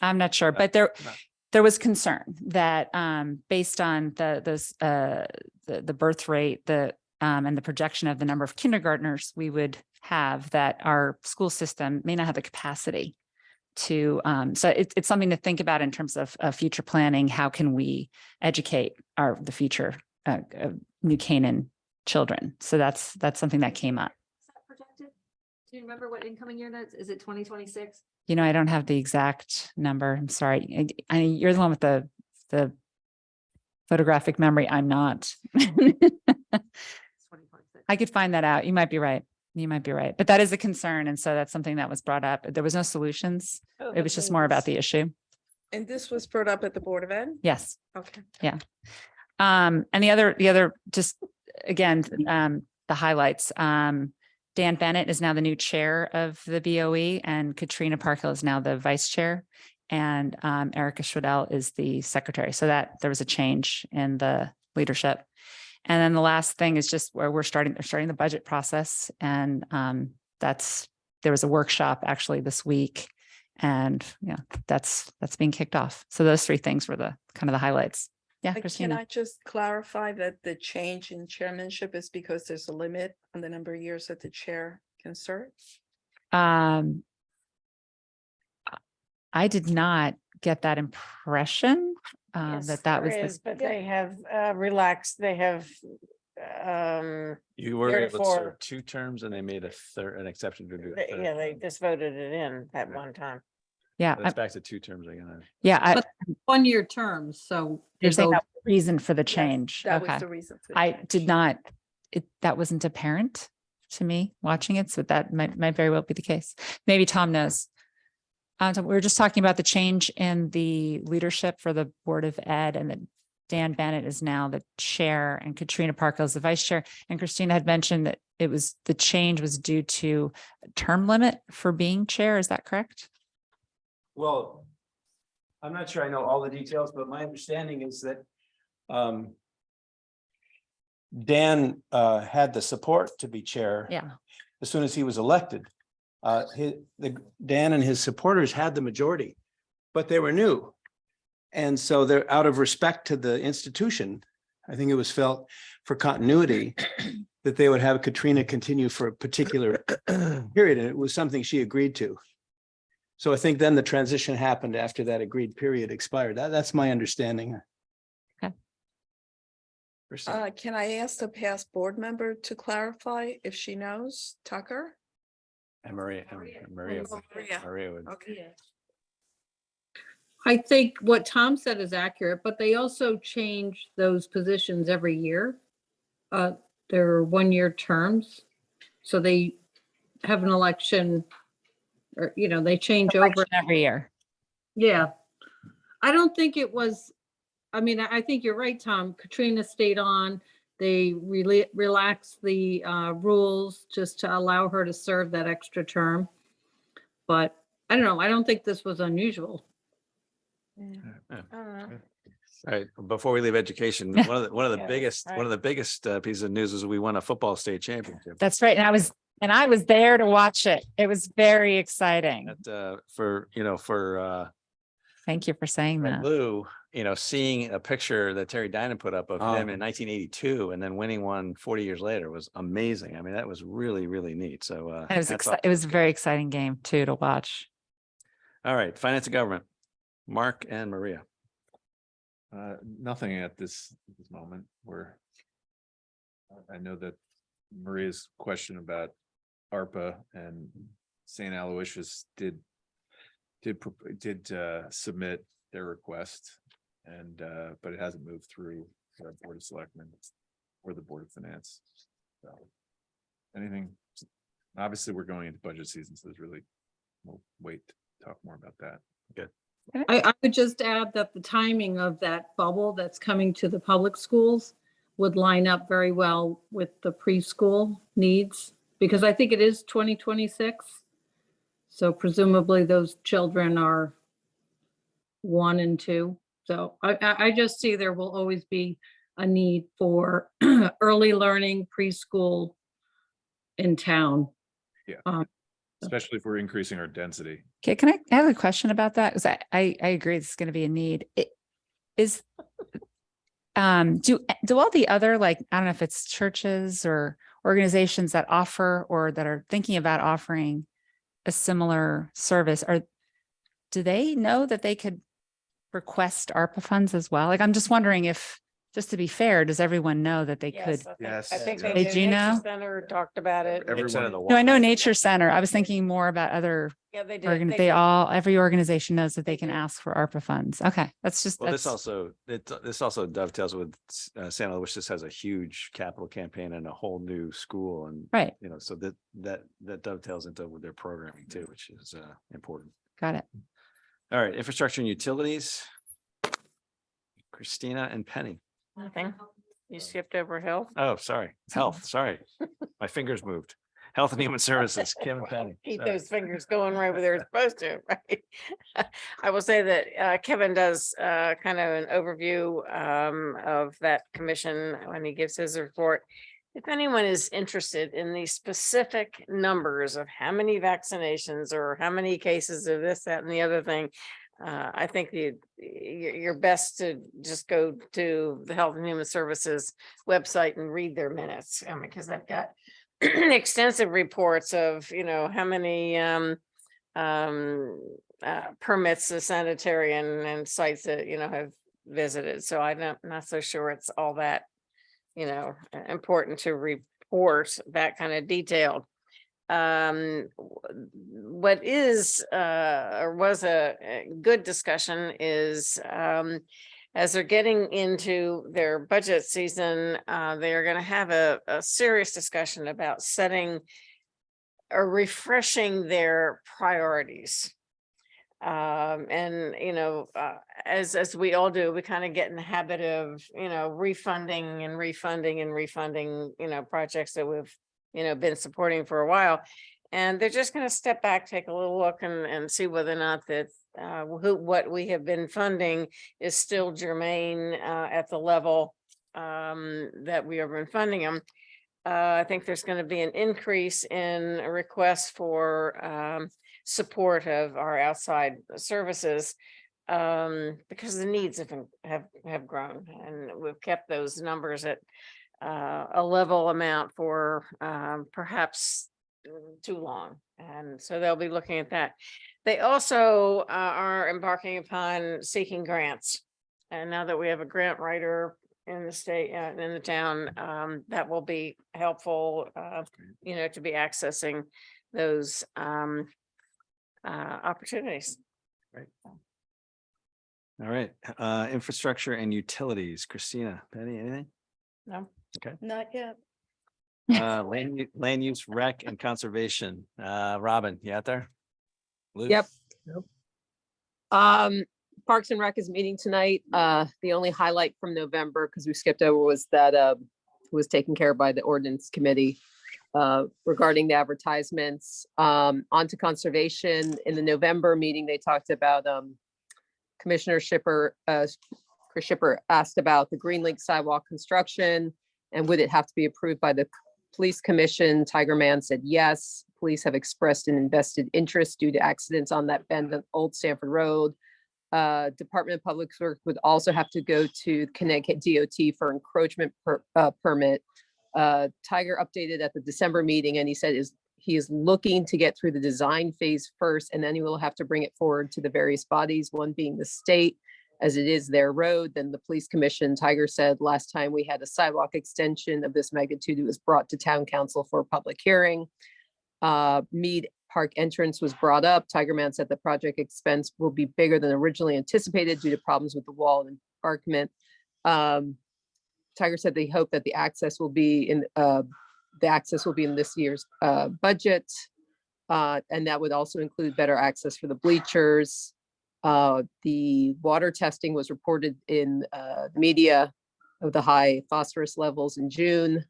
J: I'm not sure, but there was concern that based on the birth rate, and the projection of the number of kindergartners we would have, that our school system may not have the capacity to, so it's something to think about in terms of future planning. How can we educate the future New Canaan children? So that's something that came up.
M: Projected? Do you remember what incoming year that is? Is it 2026?
J: I don't have the exact number. I'm sorry. You're the one with the photographic memory. I'm not. I could find that out. You might be right. But that is a concern. And so that's something that was brought up. There was no solutions. It was just more about the issue.
D: And this was brought up at the Board of Ed?
J: Yes.
D: Okay.
J: Yeah. And the other, just again, the highlights. Dan Bennett is now the new chair of the BOE, and Katrina Parkhill is now the vice chair, and Erica Schwedel is the secretary. So that there was a change in the leadership. And then the last thing is just where they're starting the budget process. And there was a workshop actually this week, and that's being kicked off. So those three things were the kind of the highlights. Yeah,
D: Can
J: Christina.
D: I just clarify that the change in chairmanship is because there's a limit on the number of years that the chair can serve?
J: I did not get that impression.
C: Yes,
J: that was
C: there
J: this.
C: is, but they have relaxed. They have
B: You were able to
C: Therefore-
B: serve 2 terms, and they made an exception to do a third.
C: they just voted it in at one time.
J: Yeah,
B: But it's back to 2 terms again.
O: But 1-year terms, so.
J: you're
O: they
J: saying
O: vote-
J: that was the reason for the change.
D: That was
J: Okay.
D: the reason. for the
J: I
D: change.
J: did not, that wasn't apparent to me watching it, so that might very well be the case. Maybe Tom knows. So we were just talking about the change in the leadership for the Board of Ed, and that Dan Bennett is now the chair and Katrina Parkhill is the vice chair. And Christina had mentioned that the change was due to a term limit for being chair. Is that correct?
A: Well, I'm not sure I know all the details, but my understanding is that Dan had the support to be chair.
J: Yeah.
A: As soon as he was elected. Dan and his supporters had the majority, but they were new. And so they're out of respect to the institution. I think it was felt for continuity that they would have Katrina continue for a particular period, and it was something she agreed to. So I think then the transition happened after that agreed period expired. That's my understanding.
J: Okay.
D: Can I ask the past board member to clarify if she knows? Tucker?
B: And Maria
D: Maria.
B: would.
D: Okay.
O: I think what Tom said is accurate, but they also change those positions every year. They're 1-year terms. So they have an election or, they change over.
J: Every year.
O: Yeah. I don't think it was, I think you're right, Tom. Katrina stayed on. They really relaxed the rules just to allow her to serve that extra term. But I don't know. I don't think this was unusual.
B: All right, before we leave education, one of the
C: Yes,
B: biggest, one of the biggest pieces of news is we won a football state championship.
J: That's right. And I was there to watch it. It was very exciting.
B: That, for
J: Thank you for saying that.
B: Lou, seeing a picture that Terry Dinan put up of
G: Oh.
B: him in 1982 and then winning one 40 years later was amazing. I mean, that was really, really neat. So
J: And it was a very exciting game too to watch.
B: all right, finance and government, Mark and Maria.
L: Nothing at this moment where I know that Maria's question about ARPA and St. Aloysius did submit their request and but it hasn't moved through the Board of Selectmen or the Board of Finance. So anything, obviously we're going into budget season, so we'll wait to talk more about that.
B: Good.
O: I would just add that the timing of that bubble that's coming to the public schools would line up very well with the preschool needs, because I think it is 2026. So presumably those children are 1 and 2. So I just see there will always be a need for early learning preschool in town.
L: Yeah. Especially if we're increasing our density.
J: Okay, can I have a question about that? Because I agree it's going to be a need. It is, do all the other, like, I don't know if it's churches or organizations that offer or that are thinking about offering a similar service, do they know that they could request ARPA funds as well? Like, I'm just wondering if, just to be fair, does everyone know that they could?
C: I think
J: They
C: they
J: do
C: did.
J: know?
C: Nature Center talked about it.
J: No, I know Nature Center. I was thinking more about other,
C: Yeah, they did.
J: every organization knows that they can ask for ARPA funds. Okay, that's just,
B: Well,
J: that's,
B: this also dovetails with St. Aloysius has a huge capital campaign and a whole new school, and
J: right,
B: so that dovetails into with their programming too, which is important.
J: got it.
B: All right, infrastructure and utilities. Christina and Penny.
C: Nothing. You skipped over health.
B: Oh, sorry, health. Sorry, my fingers moved. Health and Human Services, Kim and Penny.
C: Keep
B: Sorry.
C: those fingers going right where they're supposed to, right? I will say that Kevin does kind of an overview of that commission when he gives his report. If anyone is interested in the specific numbers of how many vaccinations or how many cases of this, that, and the other thing, I think you're best to just go to the Health and Human Services website and read their minutes. I mean, because they've got extensive reports of, how many permits the sanitarian and sites that, have visited. So I'm not so sure it's all that, important to report that kind of detailed. What is or was a good discussion is as they're getting into their budget season, they are going to have a serious discussion about setting or refreshing their priorities. And as we all do, we kind of get in the habit of refunding projects that we've been supporting for a while. And they're just going to step back, take a little look and see whether or not that what we have been funding is still germane at the level that we have been funding them. I think there's going to be an increase in requests for support of our outside services because the needs have grown, and we've kept those numbers at a level amount for perhaps too long. And so they'll be looking at that. They also are embarking upon seeking grants. And now that we have a grant writer in the state and in the town, that will be helpful, to be accessing those opportunities.
B: Right. All right, infrastructure and utilities, Christina, Penny, anything?
C: No.
B: Okay.
C: Not yet.
B: Land use, rec and conservation. Robin, you out there? Lou?
K: Yep. Parks and Rec is meeting tonight. The only highlight from November, because we skipped over, was that was taken care of by the ordinance committee regarding the advertisements. Onto conservation. In the November meeting, they talked about Commissioner Chris Shipper asked about the Green Link sidewalk construction and would it have to be approved by the police commission? Tiger Man said yes. Police have expressed an invested interest due to accidents on that bend of Old Stanford Road. Department of Public Works would also have to go to Connecticut DOT for encroachment permit. Tiger updated at the December meeting and he said he is looking to get through the design phase first, and then he will have to bring it forward to the various bodies, one being the state, as it is their road, then the police commission. Tiger said last time we had a sidewalk extension of this magnitude, it was brought to town council for a public hearing. Mead Park entrance was brought up. Tiger Man said the project expense will be bigger than originally anticipated due to problems with the wall and embankment. Tiger said they hope that the access will be in this year's budget. And that would also include better access for the bleachers. The water testing was reported in the media of the high phosphorus levels in June.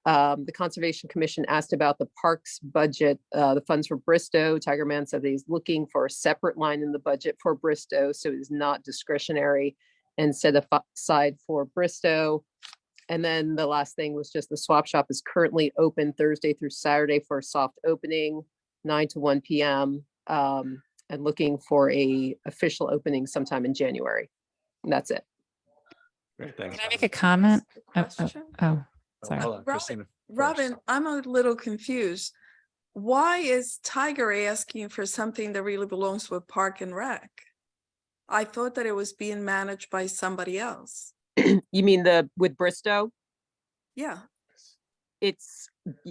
K: The Conservation Commission asked about the parks budget, the funds for Bristow. Tiger Man said that he's looking for a separate line in the budget for Bristow, so it is not discretionary and set aside for Bristow. And then the last thing was just the swap shop is currently open Thursday through Saturday for a soft opening, 9 to 1 p.m. And looking for a official opening sometime in January. And that's it.
B: Great, thanks.
J: Can I make a comment? Oh, sorry.
B: Hold on, Christina first.
D: Robin, I'm a little confused. Why is Tiger asking for something that really belongs with Park and Rec? I thought that it was being managed by somebody else.
K: You mean with Bristow?
D: Yeah.
K: It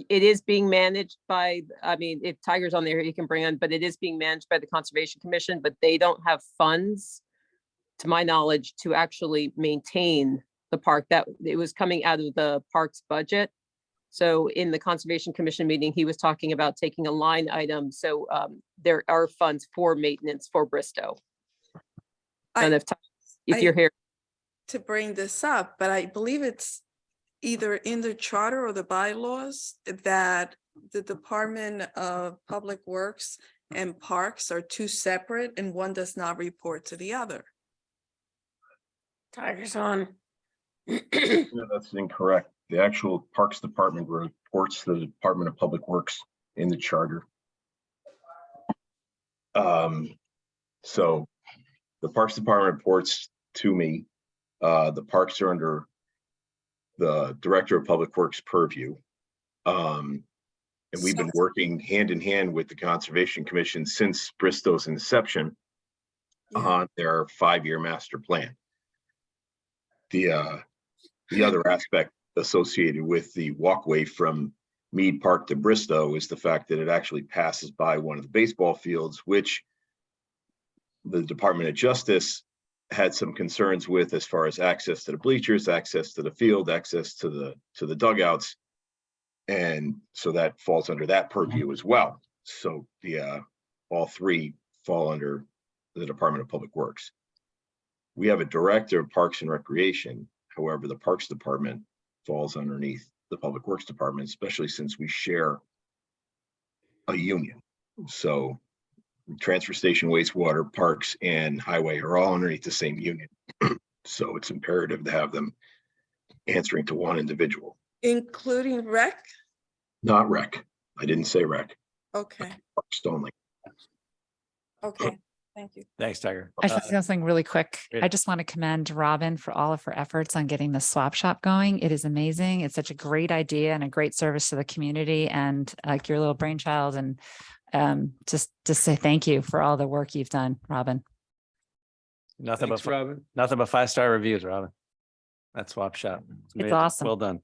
K: is being managed by, I mean, if Tiger's on there, he can bring on, but it is being managed by the Conservation Commission, but they don't have funds, to my knowledge, to actually maintain the park. That it was coming out of the park's budget. So in the Conservation Commission meeting, he was talking about taking a line item. So there are funds for maintenance for Bristow. And if you're here
D: to bring this up, but I believe it's either in the charter or the bylaws that the Department of Public Works and Parks are two separate and one does not report to the other.
C: Tiger's on.
U: No, that's incorrect. The actual Parks Department reports to the Department of Public Works in the charter. So the Parks Department reports to me. The parks are under the Director of Public Works purview. And we've been working hand in hand with the Conservation Commission since Bristow's inception on their 5-year master plan. The other aspect associated with the walkway from Mead Park to Bristow is the fact that it actually passes by one of the baseball fields, which the Department of Justice had some concerns with as far as access to the bleachers, access to the field, access to the dugouts. And so that falls under that purview as well. So all three fall under the Department of Public Works. We have a director of Parks and Recreation. However, the Parks Department falls underneath the Public Works Department, especially since we share a union. So transfer station, wastewater, parks, and highway are all underneath the same union. So it's imperative to have them answering to one individual.
D: Including Rec?
U: Not Rec. I didn't say Rec.
D: Okay,
U: Parks only.
D: okay, thank you.
B: Thanks, Tiger.
J: I should say something really quick. I just want to commend Robin for all of her efforts on getting the swap shop going. It is amazing. It's such a great idea and a great service to the community and like your little brainchild. And just say thank you for all the work you've done, Robin.
B: Nothing
A: Thanks,
B: but
A: Robin.
B: nothing but 5-star reviews, Robin. That swap shop.
J: It's awesome.
B: Well done.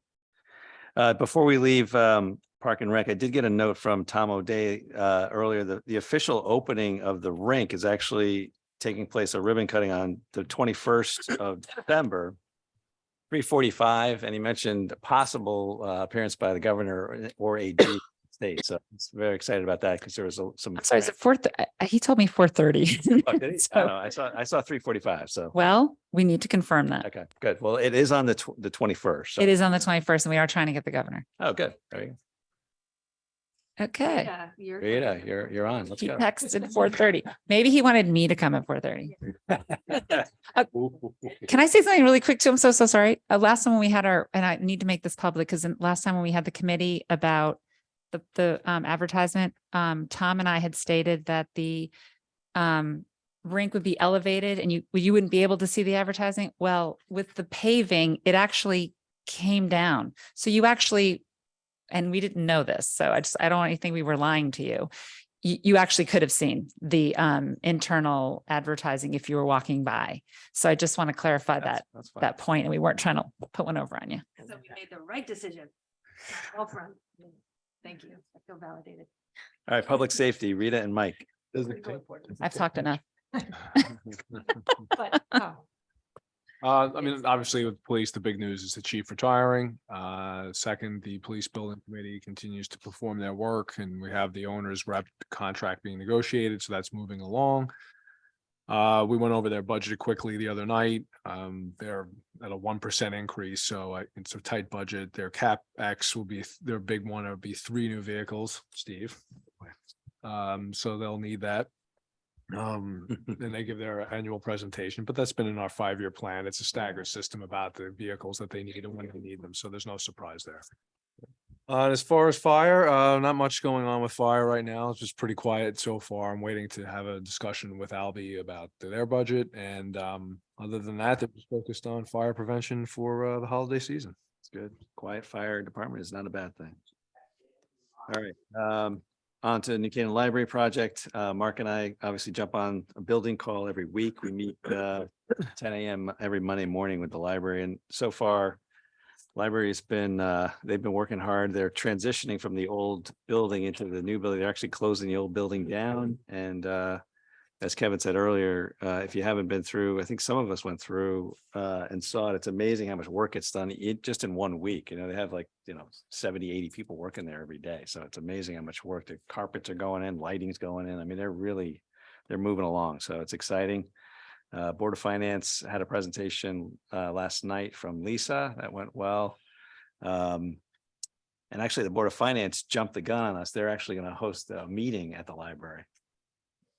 B: Before we leave Park and Rec, I did get a note from Tom O'Day earlier. The official opening of the rink is actually taking place, a ribbon cutting on the 21st of December, 3:45. And he mentioned a possible appearance by the governor or AG state. So I'm very excited about that because there was some.
J: Sorry, is it 4? He told me 4:30.
B: Oh, did he? I don't know. I saw 3:45. So
J: Well, we need to confirm that.
B: okay, good. Well, it is on the 21st. So.
J: It is on the 21st and we are trying to get the governor.
B: Oh, good. There you go.
J: Okay.
B: Rita, you're on. Let's
J: He
B: go.
J: texted 4:30. Maybe he wanted me to come at 4:30. Can I say something really quick too? I'm so sorry. Last time when we had and I need to make this public because last time when we had the committee about the advertisement, Tom and I had stated that the rink would be elevated and you wouldn't be able to see the advertising. Well, with the paving, it actually came down. So you actually, and we didn't know this, so I don't want you to think we were lying to you. You actually could have seen the internal advertising if you were walking by. So I just want to clarify that point, and we weren't trying to put one over on you.
E: So we made the right decision. Well front. Thank you. I feel validated.
B: All right, public safety, Rita and Mike.
J: I've talked enough.
E: But, oh,
G: I mean, obviously with police, the big news is the chief retiring. Second, the police building committee continues to perform their work and we have the owner's rep contract being negotiated, so that's moving along. We went over their budget quickly the other night. They're at a 1% increase, so it's a tight budget. Their CapEx will be, their big one will be 3 new vehicles, Steve. So they'll need that. Then they give their annual presentation, but that's been in our 5-year plan. It's a staggered system about the vehicles that they need and when they need them, so there's no surprise there. As far as fire, not much going on with fire right now. It's just pretty quiet so far. I'm waiting to have a discussion with Albie about their budget, and other than that, they're just focused on fire prevention for the holiday season.
B: It's good. Quiet fire department is not a bad thing. All right. On to New Canaan Library project. Mark and I obviously jump on a building call every week. We meet 10 a.m. every Monday morning with the library. And so far, library has been, they've been working hard. They're transitioning from the old building into the new building. They're actually closing the old building down. And as Kevin said earlier, if you haven't been through, I think some of us went through and saw it. It's amazing how much work gets done just in 1 week. You know, they have like, 70, 80 people working there every day. So it's amazing how much work. The carpets are going in, lighting's going in. I mean, they're moving along. So it's exciting. Board of Finance had a presentation last night from Lisa that went well. And actually the Board of Finance jumped the gun on us. They're actually going to host a meeting at the library.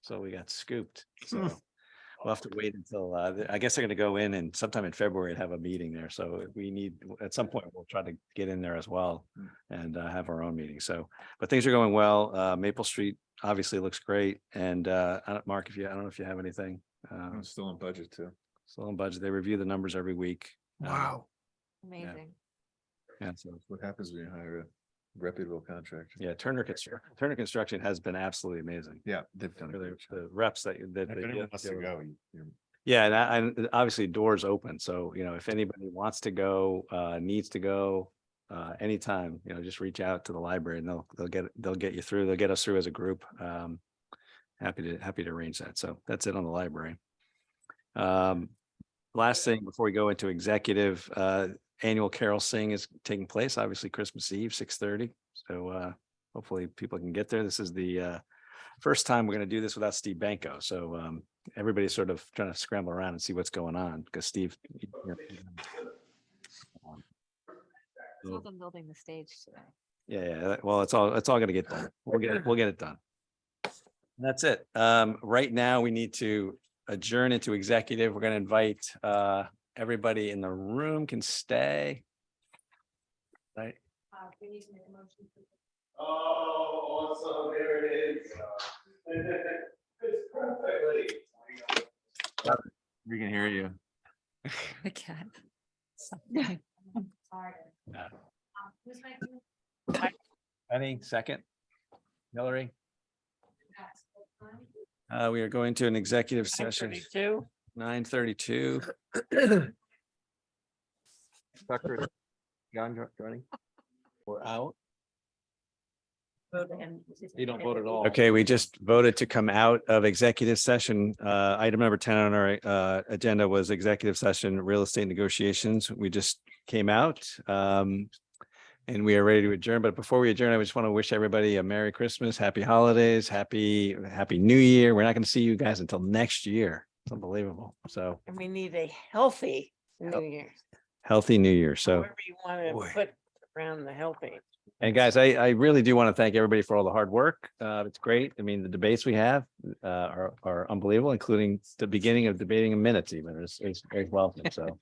B: So we got scooped. So we'll have to wait until, I guess they're going to go in and sometime in February and have a meeting there. So we need, at some point, we'll try to get in there as well and have our own meeting. So, but things are going well. Maple Street obviously looks great. And Mark, I don't know if you have anything.
L: I'm still on budget too.
B: Still on budget. They review the numbers every week.
N: Wow.
M: amazing.
B: Yeah. So
L: What happens when you hire a reputable contractor?
B: yeah, Turner Construction has been absolutely amazing.
L: Yeah, they've done a
B: Really,
L: great job.
B: the reps that
L: If
B: they
L: anyone
B: get
L: wants to
B: together.
L: go,
B: Yeah, and obviously doors open. So, if anybody wants to go, needs to go, anytime, just reach out to the library and they'll get you through. They'll get us through as a group. Happy to arrange that. So that's it on the library. Last thing before we go into executive, annual carol sing is taking place, obviously Christmas Eve, 6:30. So hopefully people can get there. This is the first time we're going to do this without Steve Banko. So everybody's sort of trying to scramble around and see what's going on because Steve.
M: Saw them building the stage today.
B: Yeah. Well, it's all going to get done. We'll get it done. That's it. Right now, we need to adjourn into executive. We're going to invite everybody in the room can stay. Right.
P: Oh, awesome. There it is. It's perfectly.
B: We can hear you.
J: I can't.
B: Any second? Hillary? We are going to an executive session. 9:32. Tucker, John joining? We're out. You don't vote at all. Okay, we just voted to come out of executive session. Item number 10 on our agenda was executive session, real estate negotiations. We just came out. And we are ready to adjourn. But before we adjourn, I just want to wish everybody a Merry Christmas, Happy Holidays, Happy New Year. We're not going to see you guys until next year. It's unbelievable. So
C: And we need a healthy New Year.
B: healthy New Year. So
C: However you want to put around the healthy.
B: And guys, I really do want to thank everybody for all the hard work. It's great. I mean, the debates we have are unbelievable, including the beginning of debating in minutes even. It's very welcome. So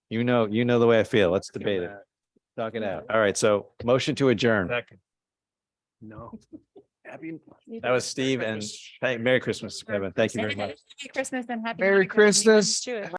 B: you know the way I feel. Let's debate it. Talk it out. All right. So motion to adjourn.
A: No.
B: That was Steve and hey, Merry Christmas, Kevin. Thank you very much.
J: Merry Christmas and happy.
N: Merry
J: Hanukkah when we come
N: Christmas.
J: to it.